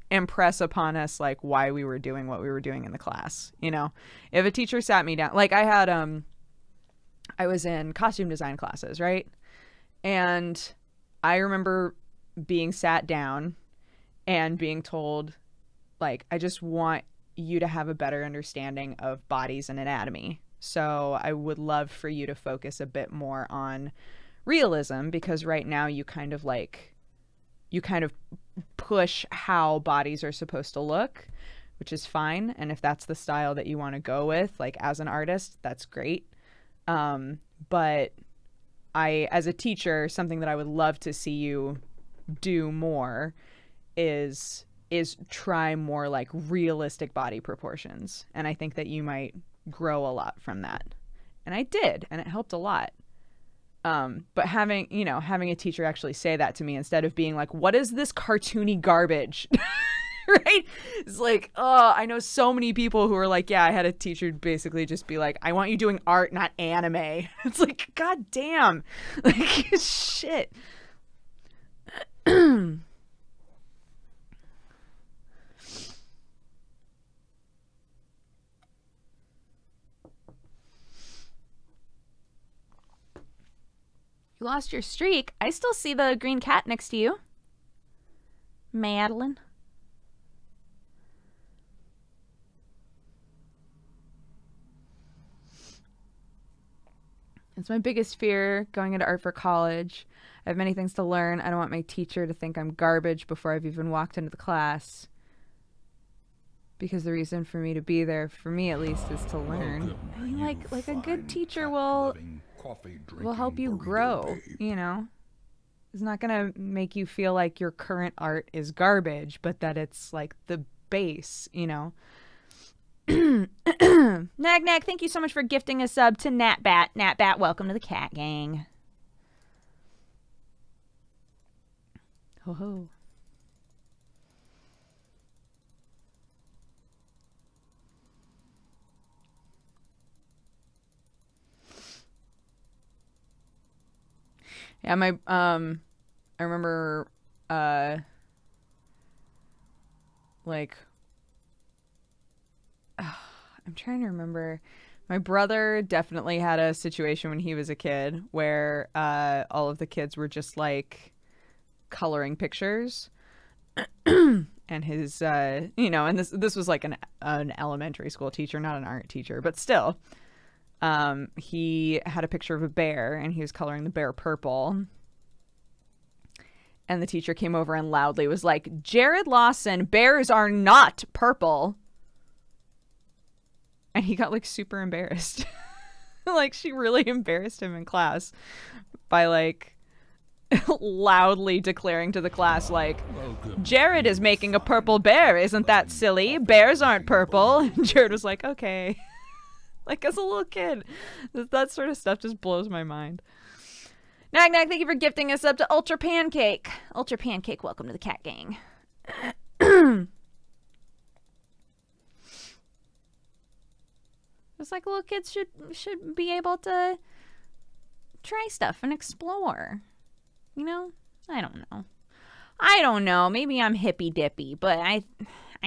impress upon us like why we were doing what we were doing in the class. You know, if a teacher sat me down, like I was in costume design classes, right? And I remember being sat down and being told, like, I just want you to have a better understanding of bodies and anatomy. So I would love for you to focus a bit more on realism, because right now you kind of push how bodies are supposed to look, which is fine. And if that's the style that you want to go with, like as an artist, that's great. But as a teacher, something that I would love to see you do more is try more like realistic body proportions. And I think that you might grow a lot from that. And I did, and it helped a lot. But having a teacher actually say that to me instead of being like, what is this cartoony garbage? Right? It's like, oh, I know so many people who are like, yeah, I had a teacher basically just be like, I want you doing art, not anime. It's like, god damn. Like, shit. You lost your streak. I still see the green cat next to you. Madeline. It's my biggest fear going into art for college. I have many things to learn. I don't want my teacher to think I'm garbage before I've even walked into the class. Because the reason for me to be there, for me at least, is to learn. I mean, like a good teacher will help you grow, you know? It's not gonna make you feel like your current art is garbage, but that it's like the base, you know. Nag Nag, thank you so much for gifting a sub to Natbat. Natbat, welcome to the cat gang. Ho ho. Yeah, my I remember like I'm trying to remember. My brother definitely had a situation when he was a kid where all of the kids were just like coloring pictures. And his you know, and this was like an elementary school teacher, not an art teacher, but still. He had a picture of a bear and he was coloring the bear purple. And the teacher came over and loudly was like, "Jared Lawson, bears are not purple." And he got like super embarrassed. Like she really embarrassed him in class by like loudly declaring to the class like, "Jared is making a purple bear. Isn't that silly? Bears aren't purple." And Jared was like, "Okay." Like as a little kid, that sort of stuff just blows my mind. Nag Nag, thank you for gifting us up to Ultra Pancake. Ultra Pancake, welcome to the cat gang. It's like little kids should be able to try stuff and explore. You know? I don't know. Maybe I'm hippy dippy, but I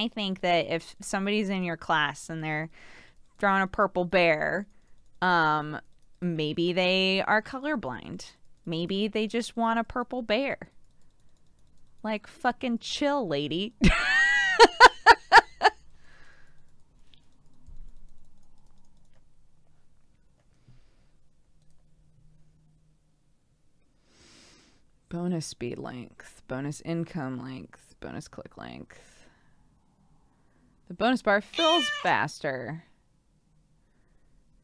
think that if somebody's in your class and they're drawing a purple bear, maybe they are colorblind. Maybe they just want a purple bear. Like, fucking chill, lady. Bonus speed length, bonus income length, bonus click length. The bonus bar fills faster.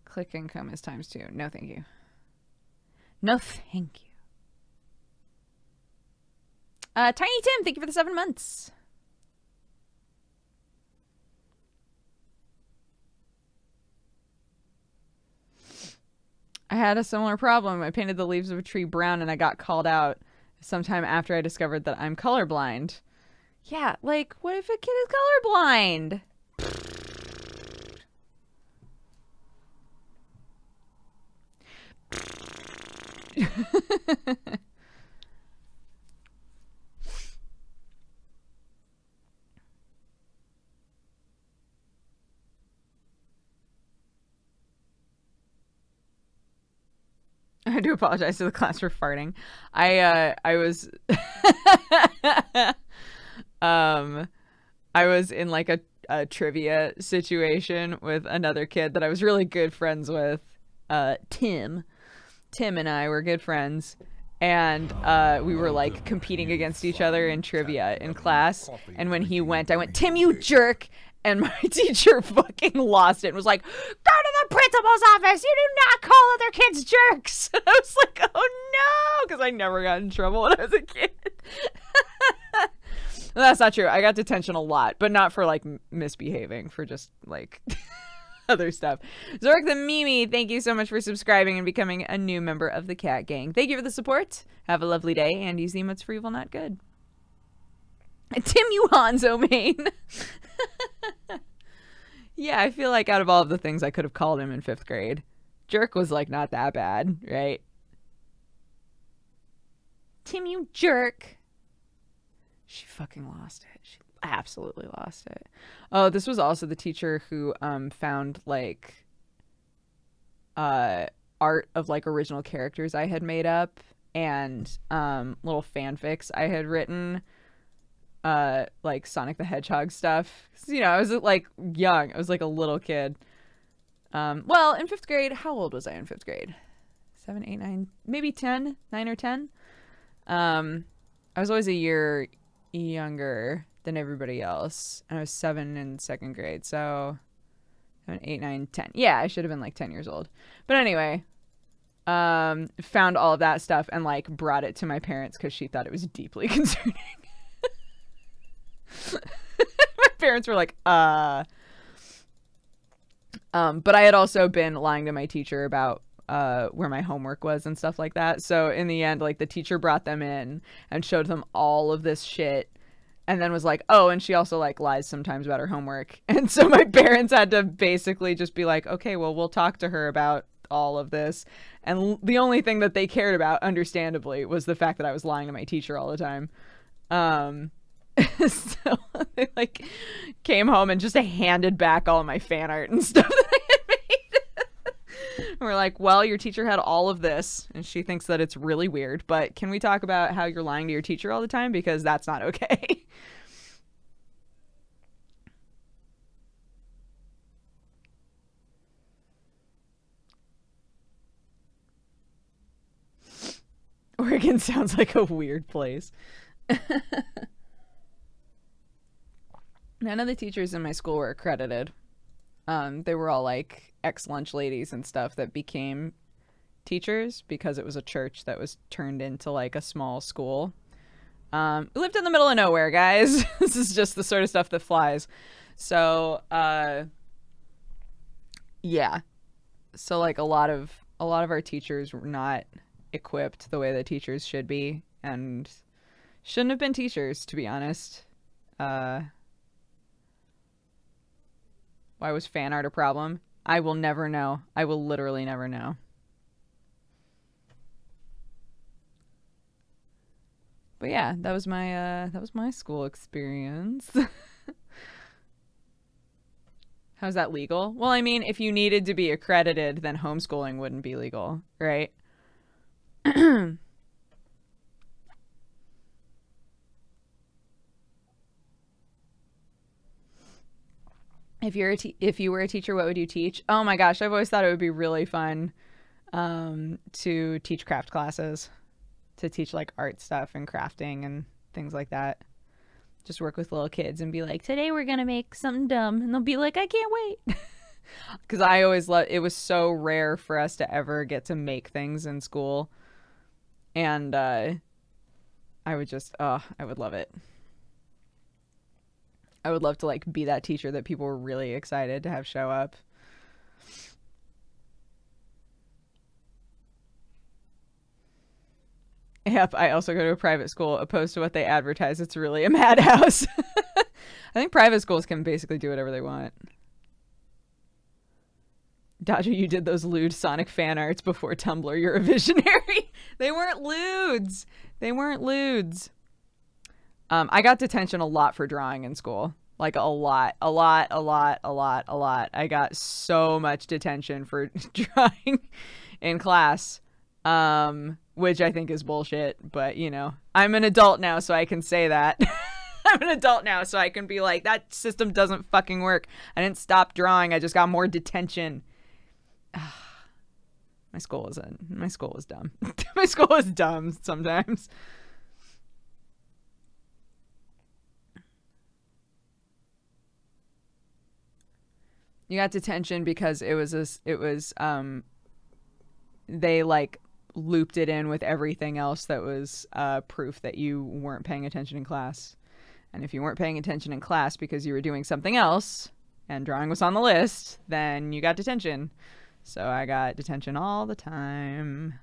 Click income is ×2. No, thank you. No, thank you. Tiny Tim, thank you for the 7 months. I had a similar problem. I painted the leaves of a tree brown and I got called out sometime after I discovered that I'm colorblind. Yeah, like, what if a kid is colorblind? I do apologize to the class for farting. I was I was in like a trivia situation with another kid that I was really good friends with. Tim and I were good friends, and we were like competing against each other in trivia in class. And when he went, I went, "Tim, you jerk!" And my teacher fucking lost it and was like, "Go to the principal's office! You do not call other kids jerks!" And I was like, "Oh no!" Because I never got in trouble when I was a kid. Well, that's not true. I got detention a lot, but not for like misbehaving, for just like other stuff. Zork the Mimi, thank you so much for subscribing and becoming a new member of the cat gang. Thank you for the support. Have a lovely day, and use the emotes for evil, not good. Tim, you Hanzo main. Yeah, I feel like out of all of the things I could have called him in 5th grade, jerk was like not that bad, right? Tim, you jerk. She fucking lost it. She absolutely lost it. Oh, this was also the teacher who found like art of like original characters I had made up and little fanfics I had written, like Sonic the Hedgehog stuff. 'Cause, you know, I was like young. I was like a little kid. Well, in 5th grade, how old was I in 5th grade? 7, 8, 9, maybe 10, 9 or 10. I was always a year younger than everybody else. And I was 7 in 2nd grade. So 7, 8, 9, 10. Yeah, I should have been like 10 years old. But anyway, found all of that stuff and like brought it to my parents because she thought it was deeply concerning. My parents were like, but I had also been lying to my teacher about where my homework was and stuff like that. So in the end, like the teacher brought them in and showed them all of this shit and then was like, oh, and she also like lies sometimes about her homework. And so my parents had to basically just be like, okay, well, we'll talk to her about all of this. And the only thing that they cared about, understandably, was the fact that I was lying to my teacher all the time. So they like came home and just handed back all of my fan art and stuff that I had made. And we're like, well, your teacher had all of this and she thinks that it's really weird, but can we talk about how you're lying to your teacher all the time? Because that's not okay. Oregon sounds like a weird place. None of the teachers in my school were accredited. They were all like ex-lunch ladies and stuff that became teachers because it was a church that was turned into like a small school. We lived in the middle of nowhere, guys. This is just the sort of stuff that flies. So, yeah. So like a lot of our teachers were not equipped the way that teachers should be and shouldn't have been teachers, to be honest. Why was fan art a problem? I will never know. I will literally never know. But yeah, that was my school experience. How's that legal? Well, I mean, if you needed to be accredited, then homeschooling wouldn't be legal, right? If you were a teacher, what would you teach? Oh my gosh, I've always thought it would be really fun to teach craft classes, to teach like art stuff and crafting and things like that. Just work with little kids and be like, today we're gonna make something dumb, and they'll be like, I can't wait. Because I always loved it. Was so rare for us to ever get to make things in school, and I would just I would love it. I would love to like be that teacher that people were really excited to have show up. Yep, I also go to a private school. Opposed to what they advertise, it's really a madhouse. I think private schools can basically do whatever they want. Dodger, you did those lewd Sonic fan arts before Tumblr. You're a visionary. They weren't lewds. They weren't lewds. I got detention a lot for drawing in school. Like a lot. I got so much detention for drawing in class, which I think is bullshit. But, you know, I'm an adult now, so I can say that. I'm an adult now, so I can be like, that system doesn't fucking work. I didn't stop drawing. I just got more detention. My school was dumb. My school was dumb sometimes. You got detention because they like looped it in with everything else that was proof that you weren't paying attention in class. And if you weren't paying attention in class because you were doing something else and drawing was on the list, then you got detention. So I got detention all the time.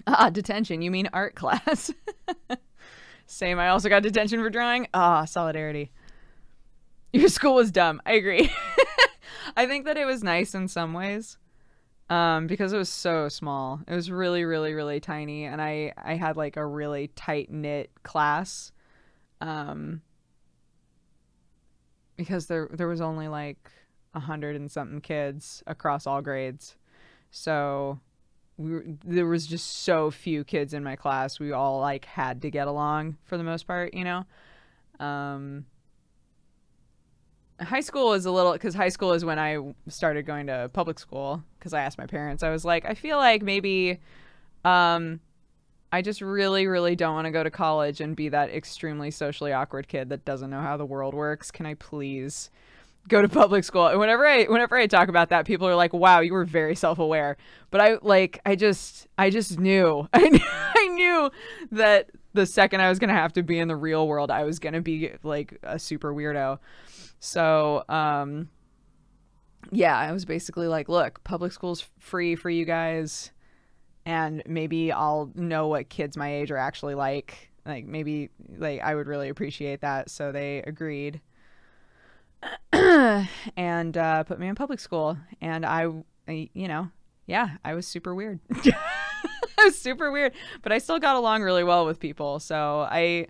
Ah, detention. You mean art class? Same. I also got detention for drawing. Ah, solidarity. Your school was dumb. I agree. I think that it was nice in some ways, because it was so small. It was really, really, really tiny, and I had like a really tight knit class, because there was only like 100 and something kids across all grades, so there was just so few kids in my class. We all like had to get along for the most part, you know. High school is a little, because high school is when I started going to public school, because I asked my parents. I was like, I feel like maybe I just really, really don't want to go to college and be that extremely socially awkward kid that doesn't know how the world works. Can I please go to public school. And whenever I talk about that, people are like, "Wow, you were very self-aware." But I just knew. I knew that the second I was going to have to be in the real world, I was going to be like a super weirdo. So, yeah, I was basically like, "Look, public school's free for you guys, and maybe I'll know what kids my age are actually like. Like maybe like I would really appreciate that." So they agreed. And put me in public school, and I yeah, I was super weird. I was super weird, but I still got along really well with people, so I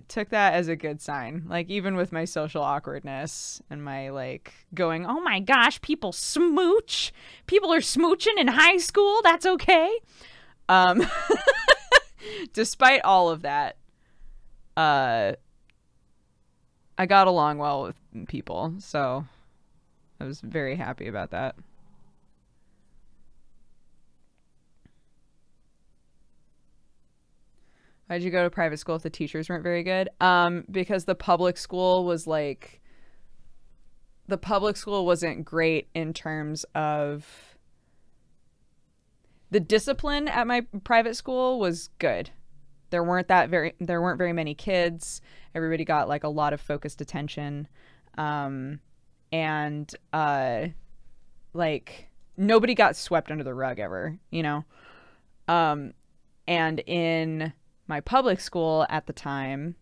took that as a good sign. Like even with my social awkwardness and my like going, "Oh my gosh, people smooch, people are smooching in high school, that's okay." Despite all of that, I got along well with people, so I was very happy about that. Why'd you go to private school if the teachers weren't very good? Because the public school was like, the public school wasn't great in terms of the discipline. At my private school was good. There weren't very many kids. Everybody got like a lot of focused attention. And like nobody got swept under the rug ever, you know? And in my public school at the time,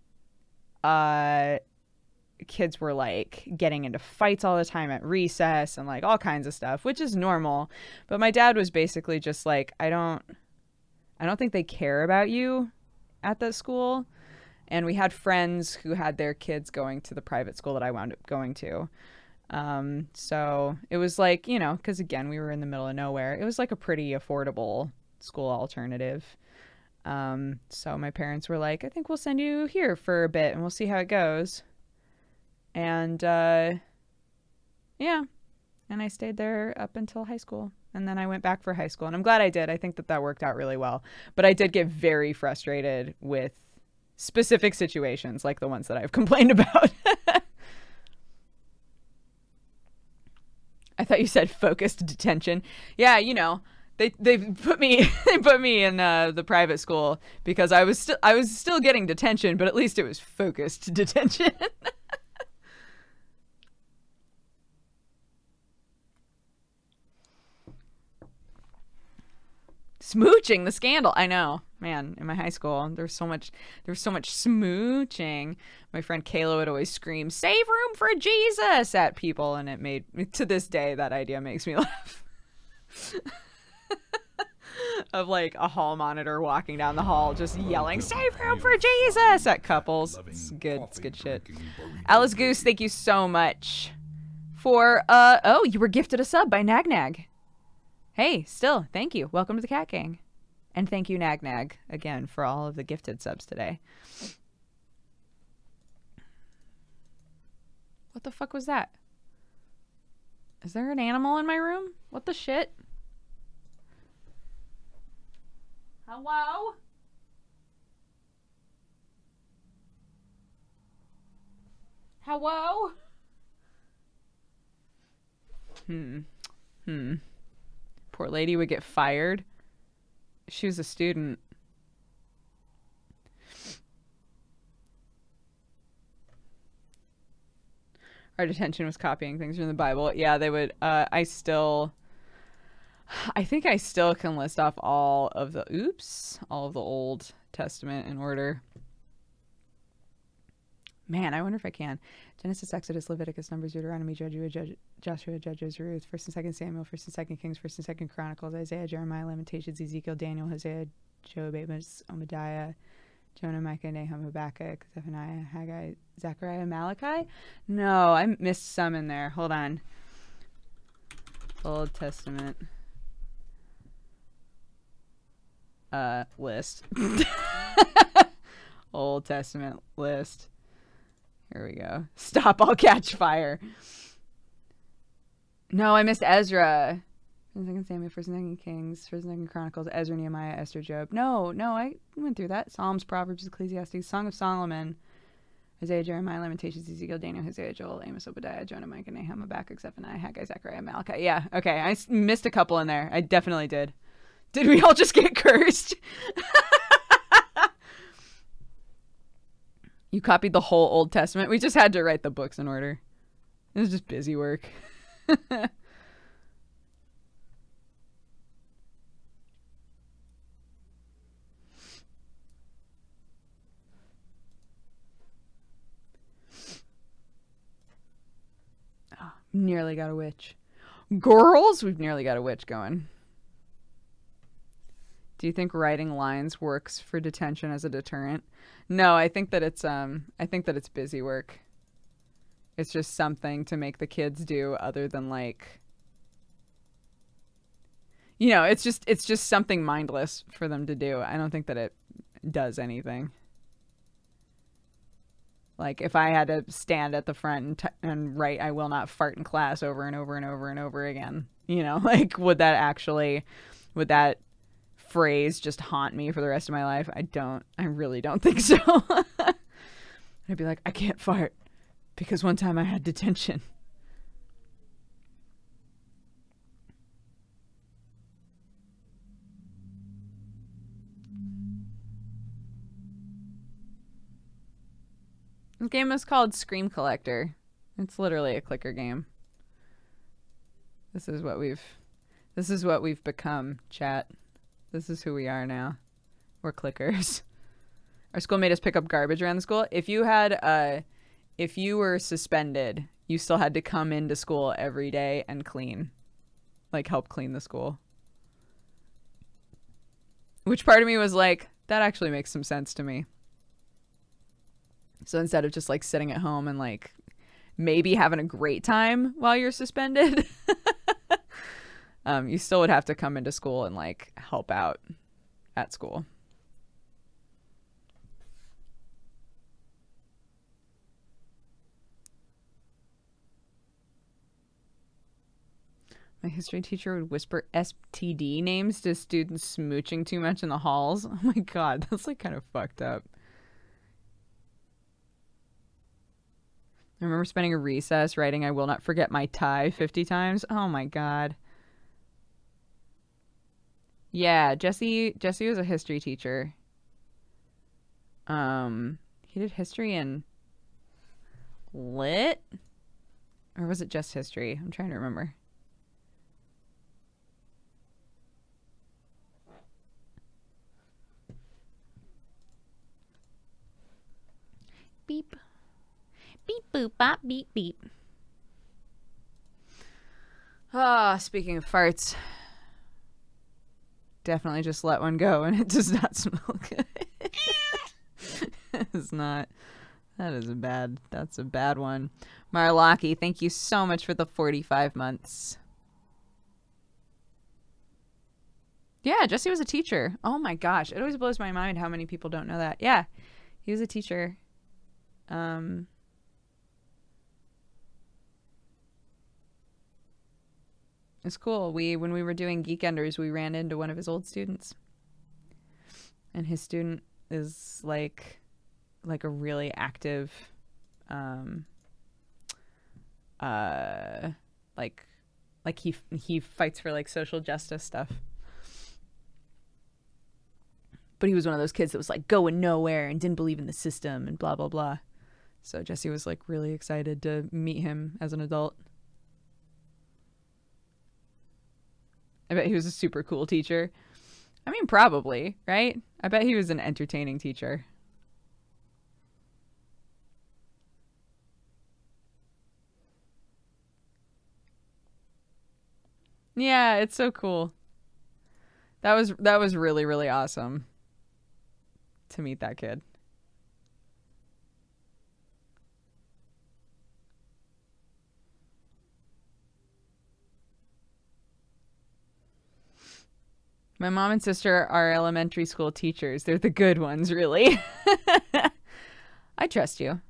kids were like getting into fights all the time at recess and like all kinds of stuff, which is normal. But my dad was basically just like, I don't think they care about you at that school. And we had friends who had their kids going to the private school that I wound up going to. So it was like, you know, because again, we were in the middle of nowhere. It was like a pretty affordable school alternative. So my parents were like, "I think we'll send you here for a bit and we'll see how it goes." And yeah, and I stayed there up until high school. And then I went back for high school, and I'm glad I did. I think that worked out really well. But I did get very frustrated with specific situations like the ones that I've complained about. I thought you said focused detention. Yeah, you know, they put me in the private school because I was still getting detention, but at least it was focused detention. Smooching, the scandal. I know, man. In my high school, there was so much smooching. My friend Kayla would always scream, "Save room for Jesus" at people, and it made, to this day, that idea makes me laugh. Of like a hall monitor walking down the hall just yelling, "Save room for Jesus" at couples. It's good shit. Alice Goose, thank you so much for oh, you were gifted a sub by Nag Nag. Hey, still, thank you. Welcome to the Cat Gang. And thank you, Nag Nag, again, for all of the gifted subs today. What the fuck was that? Is there an animal in my room? What the shit? Hello? Hello? Poor lady would get fired. She was a student. Our detention was copying things from the Bible. Yeah, they would. I think I still can list off all of the Old Testament in order. Man, I wonder if I can. Genesis, Exodus, Leviticus, Numbers, Deuteronomy, Joshua, Judges, Ruth, 1st and 2nd Samuel, 1st and 2nd Kings, 1st and 2nd Chronicles, Isaiah, Jeremiah, Lamentations, Ezekiel, Daniel, Hosea, Job, Amos, Obadiah, Jonah, Micah, Nahum, Habakkuk, Zephaniah, Haggai, Zechariah, Malachi? No, I missed some in there. Hold on. Old Testament. List. Old Testament list. Here we go. Stop, I'll catch fire. No, I missed Ezra. 1st and 2nd Samuel, 1st and 2nd Kings, 1st and 2nd Chronicles, Ezra, Nehemiah, Esther, Job. No, I went through that. Psalms, Proverbs, Ecclesiastes, Song of Solomon, Hosea, Jeremiah, Lamentations, Ezekiel, Daniel, Hosea, Joel, Amos, Obadiah, Jonah, Micah, Nahum, Habakkuk, Zephaniah, Haggai, Zechariah, Malachi. Yeah, okay. I missed a couple in there. I definitely did. Did we all just get cursed? You copied the whole Old Testament. We just had to write the books in order. It was just busy work. Oh, nearly got a witch. Girls, we've nearly got a witch going. Do you think writing lines works for detention as a deterrent? No, I think that it's busy work. It's just something to make the kids do other than like, you know, it's just something mindless for them to do. I don't think that it does anything. Like if I had to stand at the front and write "I will not fart in class" over and over and over and over again, you know, like would that phrase just haunt me for the rest of my life? I really don't think so. I'd be like, I can't fart because one time I had detention. This game is called Scream Collector. It's literally a clicker game. This is what we've become, chat. This is who we are now. We're clickers. Our school made us pick up garbage around the school. If you were suspended, you still had to come into school every day and clean. Like help clean the school. Which part of me was like, that actually makes some sense to me. So instead of just like sitting at home and like maybe having a great time while you're suspended, you still would have to come into school and like help out at school. My history teacher would whisper STD names to students smooching too much in the halls. Oh my God, that's like kind of fucked up. I remember spending a recess writing "I will not forget my tie" 50 times. Oh my God. Yeah, Jesse was a history teacher. He did history and lit? Or was it just history? I'm trying to remember. Beep. Beep boop bop beep beep. Ah, speaking of farts. Definitely just let one go and it does not smell good. It's not. That's a bad one. Marlaki, thank you so much for the 45 months. Yeah, Jesse was a teacher. Oh my gosh. It always blows my mind how many people don't know that. Yeah, he was a teacher. It's cool. When we were doing Geekenders, we ran into one of his old students. And his student is like a really active like he fights for like social justice stuff. But he was one of those kids that was like going nowhere and didn't believe in the system and blah blah blah. So Jesse was like really excited to meet him as an adult. I bet he was a super cool teacher. I mean, probably, right? I bet he was an entertaining teacher. Yeah, it's so cool. That was really, really awesome to meet that kid. My mom and sister are elementary school teachers. They're the good ones, really. I trust you.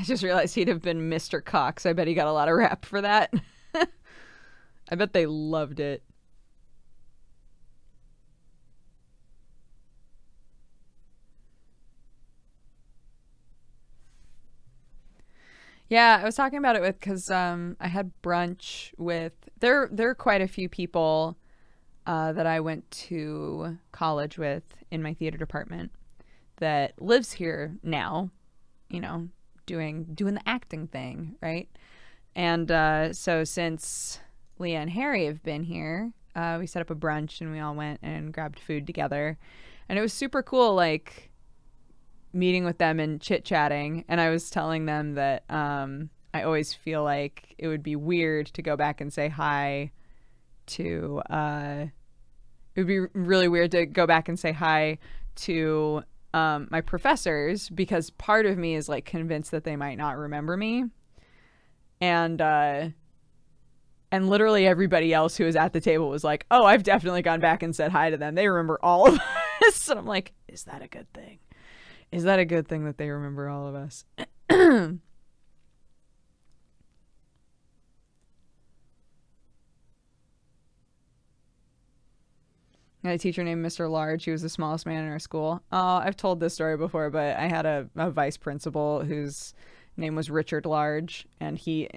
I just realized he'd have been Mr. Cox. I bet he got a lot of rap for that. I bet they loved it. Yeah, I was talking about it with because I had brunch with there are quite a few people that I went to college with in my theater department that lives here now, you know, doing the acting thing, right? And so since Leah and Harry have been here, we set up a brunch and we all went and grabbed food together, and it was super cool, like meeting with them and chit-chatting. And I was telling them that I always feel like it would be weird to go back and say hi to it would be really weird to go back and say hi to my professors, because part of me is like convinced that they might not remember me, and literally everybody else who was at the table was like, oh, I've definitely gone back and said hi to them, they remember all of us. And I'm like, is that a good thing? Is that a good thing that they remember all of us? I had a teacher named Mr. Large. He was the smallest man in our school. Oh, I've told this story before, but I had a vice principal whose name was Richard Large, and he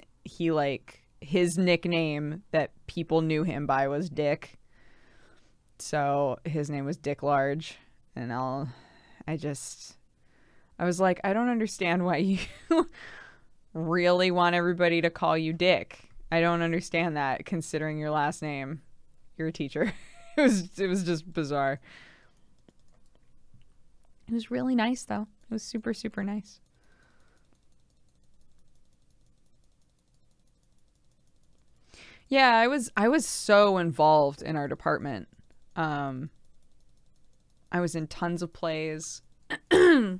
like, his nickname that people knew him by was Dick. So his name was Dick Large, and I was like, I don't understand why you really want everybody to call you Dick. I don't understand that, considering your last name. You're a teacher. It was just bizarre. It was really nice, though. It was super, super nice. Yeah, I was so involved in our department. I was in tons of plays. I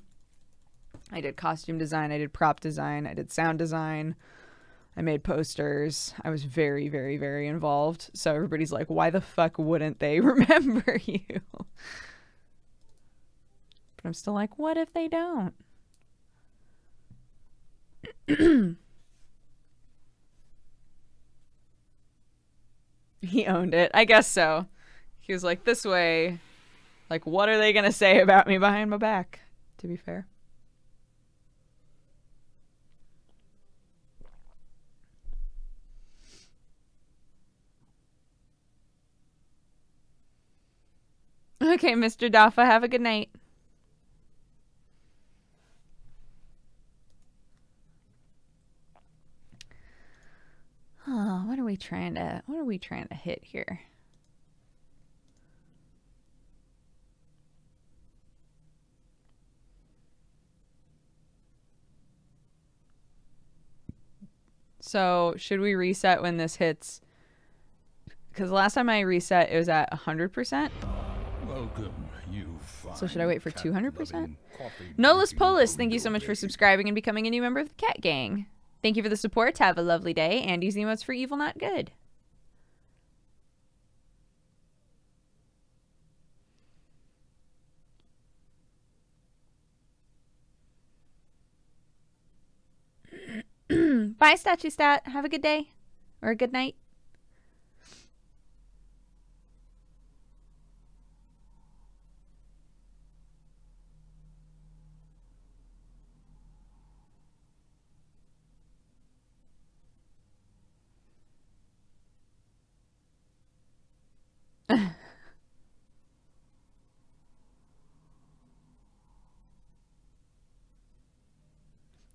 did costume design, I did prop design, I did sound design, I made posters. I was very, very, very involved. So everybody's like, why the fuck wouldn't they remember you? But I'm still like, what if they don't? He owned it. I guess so. He was like, this way, like, what are they going to say about me behind my back? To be fair. Okay, Mr. Daffa, have a good night. Oh, what are we trying to hit here? So, should we reset when this hits? Because last time I reset, it was at 100%. Welcome, you so should I wait for 200%? Nolus Polis, thank you so much for subscribing and becoming a new member of the Cat Gang. Thank you for the support. Have a lovely day, and use the emotes for evil, not good. Bye, Statue Stat. Have a good day. Or a good night.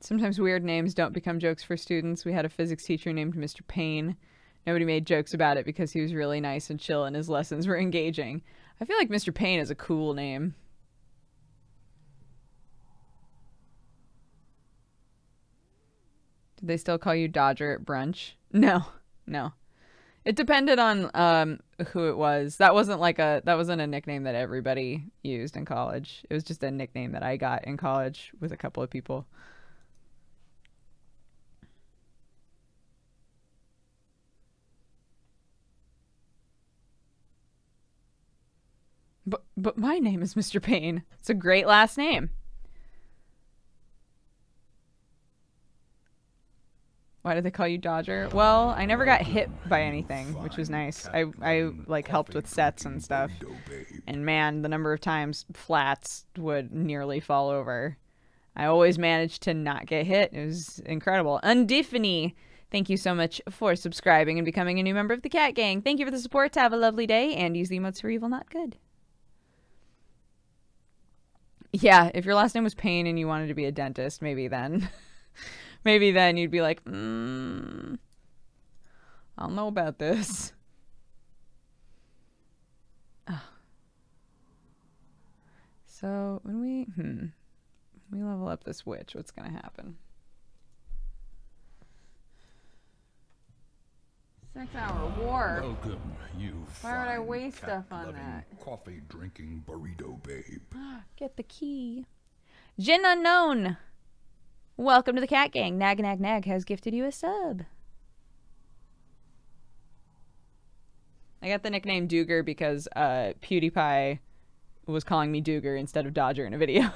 Sometimes weird names don't become jokes for students. We had a physics teacher named Mr. Payne. Nobody made jokes about it because he was really nice and chill and his lessons were engaging. I feel like Mr. Payne is a cool name. Did they still call you Dodger at brunch? No, no. It depended on who it was. That wasn't a nickname that everybody used in college. It was just a nickname that I got in college with a couple of people. But my name is Mr. Payne. It's a great last name. Why did they call you Dodger? Well, I never got hit by anything, which was nice. I like helped with sets and stuff. And man, the number of times flats would nearly fall over. I always managed to not get hit. It was incredible. Undiffany, thank you so much for subscribing and becoming a new member of the Cat Gang. Thank you for the support. Have a lovely day and use the emotes for evil, not good. Yeah, if your last name was Payne and you wanted to be a dentist, maybe then. Maybe then you'd be like, I don't know about this. Oh. So when we level up this witch, what's gonna happen? 6-hour war. Welcome, you. Why would I waste stuff on that? Coffee drinking burrito babe. Get the key. Jin Unknown. Welcome to the Cat Gang. Nag Nag Nag has gifted you a sub. I got the nickname Dooger because PewDiePie was calling me Dooger instead of Dodger in a video.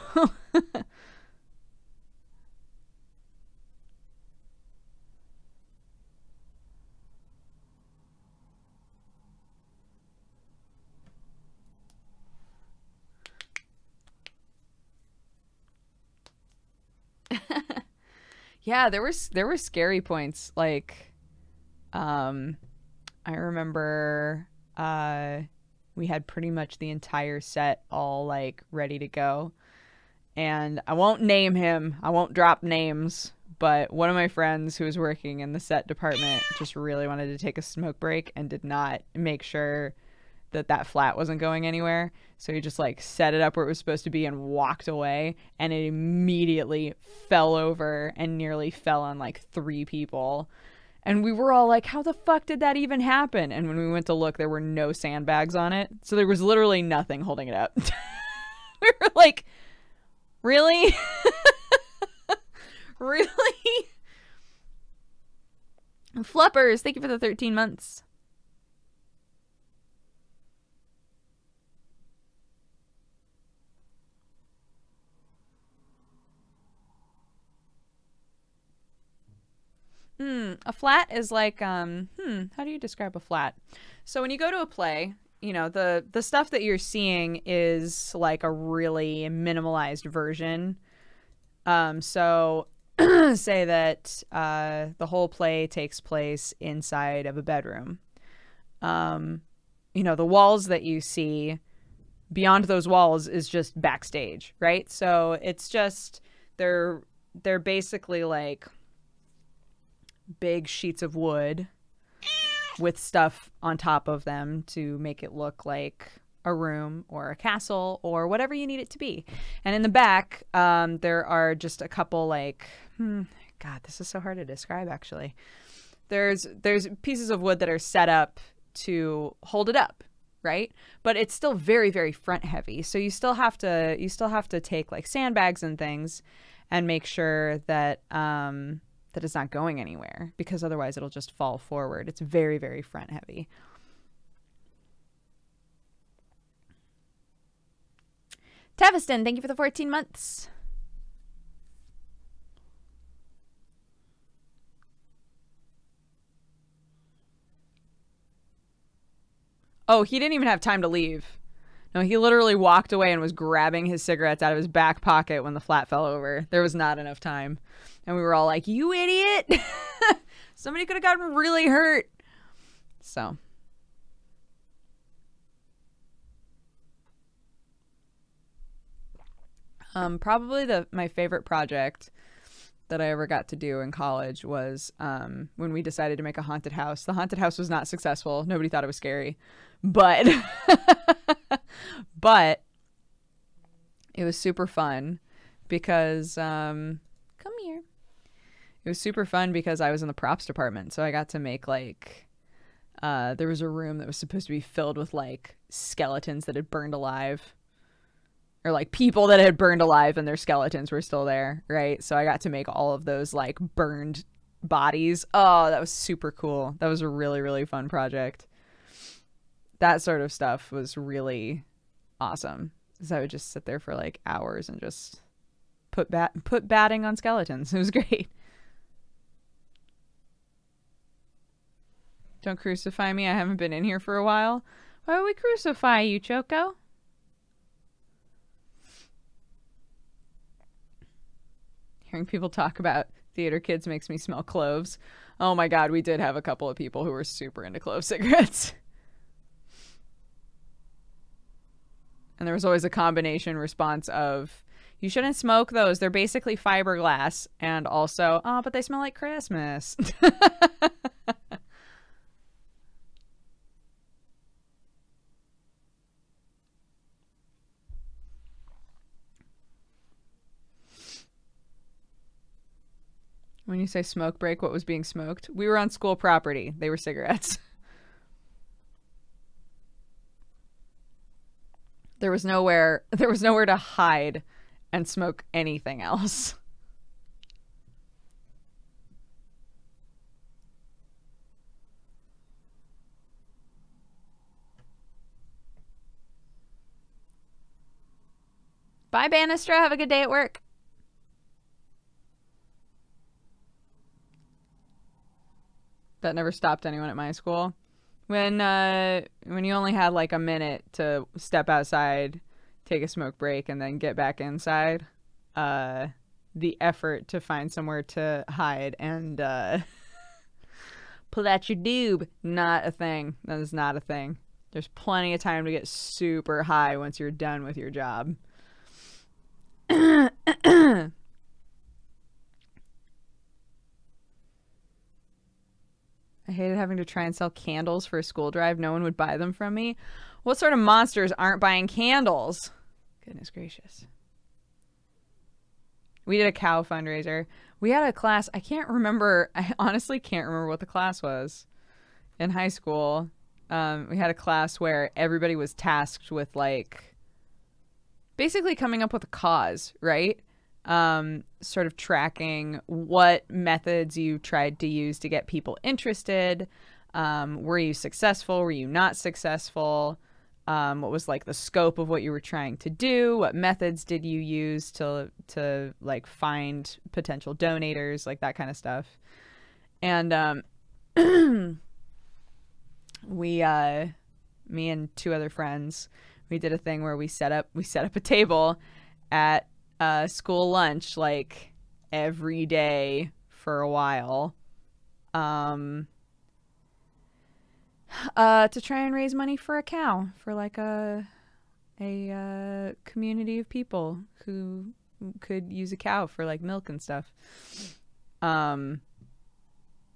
Yeah, there were scary points. Like, I remember we had pretty much the entire set all like ready to go, and I won't name him. I won't drop names, but one of my friends who was working in the set department just really wanted to take a smoke break and did not make sure that flat wasn't going anywhere. So he just like set it up where it was supposed to be and walked away, and it immediately fell over and nearly fell on like 3 people. And we were all like, how the fuck did that even happen? And when we went to look, there were no sandbags on it. So there was literally nothing holding it up. We were like, really? Really? Fluppers, thank you for the 13 months. A flat is like, how do you describe a flat? So when you go to a play, you know, the stuff that you're seeing is like a really minimalized version. So say that the whole play takes place inside of a bedroom. You know, the walls that you see beyond those walls is just backstage, right? So it's just, they're basically like big sheets of wood with stuff on top of them to make it look like a room or a castle or whatever you need it to be. And in the back, there are just a couple like, God, this is so hard to describe actually. There's pieces of wood that are set up to hold it up, right? But it's still very, very front heavy. So you still have to take like sandbags and things and make sure that that it's not going anywhere, because otherwise it'll just fall forward. It's very, very front heavy. Taviston, thank you for the 14 months. Oh, he didn't even have time to leave. No, he literally walked away and was grabbing his cigarettes out of his back pocket when the flat fell over. There was not enough time. And we were all like, you idiot! Somebody could have gotten really hurt. So. Probably my favorite project that I ever got to do in college was when we decided to make a haunted house. The haunted house was not successful. Nobody thought it was scary. But but it was super fun because come here. It was super fun because I was in the props department, so I got to make like there was a room that was supposed to be filled with like skeletons that had burned alive, or like people that had burned alive and their skeletons were still there, right? So I got to make all of those like burned bodies. Oh, that was super cool. That was a really, really fun project. That sort of stuff was really awesome, because I would just sit there for like hours and just put batting on skeletons. It was great. Don't crucify me. I haven't been in here for a while. Why would we crucify you, Choco? Hearing people talk about theater kids makes me smell cloves. Oh my god, we did have a couple of people who were super into clove cigarettes. And there was always a combination response of, you shouldn't smoke those. They're basically fiberglass. And also, oh, but they smell like Christmas. When you say smoke break, what was being smoked? We were on school property. They were cigarettes. There was nowhere to hide and smoke anything else. Bye, Bannister. Have a good day at work. That never stopped anyone at my school. When you only had like a minute to step outside, take a smoke break, and then get back inside, the effort to find somewhere to hide and pull out your doob, not a thing. That is not a thing. There's plenty of time to get super high once you're done with your job. I hated having to try and sell candles for a school drive. No one would buy them from me. What sort of monsters aren't buying candles? Goodness gracious. We did a cow fundraiser. We had a class. I honestly can't remember what the class was in high school. We had a class where everybody was tasked with like basically coming up with a cause, right? Sort of tracking what methods you tried to use to get people interested. Were you successful? Were you not successful? What was like the scope of what you were trying to do? What methods did you use to like find potential donators, like that kind of stuff. And me and two other friends, we did a thing where we set up a table at school lunch like every day for a while to try and raise money for a cow, for like a community of people who could use a cow for like milk and stuff. And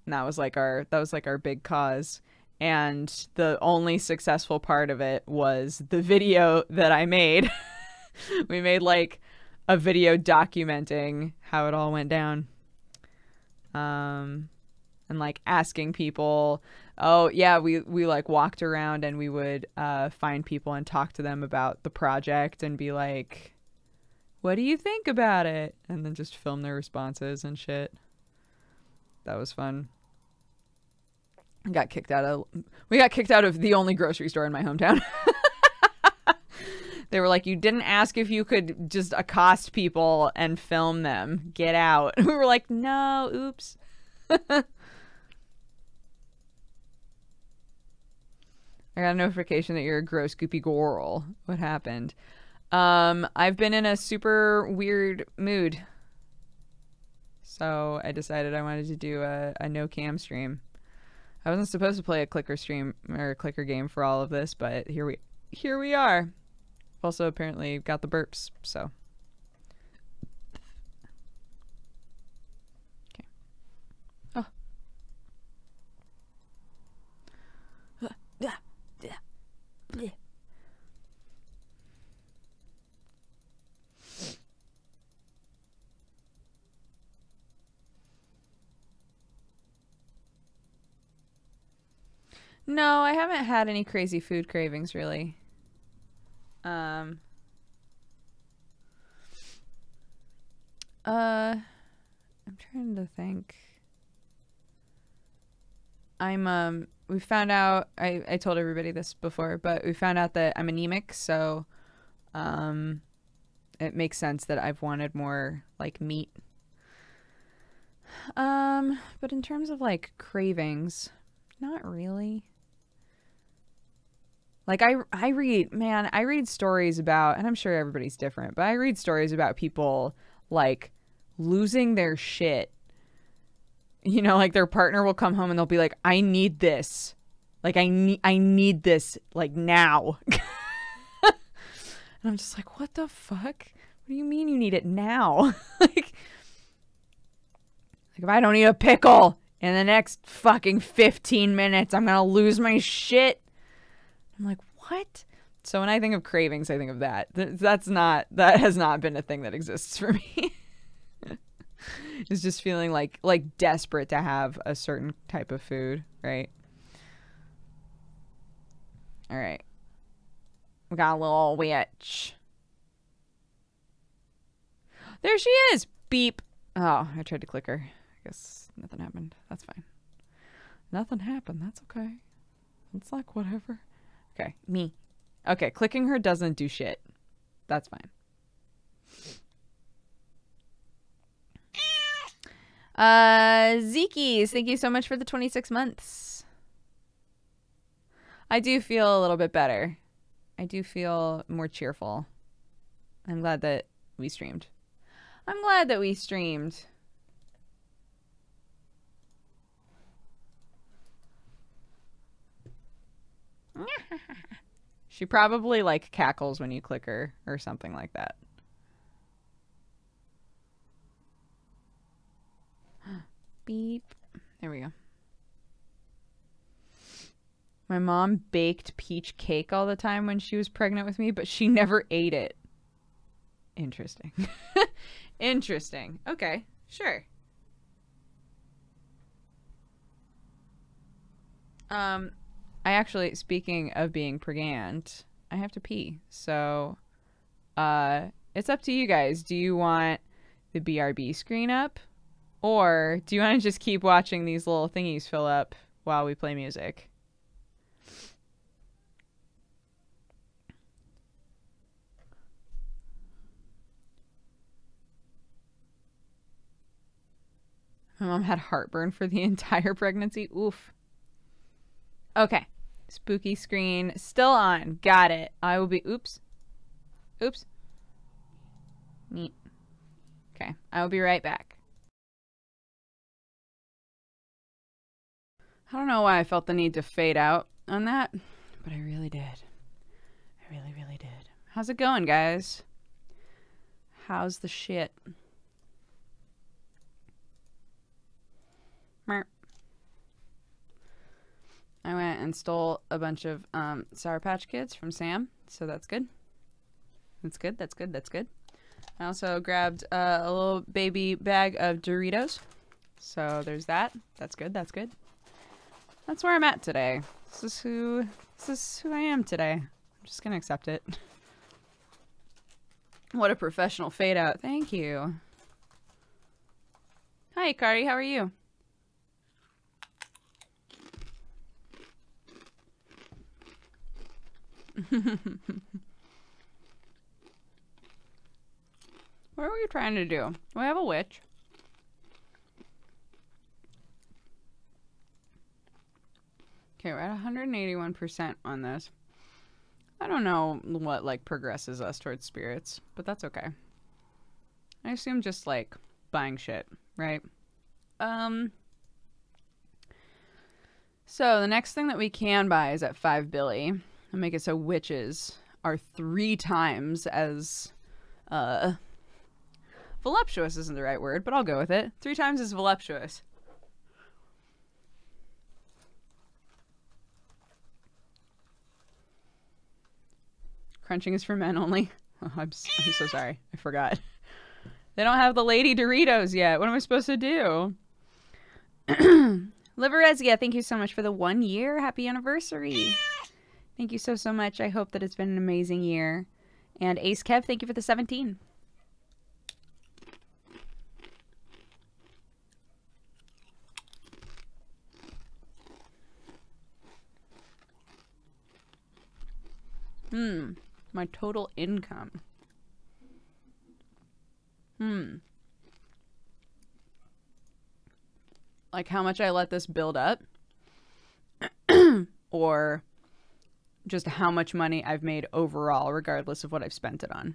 that was like our big cause. And the only successful part of it was the video that I made. We made like a video documenting how it all went down. And like asking people, oh yeah, we like walked around and we would find people and talk to them about the project and be like, what do you think about it? And then just film their responses and shit. That was fun. We got kicked out of the only grocery store in my hometown. They were like, you didn't ask if you could just accost people and film them. Get out. We were like, no, oops. I got a notification that you're a gross goopy girl. What happened? I've been in a super weird mood. So I decided I wanted to do a no cam stream. I wasn't supposed to play a clicker stream or a clicker game for all of this, but here we are. Also apparently got the burps, so. Okay. Oh. No, I haven't had any crazy food cravings really. I'm trying to think. We found out, I told everybody this before, but we found out that I'm anemic, so it makes sense that I've wanted more like meat. But in terms of like cravings, not really. Like, I read stories about, and I'm sure everybody's different, but I read stories about people, like, losing their shit. You know, like, their partner will come home and they'll be like, I need this. Like, I need this, like, now. And I'm just like, what the fuck? What do you mean you need it now? Like, if I don't eat a pickle in the next fucking 15 minutes, I'm gonna lose my shit. I'm like, what? So when I think of cravings, I think of that. That has not been a thing that exists for me. It's just feeling like desperate to have a certain type of food, right? All right. We got a little witch. There she is. Beep. Oh, I tried to click her. I guess nothing happened. That's fine. Nothing happened. That's okay. It's like whatever. Okay, me. Okay, clicking her doesn't do shit. That's fine. Zekies, thank you so much for the 26 months. I do feel a little bit better. I do feel more cheerful. I'm glad that we streamed. I'm glad that we streamed. She probably like cackles when you click her or something like that. Beep. There we go. My mom baked peach cake all the time when she was pregnant with me, but she never ate it. Interesting. Interesting. Okay, sure. I actually, speaking of being pregnant, I have to pee. So, it's up to you guys. Do you want the BRB screen up? Or do you want to just keep watching these little thingies fill up while we play music? My mom had heartburn for the entire pregnancy. Oof. Okay. Spooky screen still on. Got it. I will be... Oops. Oops. Neat. Okay. I will be right back. I don't know why I felt the need to fade out on that, but I really did. I really, really did. How's it going, guys? How's the shit? I went and stole a bunch of Sour Patch Kids from Sam, so that's good. That's good, that's good, that's good. I also grabbed a little baby bag of Doritos, so there's that. That's good, that's good. That's where I'm at today. This is who I am today. I'm just gonna accept it. What a professional fade out. Thank you. Hi, Cardi, how are you? What are we trying to do? We have a witch. Okay, we're at 181% on this. I don't know what, like, progresses us towards spirits, but that's okay. I assume just, like, buying shit, right? So the next thing that we can buy is at 5 Billy. And make it so witches are 3 times as, voluptuous isn't the right word, but I'll go with it. 3 times as voluptuous. Crunching is for men only. Oh, I'm so sorry. I forgot. They don't have the Lady Doritos yet. What am I supposed to do? Liverezia, thank you so much for the 1 year. Happy anniversary. Thank you so much. I hope that it's been an amazing year. And Ace Kev, thank you for the 17. My total income. Like how much I let this build up. or just how much money I've made overall, regardless of what I've spent it on.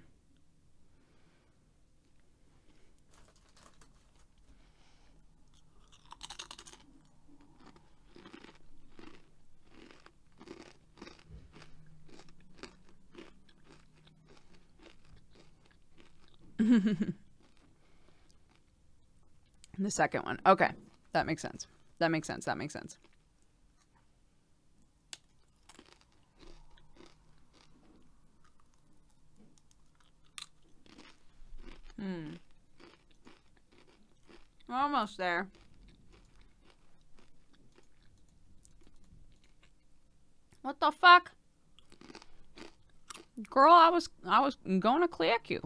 The second one. Okay. That makes sense. That makes sense. That makes sense. We're almost there. What the fuck? Girl, I was gonna click you.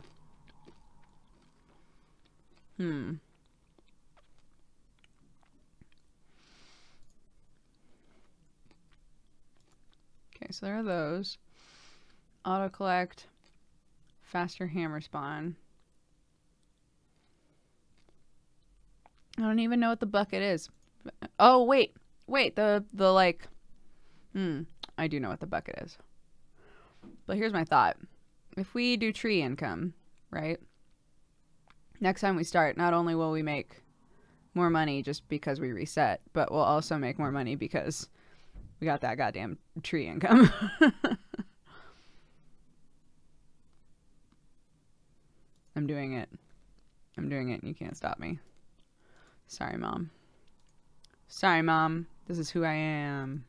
Okay, so there are those. Auto collect. Faster hammer spawn. I don't even know what the bucket is. Oh, wait. Wait, the like... I do know what the bucket is. But here's my thought. If we do tree income, right? Next time we start, not only will we make more money just because we reset, but we'll also make more money because we got that goddamn tree income. I'm doing it. I'm doing it and you can't stop me. Sorry, Mom. Sorry, Mom. This is who I am.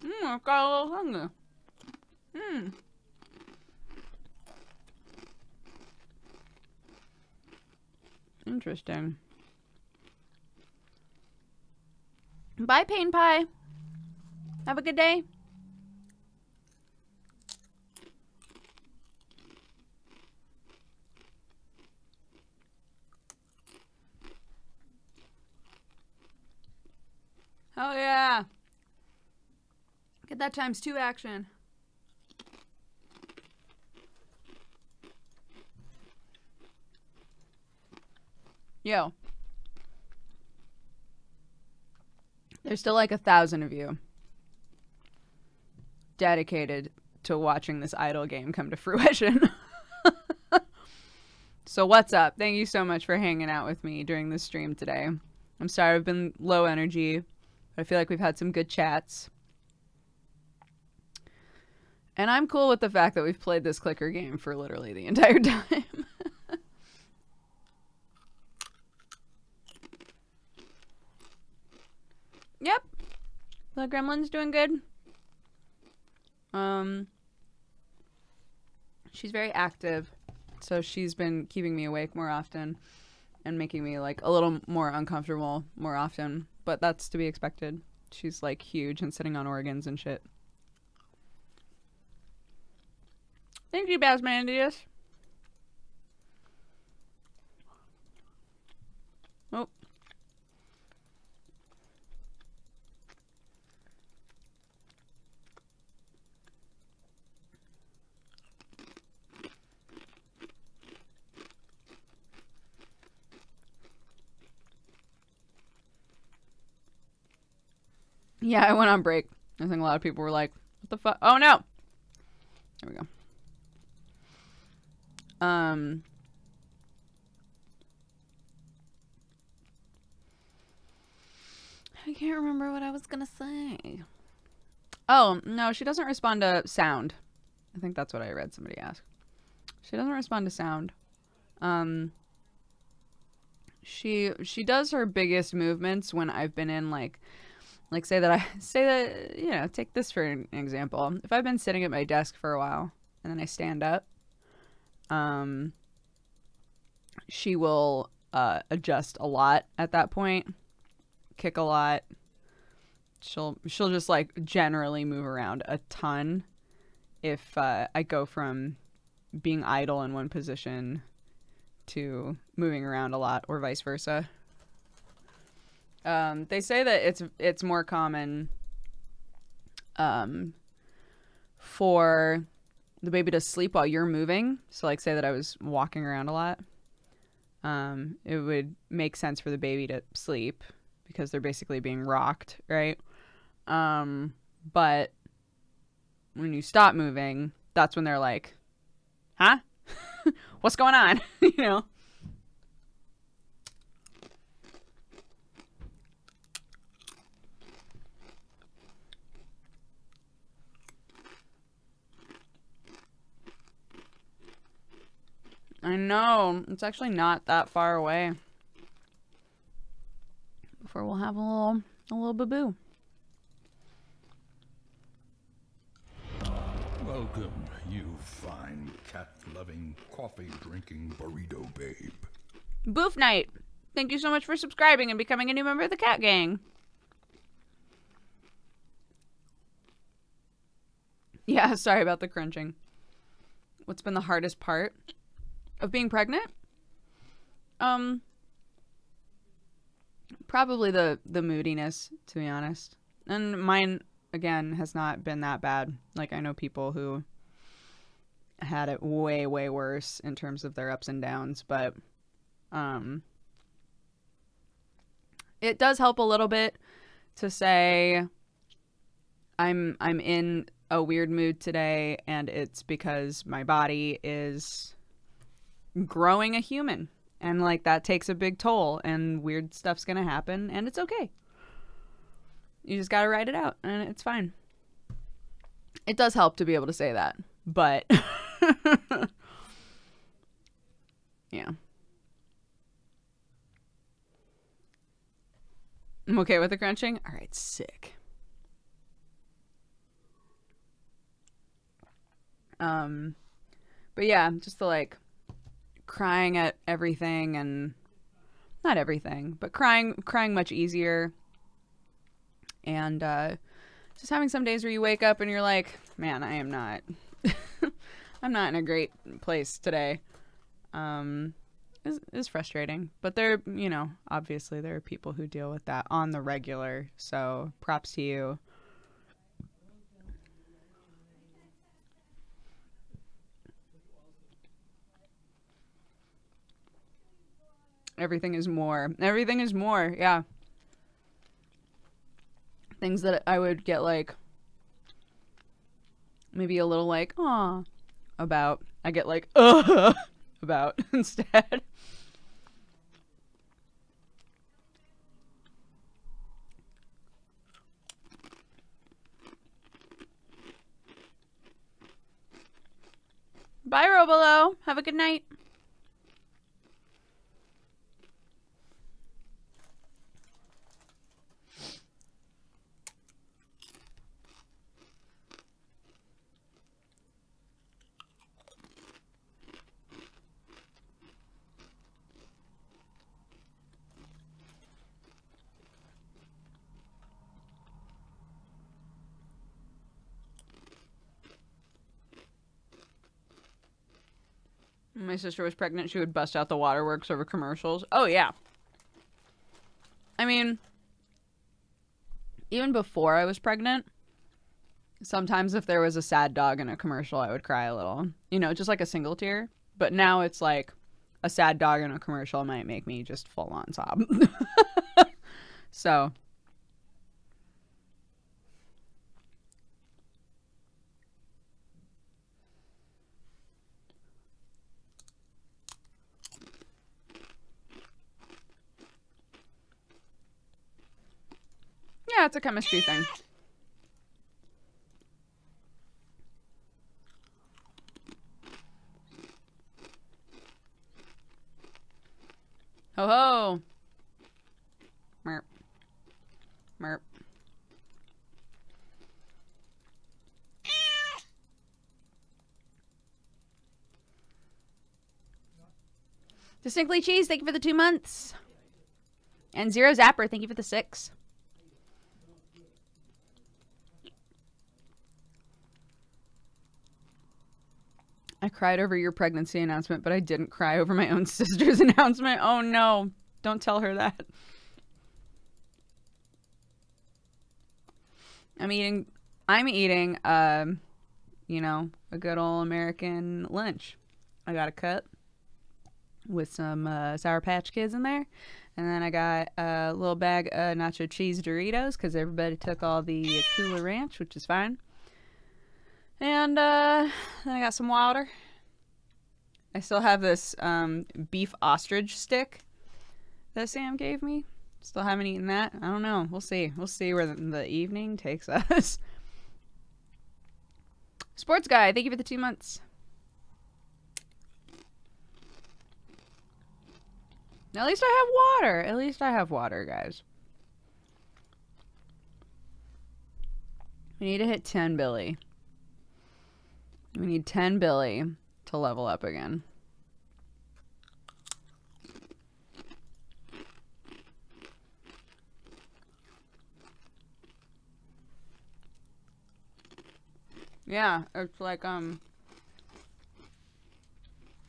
I got a little hungry. Interesting. Bye, Pain Pie. Have a good day. Oh yeah. Get that ×2 action. Yo. There's still like 1,000 of you dedicated to watching this idle game come to fruition. So what's up? Thank you so much for hanging out with me during this stream today. I'm sorry I've been low energy, but I feel like we've had some good chats. And I'm cool with the fact that we've played this clicker game for literally the entire time. Yep. The gremlin's doing good. She's very active, so she's been keeping me awake more often and making me like a little more uncomfortable more often, but that's to be expected. She's like huge and sitting on organs and shit. Thank you, Basmandius. Oh. Yeah, I went on break. I think a lot of people were like, what the fuck? Oh no! There we go. I can't remember what I was gonna say. Oh, no, she doesn't respond to sound. I think that's what I read somebody ask. She doesn't respond to sound. She does her biggest movements when I've been in like say that, you know, take this for an example. If I've been sitting at my desk for a while and then I stand up, she will adjust a lot at that point, kick a lot. She'll just like generally move around a ton if I go from being idle in one position to moving around a lot, or vice versa. They say that it's more common for the baby to sleep while you're moving. So like say that I was walking around a lot. It would make sense for the baby to sleep because they're basically being rocked, right? But when you stop moving, that's when they're like, huh? What's going on? You know? I know. It's actually not that far away before we'll have a little boo-boo. Welcome, you fine cat-loving, coffee-drinking burrito babe. Boof Night! Thank you so much for subscribing and becoming a new member of the cat gang. Yeah, sorry about the crunching. What's been the hardest part of being pregnant? Probably the moodiness, to be honest. And mine, again, has not been that bad. Like, I know people who had it way, way worse in terms of their ups and downs, but it does help a little bit to say I'm in a weird mood today, and it's because my body is growing a human, and like that takes a big toll, and weird stuff's gonna happen, and it's okay. You just gotta write it out, and it's fine. It does help to be able to say that, but yeah. I'm okay with the crunching. All right, sick. But yeah, just the like crying at everything, and not everything, but crying much easier. And just having some days where you wake up and you're like, man, I am not I'm not in a great place today. Is frustrating. But there, you know, obviously there are people who deal with that on the regular, so props to you. Everything is more. Everything is more, yeah. Things that I would get like maybe a little like aw about, I get like about instead. Bye, Robolo. Have a good night. My sister was pregnant, she would bust out the waterworks over commercials. Oh, yeah. I mean, even before I was pregnant, sometimes if there was a sad dog in a commercial, I would cry a little. You know, just like a single tear. But now it's like a sad dog in a commercial might make me just full on sob. So. Yeah, it's a chemistry thing. Ho ho. Merp. Merp. Distinctly Cheese, thank you for the 2 months. And Zero Zapper, thank you for the 6. I cried over your pregnancy announcement, but I didn't cry over my own sister's announcement. Oh no, don't tell her that. I'm eating, you know, a good old American lunch. I got a cup with some Sour Patch Kids in there. And then I got a little bag of nacho cheese Doritos because everybody took all the Cooler Ranch, which is fine. And then I got some water. I still have this beef ostrich stick that Sam gave me. Still haven't eaten that. I don't know. We'll see. We'll see where the evening takes us. Sports Guy, thank you for the 2 months. At least I have water. At least I have water, guys. We need to hit 10 Billy. We need 10 Billy to level up again. Yeah, it's like,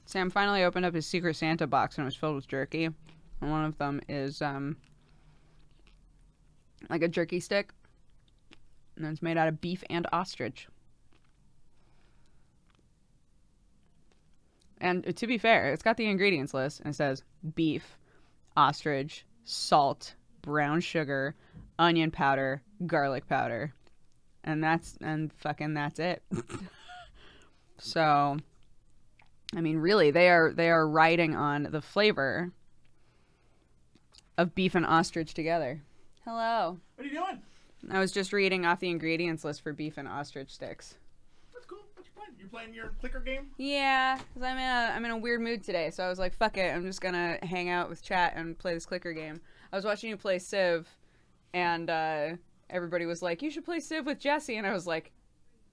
Sam finally opened up his Secret Santa box and it was filled with jerky. And one of them is, like a jerky stick. And it's made out of beef and ostrich. And to be fair, it's got the ingredients list and it says beef, ostrich, salt, brown sugar, onion powder, garlic powder. And that's it. So, I mean, really, they are riding on the flavor of beef and ostrich together. Hello. What are you doing? I was just reading off the ingredients list for beef and ostrich sticks. That's cool. What you playing? You playing your clicker game? Yeah, because I'm in a weird mood today, so I was like, fuck it, I'm just gonna hang out with chat and play this clicker game. I was watching you play Civ, and everybody was like, you should play Civ with Jesse, and I was like,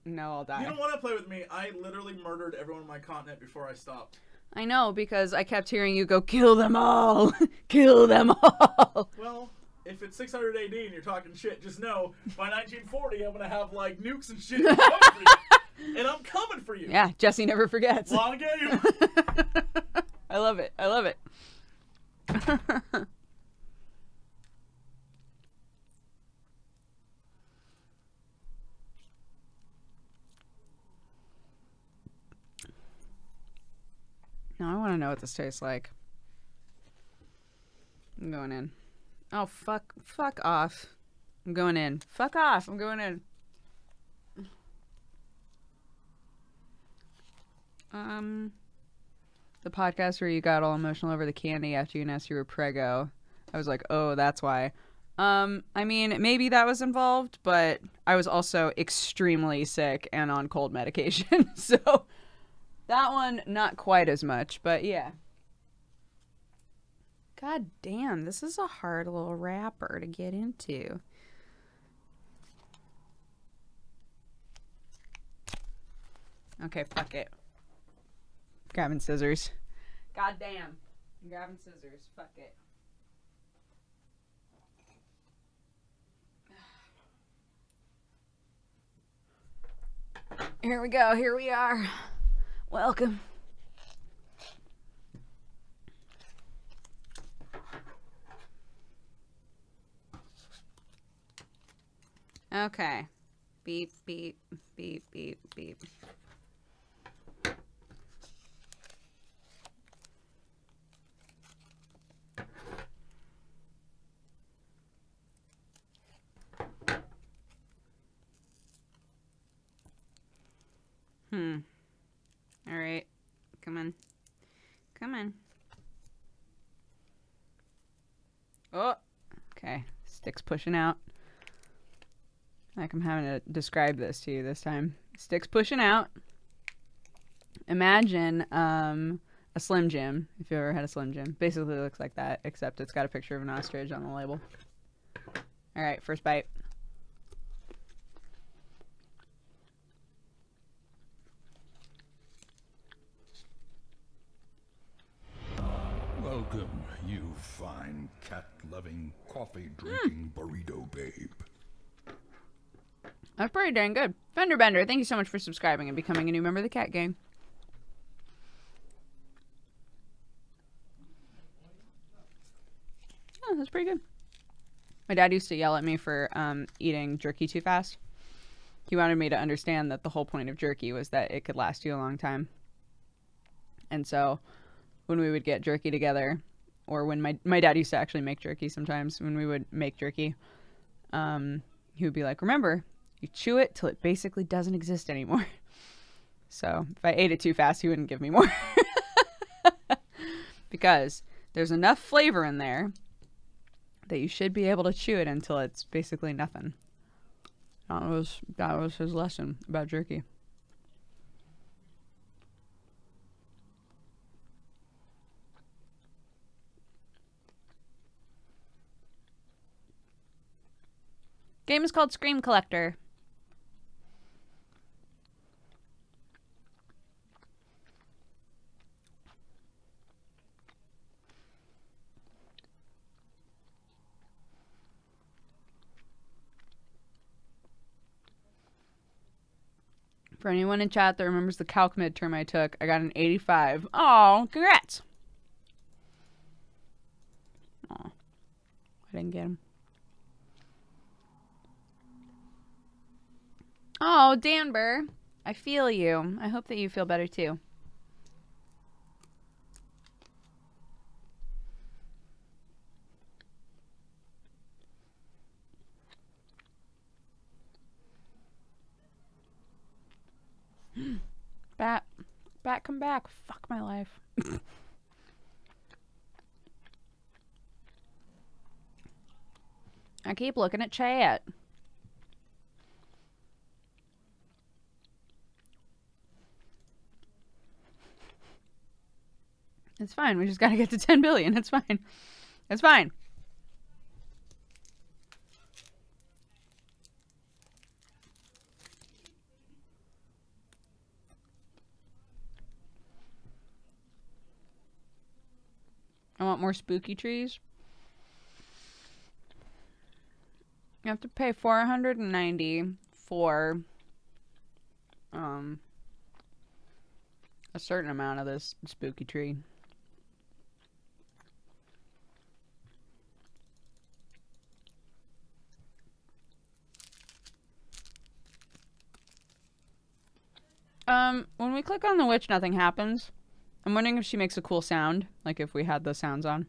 no, I'll die. You don't want to play with me. I literally murdered everyone on my continent before I stopped. I know, because I kept hearing you go, kill them all! Kill them all! Well, if it's 600 AD and you're talking shit, just know, by 1940, I'm going to have, like, nukes and shit. And I'm coming for you. Yeah, Jesse never forgets. Long game. I love it. I love it. Now I want to know what this tastes like. I'm going in. Oh, fuck off. I'm going in. Fuck off. I'm going in. The podcast where you got all emotional over the candy after you announced you were preggo. I was like, oh, that's why. I mean, maybe that was involved, but I was also extremely sick and on cold medication, so that one, not quite as much, but yeah. God damn, this is a hard little wrapper to get into. Okay, fuck it. Grabbing scissors. God damn. I'm grabbing scissors. Fuck it. Here we go. Here we are. Welcome. Okay. Beep, beep, beep, beep, beep. All right. Come on. Come on. Oh. Okay. Stick's pushing out. Like I'm having to describe this to you this time. Stick's pushing out. Imagine a Slim Jim, if you ever had a Slim Jim. Basically it looks like that, except it's got a picture of an ostrich on the label. All right, first bite. Welcome, you fine cat-loving, coffee-drinking burrito babe. That's pretty dang good. Fender Bender, thank you so much for subscribing and becoming a new member of the Cat Gang. Oh, that's pretty good. My dad used to yell at me for eating jerky too fast. he wanted me to understand that the whole point of jerky was that it could last you a long time. And so when we would get jerky together, or when my dad used to actually make jerky sometimes, when we would make jerky, he would be like, remember, you chew it till it basically doesn't exist anymore. So if I ate it too fast, he wouldn't give me more. Because there's enough flavor in there that you should be able to chew it until it's basically nothing. That was his lesson about jerky. Game is called Scream Collector. For anyone in chat that remembers the calc midterm I took, I got an 85. Oh, congrats! Oh, I didn't get him. Oh, Danber, I feel you. I hope that you feel better too. Bat, come back. Fuck my life. I keep looking at chat. It's fine. We just gotta get to 10 billion. It's fine. It's fine. I want more spooky trees. You have to pay 490 for a certain amount of this spooky tree. When we click on the witch, nothing happens. I'm wondering if she makes a cool sound, like if we had the sounds on.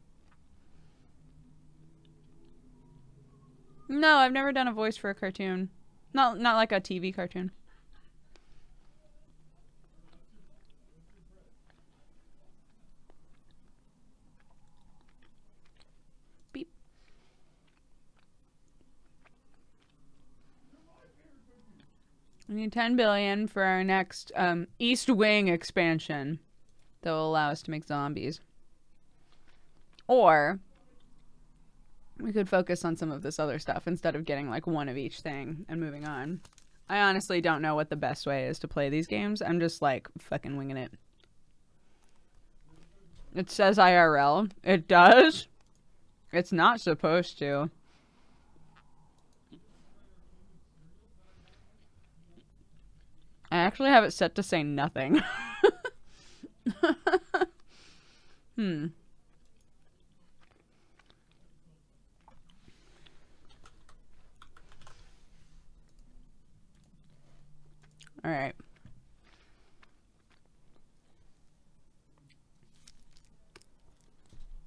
No, I've never done a voice for a cartoon. Not like a TV cartoon. Beep. We need 10 billion for our next East Wing expansion that will allow us to make zombies. Or we could focus on some of this other stuff instead of getting like one of each thing and moving on. I honestly don't know what the best way is to play these games. I'm just like fucking winging it. It says IRL. It does. It's not supposed to. I actually have it set to say nothing. All right.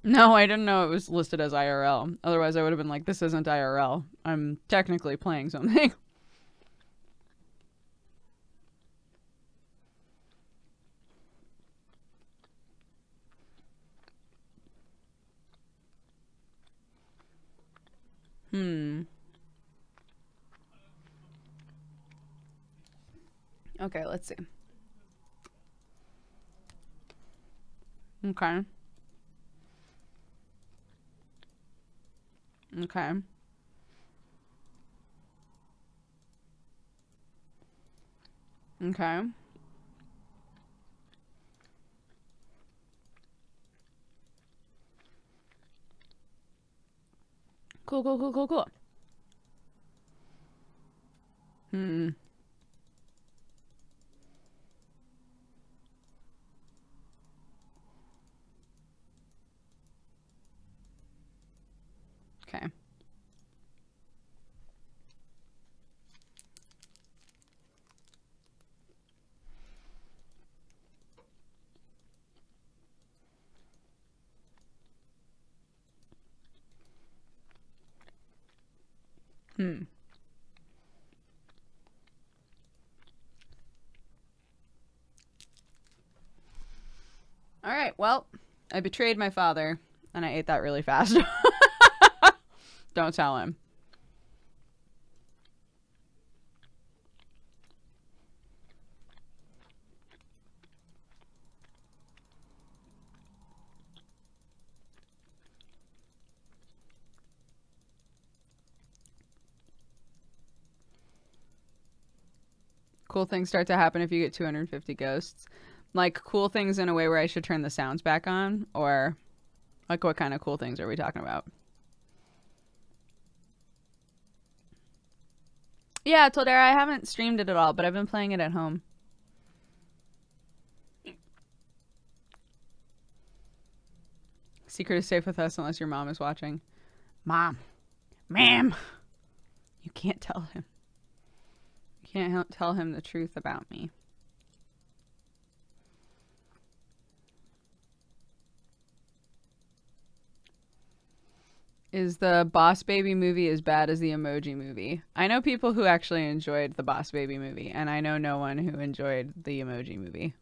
No, I didn't know it was listed as IRL. Otherwise, I would have been like, this isn't IRL. I'm technically playing something. Okay, let's see. Okay. Okay. Okay. Cool, cool, cool, cool, cool. Okay. All right, well, I betrayed my father, and I ate that really fast. Don't tell him. Cool things start to happen if you get 250 ghosts. Like, cool things in a way where I should turn the sounds back on? Or, like, what kind of cool things are we talking about? Yeah, Toldera, I haven't streamed it at all, but I've been playing it at home. Secret is safe with us unless your mom is watching. Mom. Ma'am. You can't tell him. You can't tell him the truth about me. Is the Boss Baby movie as bad as the Emoji movie? I know people who actually enjoyed the Boss Baby movie, and I know no one who enjoyed the Emoji movie.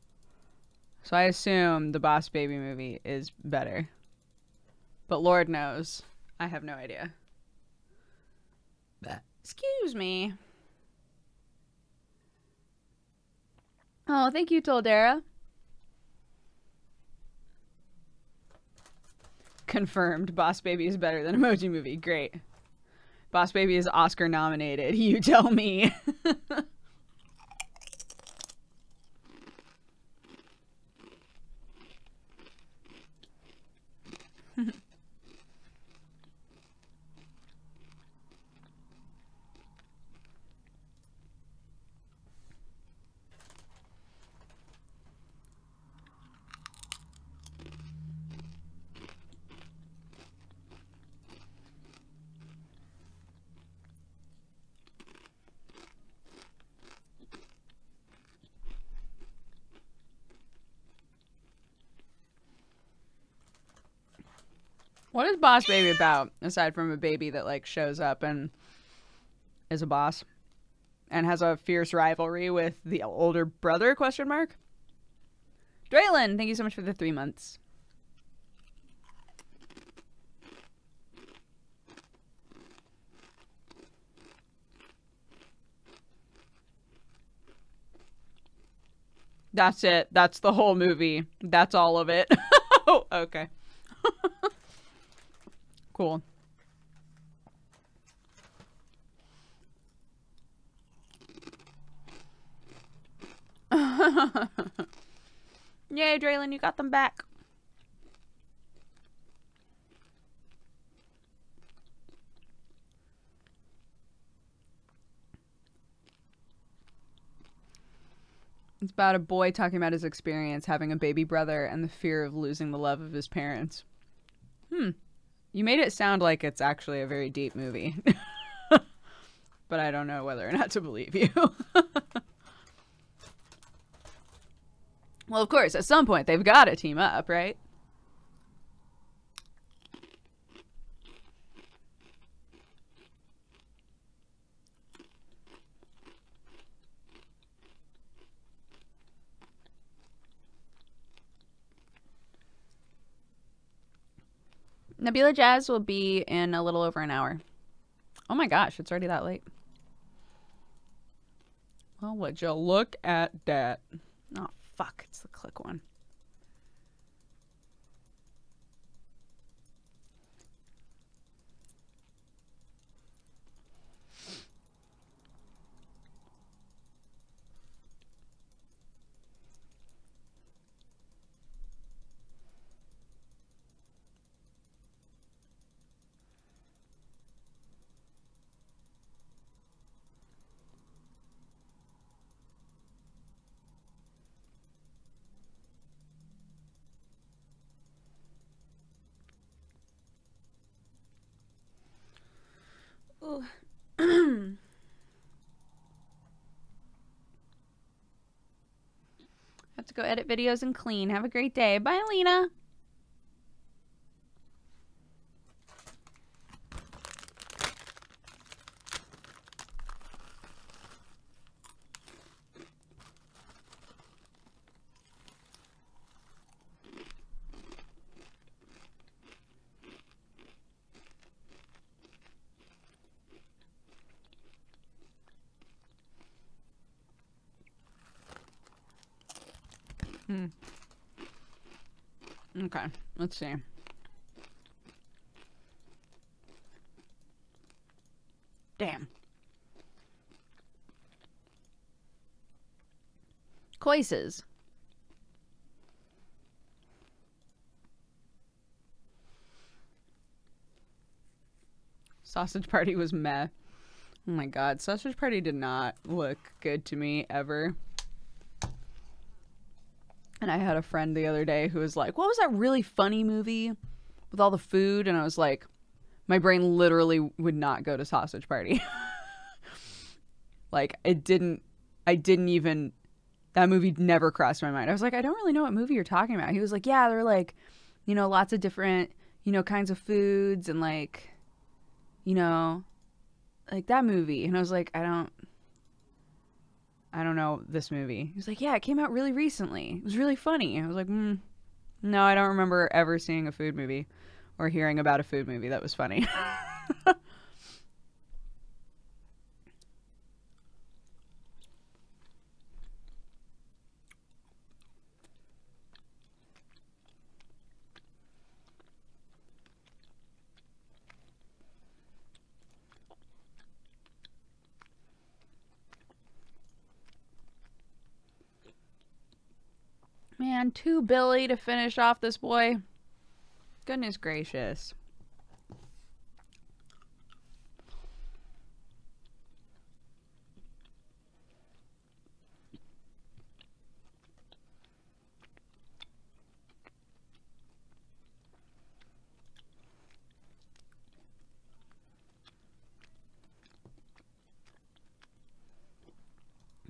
So I assume the Boss Baby movie is better. But Lord knows, I have no idea. Excuse me. Oh, thank you, Toldera. Confirmed. Boss Baby is better than Emoji Movie. Great. Boss Baby is Oscar nominated. You tell me. What is Boss Baby about, aside from a baby that, like, shows up and is a boss and has a fierce rivalry with the older brother, question mark? Draylin, thank you so much for the 3 months. That's it. That's the whole movie. That's all of it. Oh, okay. Cool. Yay, Draylin, you got them back. It's about a boy talking about his experience having a baby brother and the fear of losing the love of his parents. You made it sound like it's actually a very deep movie. But I don't know whether or not to believe you. Well, of course, at some point they've got to team up, right? Nabila Jazz will be in a little over an hour. Oh my gosh, it's already that late. Well, would you look at that? Oh, fuck, it's the click one. Have to go edit videos and clean. Have a great day. Bye, Alina. Okay, let's see. Damn. Choices. Sausage Party was meh. Oh my god, Sausage Party did not look good to me ever. And I had a friend the other day who was like, what was that really funny movie with all the food? And I was like, my brain literally would not go to Sausage Party. Like, I didn't even, that movie never crossed my mind. I was like, I don't really know what movie you're talking about. He was like, yeah, there were like, you know, lots of different, you know, kinds of foods and like, you know, like that movie. And I was like, I don't know this movie. He was like, yeah, it came out really recently. It was really funny. I was like, no, I don't remember ever seeing a food movie or hearing about a food movie that was funny. Man, 2 Billy to finish off this boy. Goodness gracious.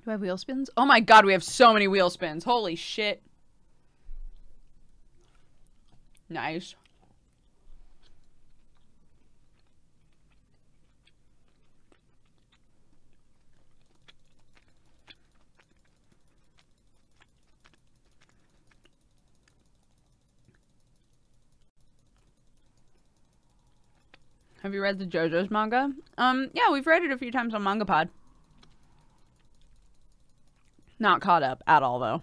Do I have wheel spins? Oh my god, we have so many wheel spins. Holy shit. Nice. Have you read the JoJo's manga? Yeah, we've read it a few times on MangaPod. Not caught up at all, though.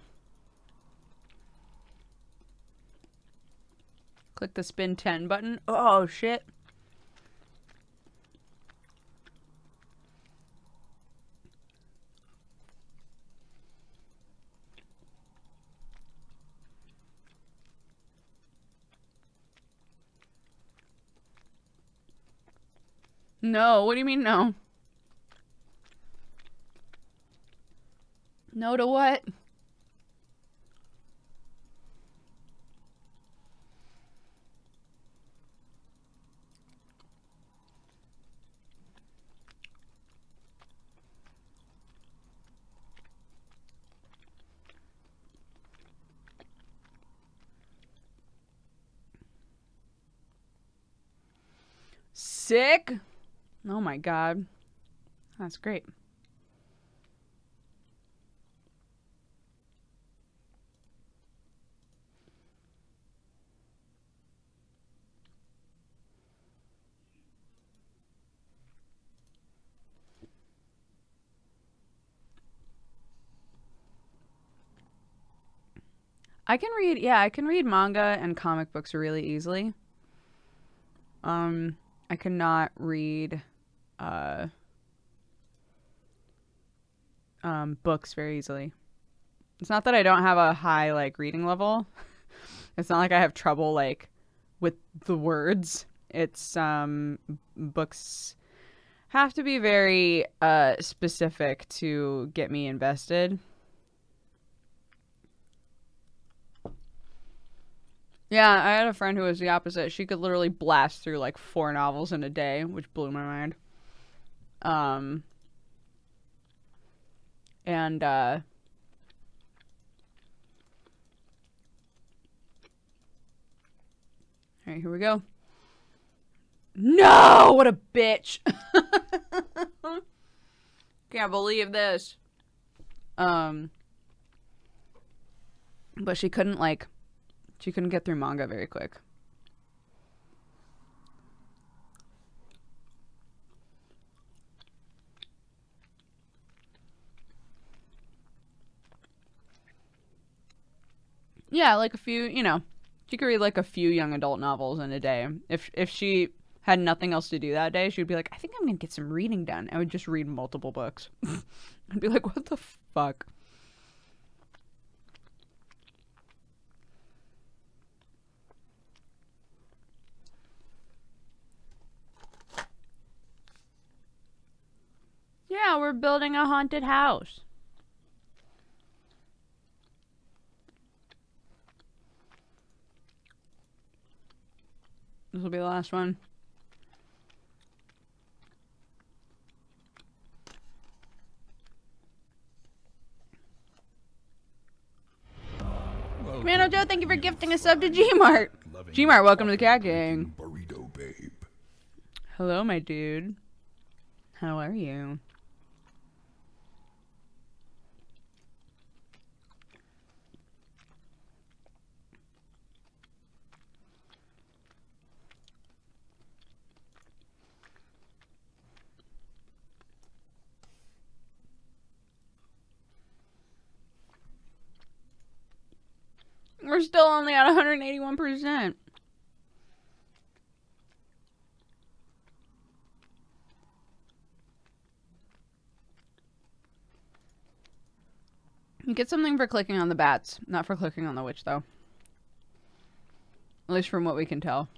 Click the spin 10 button. Oh, shit. No, what do you mean no? No to what? Sick? Oh my god. That's great. I can read manga and comic books really easily. I cannot read books very easily. It's not that I don't have a high like reading level. It's not like I have trouble like with the words. It's books have to be very specific to get me invested. Yeah, I had a friend who was the opposite. She could literally blast through like 4 novels in a day, which blew my mind. And all right, here we go. No, what a bitch. Can't believe this. But she couldn't get through manga very quick. Yeah, like a few, she could read like a few young adult novels in a day. If she had nothing else to do that day, she would be like, I think I'm gonna get some reading done. I would just read multiple books. I'd be like, what the fuck? Yeah, we're building a haunted house. This will be the last one. Commando Joe, thank you for gifting a sub to Gmart. Gmart, welcome to the Cat Gang. Burrito babe. Hello, my dude. How are you? We're still only at 181%. You get something for clicking on the bats, not for clicking on the witch, though. At least from what we can tell.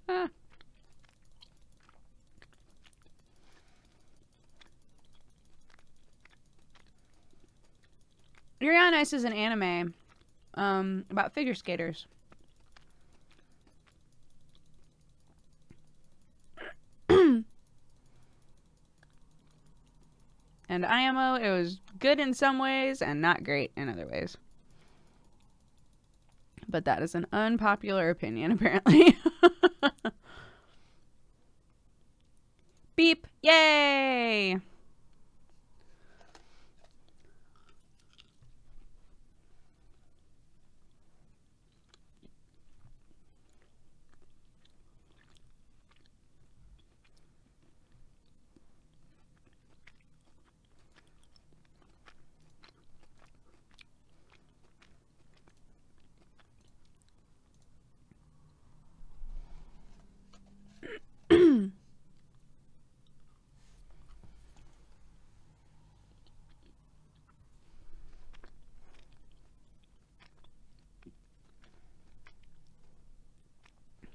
Ah. Yuri on Ice is an anime about figure skaters. And IMO, it was good in some ways and not great in other ways. But that is an unpopular opinion, apparently. Beep! Yay!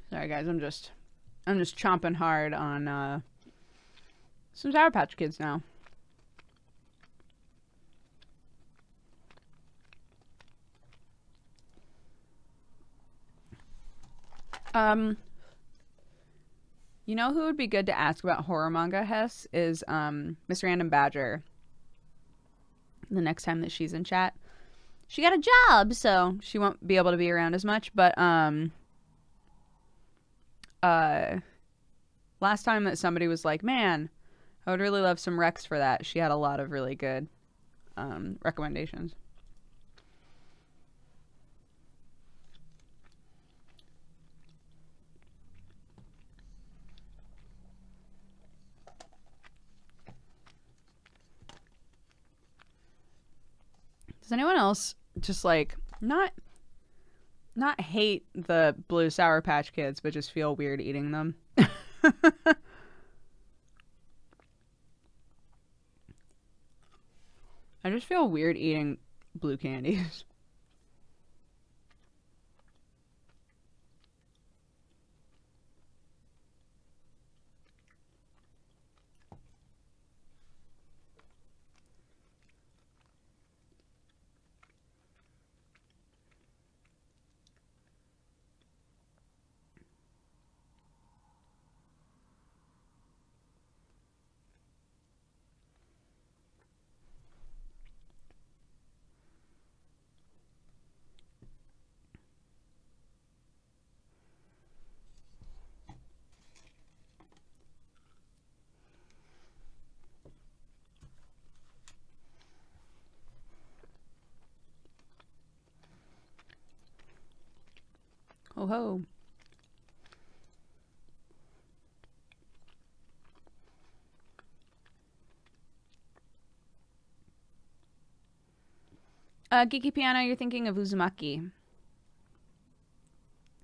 Sorry guys, I'm just chomping hard on some Sour Patch Kids now. You know who would be good to ask about horror manga, Hess, is Miss Random Badger. The next time that she's in chat. She got a job, so she won't be able to be around as much, but last time that somebody was like, man, I would really love some recs for that, she had a lot of really good recommendations. Does anyone else just like not hate the blue Sour Patch Kids, but just feel weird eating them? I just feel weird eating blue candies. Ho ho. Geeky Piano, you're thinking of Uzumaki.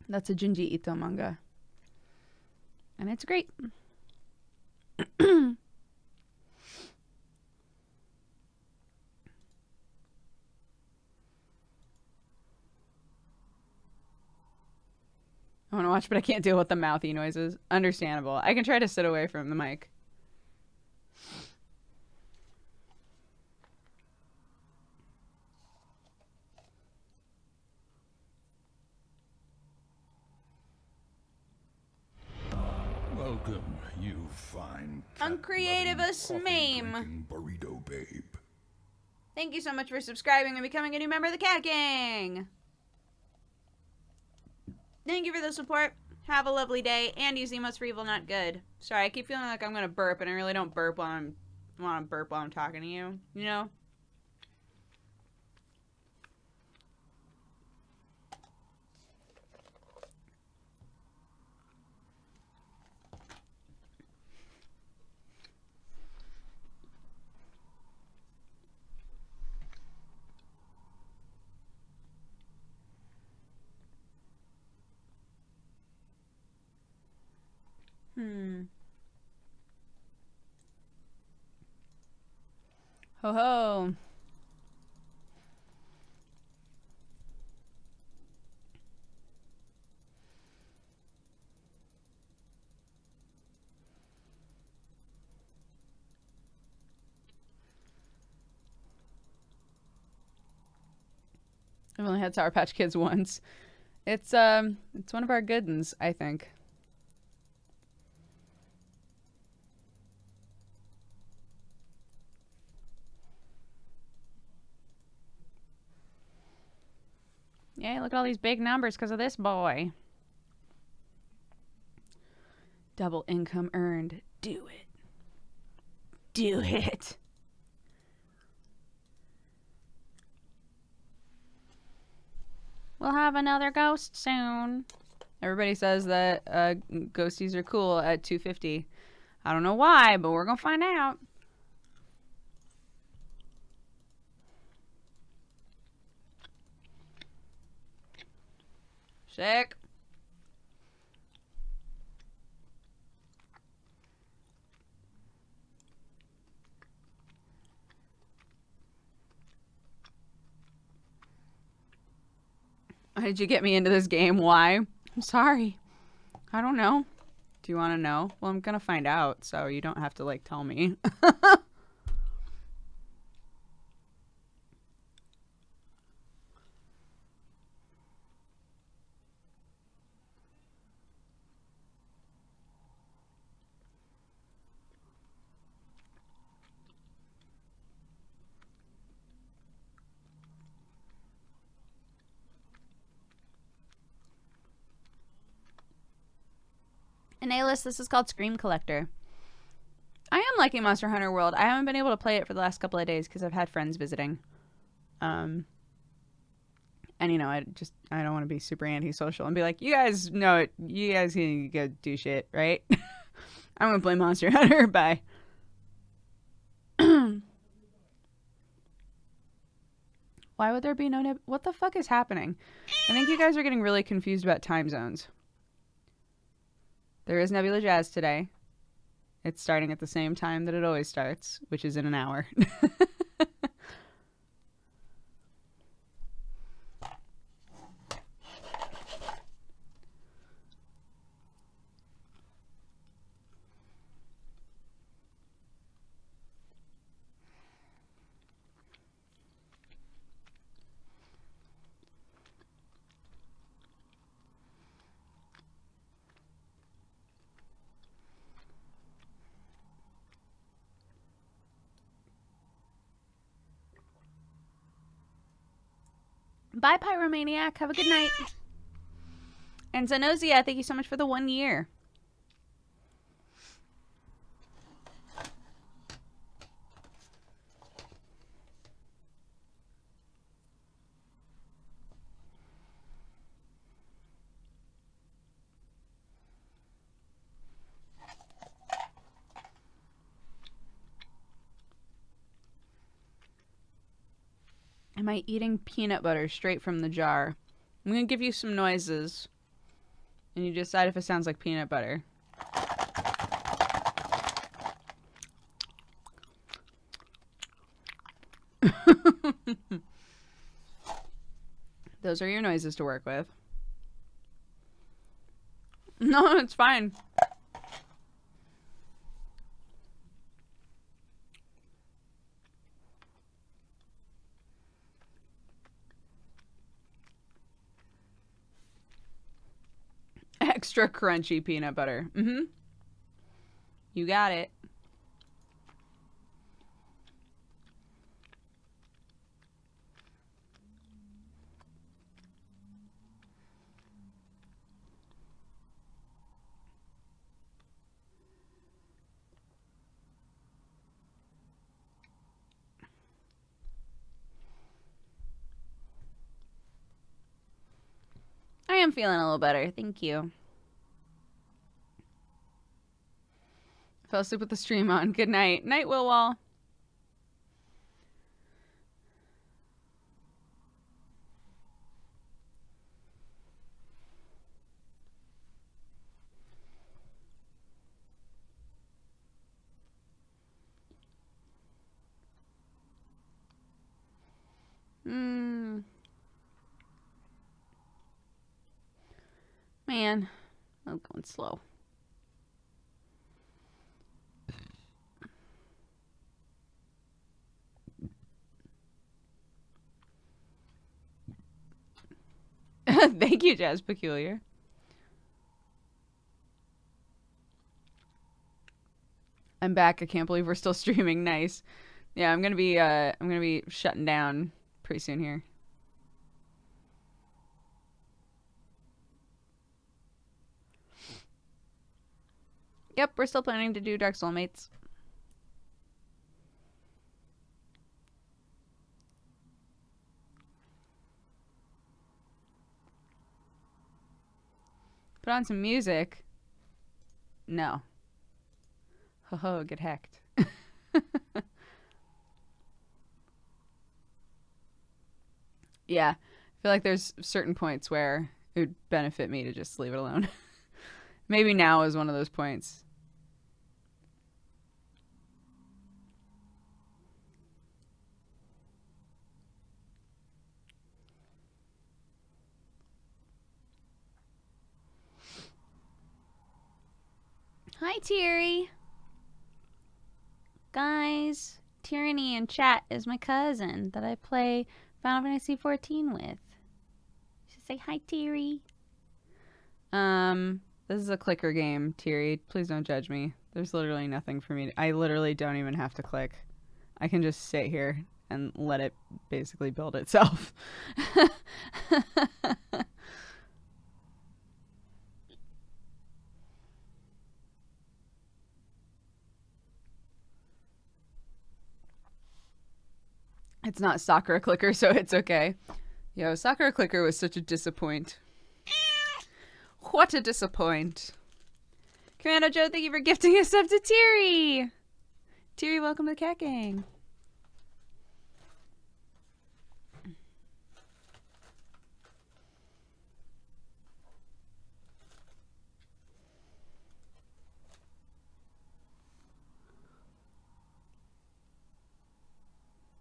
That's a Junji Ito manga. And it's great. I want to watch, but I can't deal with the mouthy noises. Understandable. I can try to sit away from the mic. Welcome, you fine Uncreativous meme. coffee-drinking burrito babe. Thank you so much for subscribing and becoming a new member of the Cat Gang. Thank you for the support. Have a lovely day, and use emotes for evil, not good. Sorry, I keep feeling like I'm gonna burp, and I really don't burp while I'm talking to you. You know? Ho ho. I've only had Sour Patch Kids once. It's one of our good ones, I think. Yay, look at all these big numbers because of this boy. Double income earned. Do it. Do it. We'll have another ghost soon. Everybody says that ghosties are cool at 250. I don't know why, but we're gonna find out. Sick. Why did you get me into this game? Why? I'm sorry. I don't know. Do you want to know? Well, I'm gonna find out, so you don't have to, like, tell me. In A-list, this is called Scream Collector. I am liking Monster Hunter World. I haven't been able to play it for the last couple of days because I've had friends visiting. And, you know, I don't want to be super antisocial and be like, you guys know it. You guys can go do shit, right? I'm going to play Monster Hunter. Bye. Why would there be no... What the fuck is happening? I think you guys are getting really confused about time zones. There is Nebula Jazz today. It's starting at the same time that it always starts, which is in an hour. Bye, Pyromaniac. Have a good night. And Zanozia, thank you so much for the 1 year. Am I eating peanut butter straight from the jar? I'm going to give you some noises, and you decide if it sounds like peanut butter. Those are your noises to work with. No, it's fine. Extra crunchy peanut butter. Mm-hmm. You got it. I am feeling a little better. Thank you. Fell asleep with the stream on. Good night. Night, Willwall. Man, I'm going slow. Thank you, Jazz Peculiar. I'm back. I can't believe we're still streaming. Nice. Yeah, I'm gonna be shutting down pretty soon here. Yep, we're still planning to do Dark Soulmates. Put on some music. No. Ho ho, get hacked. Yeah, I feel like there's certain points where it would benefit me to just leave it alone. Maybe now is one of those points. Hi, Terry. Guys, Tyranny in chat is my cousin that I play Final Fantasy 14 with. You should say hi, Terry. This is a clicker game, Terry. Please don't judge me. There's literally nothing for me. I literally don't even have to click. I can just sit here and let it basically build itself. It's not Sakura Clicker, so it's okay. Yo, Sakura Clicker was such a disappoint. What a disappoint. Commando Joe, thank you for gifting a sub to Terry. Terry, welcome to the Cat Gang.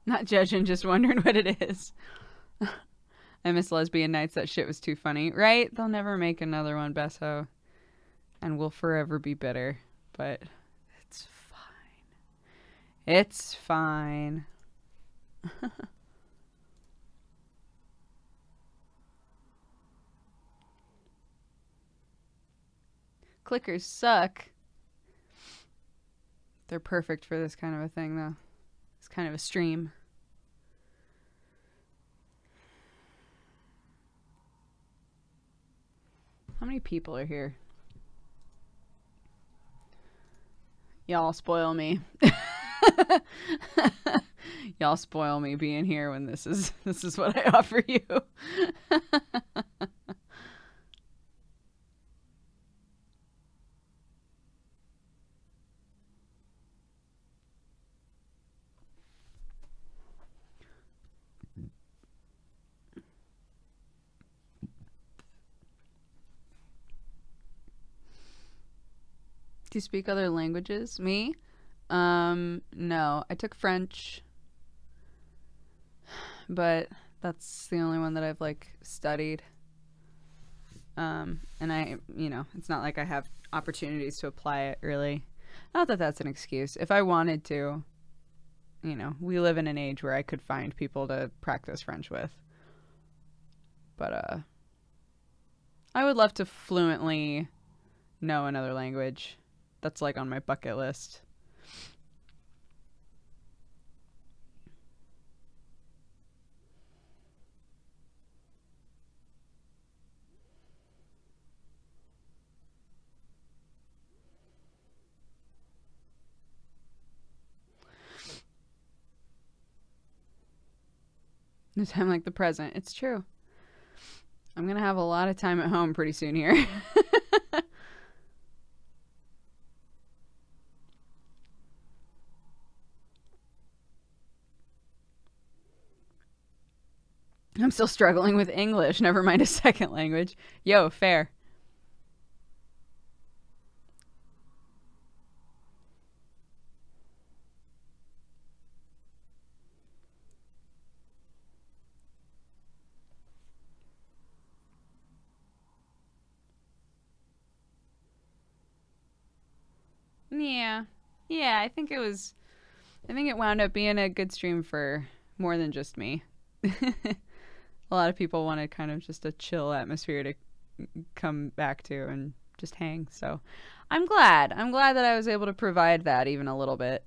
Not judging, just wondering what it is. I miss Lesbian Nights. That shit was too funny. Right? They'll never make another one, Besso. And we'll forever be bitter. But it's fine. It's fine. Clickers suck. They're perfect for this kind of a thing, though. It's kind of a stream. How many people are here? Y'all spoil me. Y'all spoil me being here when this is what I offer you. Do you speak other languages? Me? No. I took French, but that's the only one that I've like studied. And it's not like I have opportunities to apply it really. Not that that's an excuse. If I wanted to, we live in an age where I could find people to practice French with. But I would love to fluently know another language. That's like on my bucket list. No time like the present. It's true. I'm going to have a lot of time at home pretty soon here. I'm still struggling with English, never mind a second language. Yo, fair. Yeah. Yeah, I think it wound up being a good stream for more than just me. A lot of people wanted kind of just a chill atmosphere to come back to and just hang. So I'm glad. I'm glad that I was able to provide that even a little bit.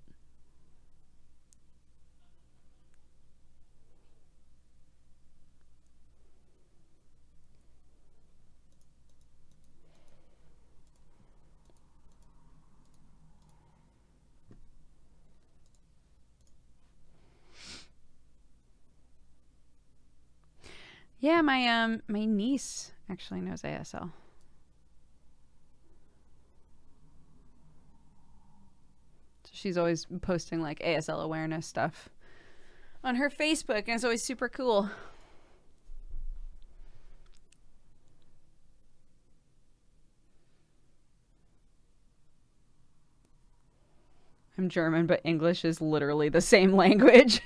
Yeah, my niece actually knows ASL. So she's always posting like ASL awareness stuff on her Facebook, and it's always super cool. I'm German, but English is literally the same language.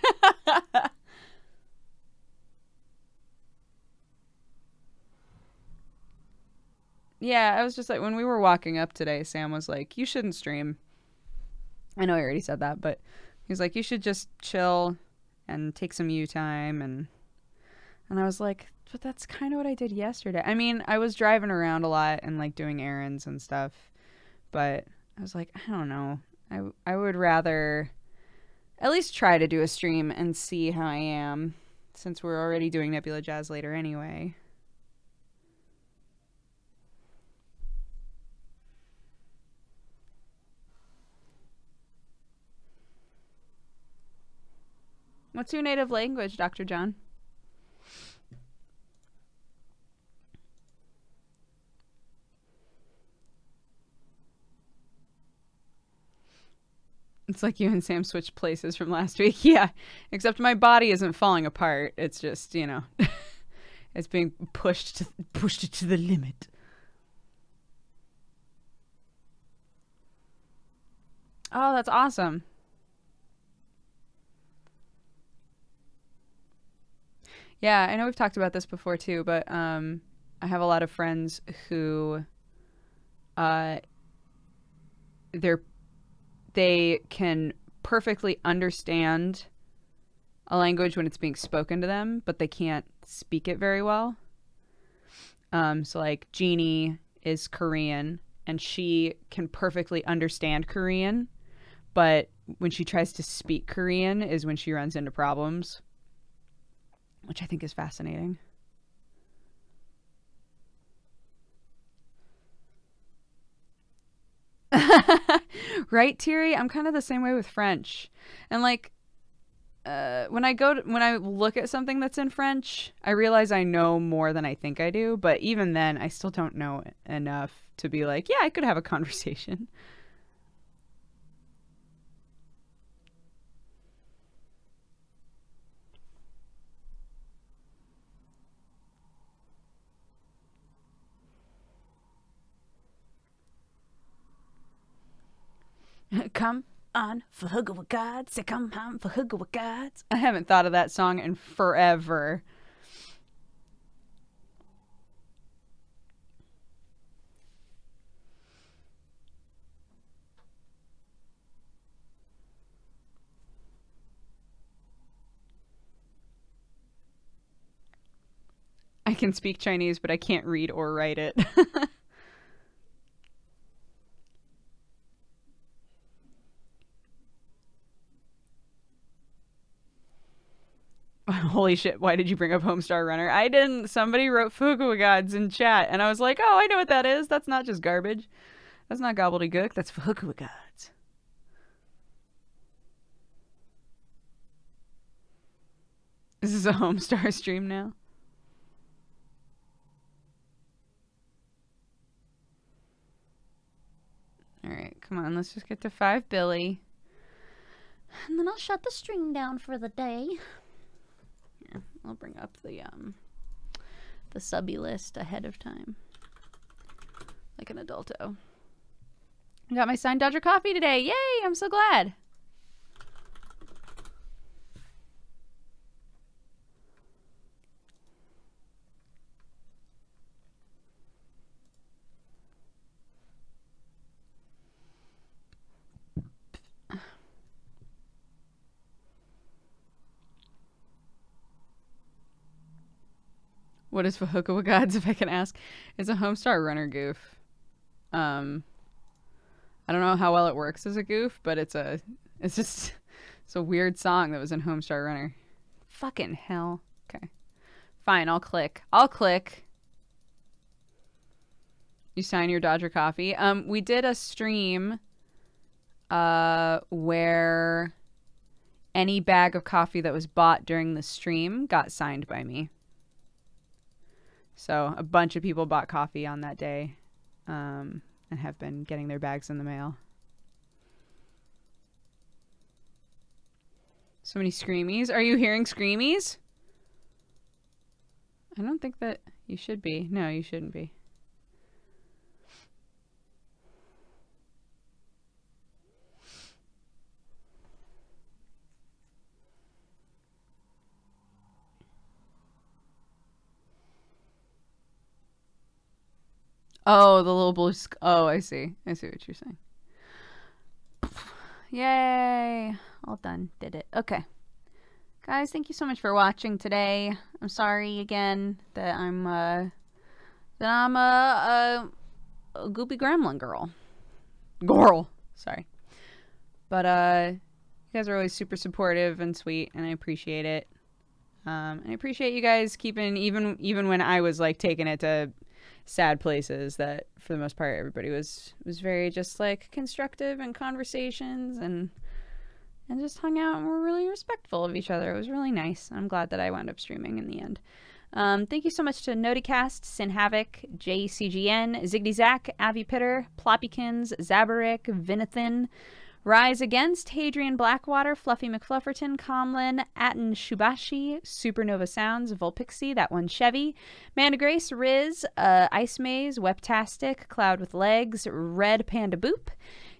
Yeah, I was just like, when we were walking up today, Sam was like, you shouldn't stream. I know I already said that, but he was like, you should just chill and take some you time. And I was like, but that's kind of what I did yesterday. I mean, I was driving around a lot and like doing errands and stuff, but I was like, I don't know. I would rather at least try to do a stream and see how I am, since we're already doing Nebula Jazz later anyway. What's your native language, Dr. John? It's like you and Sam switched places from last week. Yeah, except my body isn't falling apart. It's just, it's being pushed to the limit. Oh, that's awesome. Yeah, I know we've talked about this before too, but I have a lot of friends who uh they can perfectly understand a language when it's being spoken to them, but they can't speak it very well. So like Jeannie is Korean and she can perfectly understand Korean, but when she tries to speak Korean is when she runs into problems, which I think is fascinating. Right, Thierry? I'm kind of the same way with French. And like when I look at something that's in French, I realize I know more than I think I do, but even then I still don't know enough to be like, yeah, I could have a conversation. Come on for hooga with God. Say come on for hooga with God. I haven't thought of that song in forever. I can speak Chinese, but I can't read or write it. Holy shit, why did you bring up Homestar Runner? I didn't. Somebody wrote Fugu Gods in chat, and I was like, oh, I know what that is. That's not just garbage. That's not gobbledygook. That's Fugu Gods. This is a Homestar stream now. Alright, come on, let's just get to 5 Billy. And then I'll shut the stream down for the day. Here, I'll bring up the subby list ahead of time. Like an adulto. I got my signed Dodger coffee today. Yay! I'm so glad. What is Fahoka Gods, if I can ask? It's a Homestar Runner goof. I don't know how well it works as a goof, but it's a weird song that was in Homestar Runner. Fucking hell. Okay. Fine, I'll click. You sign your Dodger coffee. We did a stream where any bag of coffee that was bought during the stream got signed by me. So a bunch of people bought coffee on that day and have been getting their bags in the mail. So many screamies. Are you hearing screamies? I don't think that you should be. No, you shouldn't be. Oh, the little blue oh, I see. I see what you're saying. Yay. All done. Did it. Okay. Guys, thank you so much for watching today. I'm sorry again that I'm a goopy gremlin girl. Sorry. But you guys are always super supportive and sweet, and I appreciate it. And I appreciate you guys keeping, even when I was like taking it to sad places, that for the most part everybody was very just like constructive in conversations and just hung out and were really respectful of each other. It was really nice. I'm glad that I wound up streaming in the end. Thank you so much to Nodicast, Sin Havoc, JCGN, Ziggity Zack, Avi Pitter, Ploppykins, Zabarick, Vinathan, Rise Against, Hadrian Blackwater, Fluffy McFlufferton, Comlin, Atten Shubashi, Supernova Sounds, Volpixie, that one Chevy, Manda Grace, Riz, Ice Maze, Webtastic, Cloud with Legs, Red Panda Boop,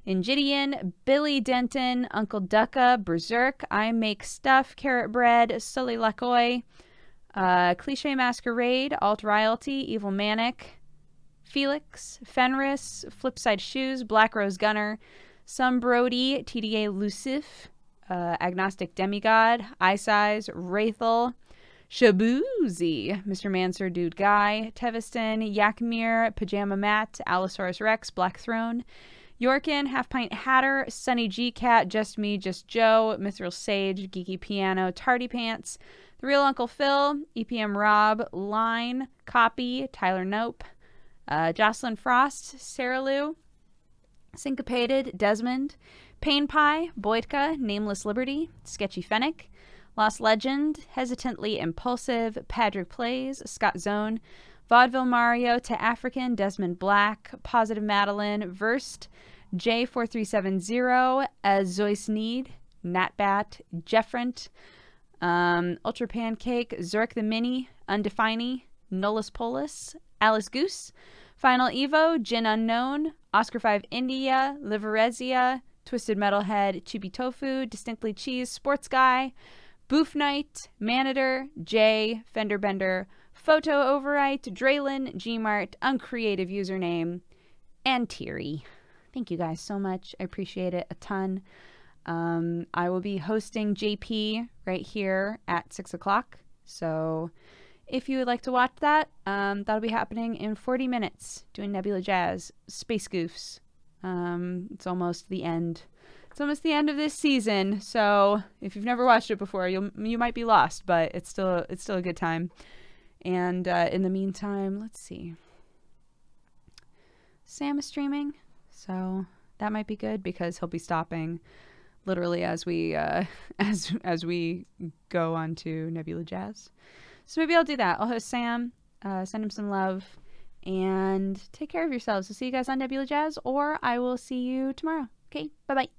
Ingidian, Billy Denton, Uncle Ducka, Berserk, I Make Stuff, Carrot Bread, Sully Lacoy, Cliche Masquerade, Alt Royalty, Evil Manic, Felix, Fenris, Flipside Shoes, Black Rose Gunner, Some Brody, TDA Lucif, Agnostic Demigod, Eyesize, Wraithel, Shabuzi, Mr. Mansur Dude Guy, Teviston, Yakmir, Pajama Matt, Allosaurus Rex, Black Throne, Yorkin, Half Pint Hatter, Sunny G Cat, Just Me, Just Joe, Mithril Sage, Geeky Piano, Tardy Pants, The Real Uncle Phil, EPM Rob, Line, Copy, Tyler Nope, Jocelyn Frost, Sarah Lou, Syncopated, Desmond, Pain Pie, Boydka, Nameless Liberty, Sketchy Fennec, Lost Legend, Hesitantly Impulsive, Patrick Plays, Scott Zone, Vaudeville Mario, To African, Desmond Black, Positive Madeline, Versed, J4370, Zoyce Need, Natbat, Jeffrent, Ultra Pancake, Zurk the Mini, Undefiney, Nullus Polus, Alice Goose, Final Evo, Jin Unknown, Oscar 5 India, Liverezia, Twisted Metalhead, Chibi Tofu, Distinctly Cheese, Sports Guy, Boof Knight, Manitor, Jay, Fender Bender, Photo Overwrite, Draylin, Gmart, Uncreative Username, and Teary. Thank you guys so much. I appreciate it a ton. I will be hosting JP right here at 6 o'clock. So if you would like to watch that, that'll be happening in 40 minutes, doing Nebula Jazz, Space Goofs. It's almost the end. It's almost the end of this season, so if you've never watched it before, you might be lost, but it's still a good time. And in the meantime, let's see. Sam is streaming, so that might be good because he'll be stopping literally as we as we go on to Nebula Jazz. So maybe I'll do that. I'll host Sam, send him some love, and take care of yourselves. I'll see you guys on Nebula Jazz, or I will see you tomorrow. Okay, bye-bye.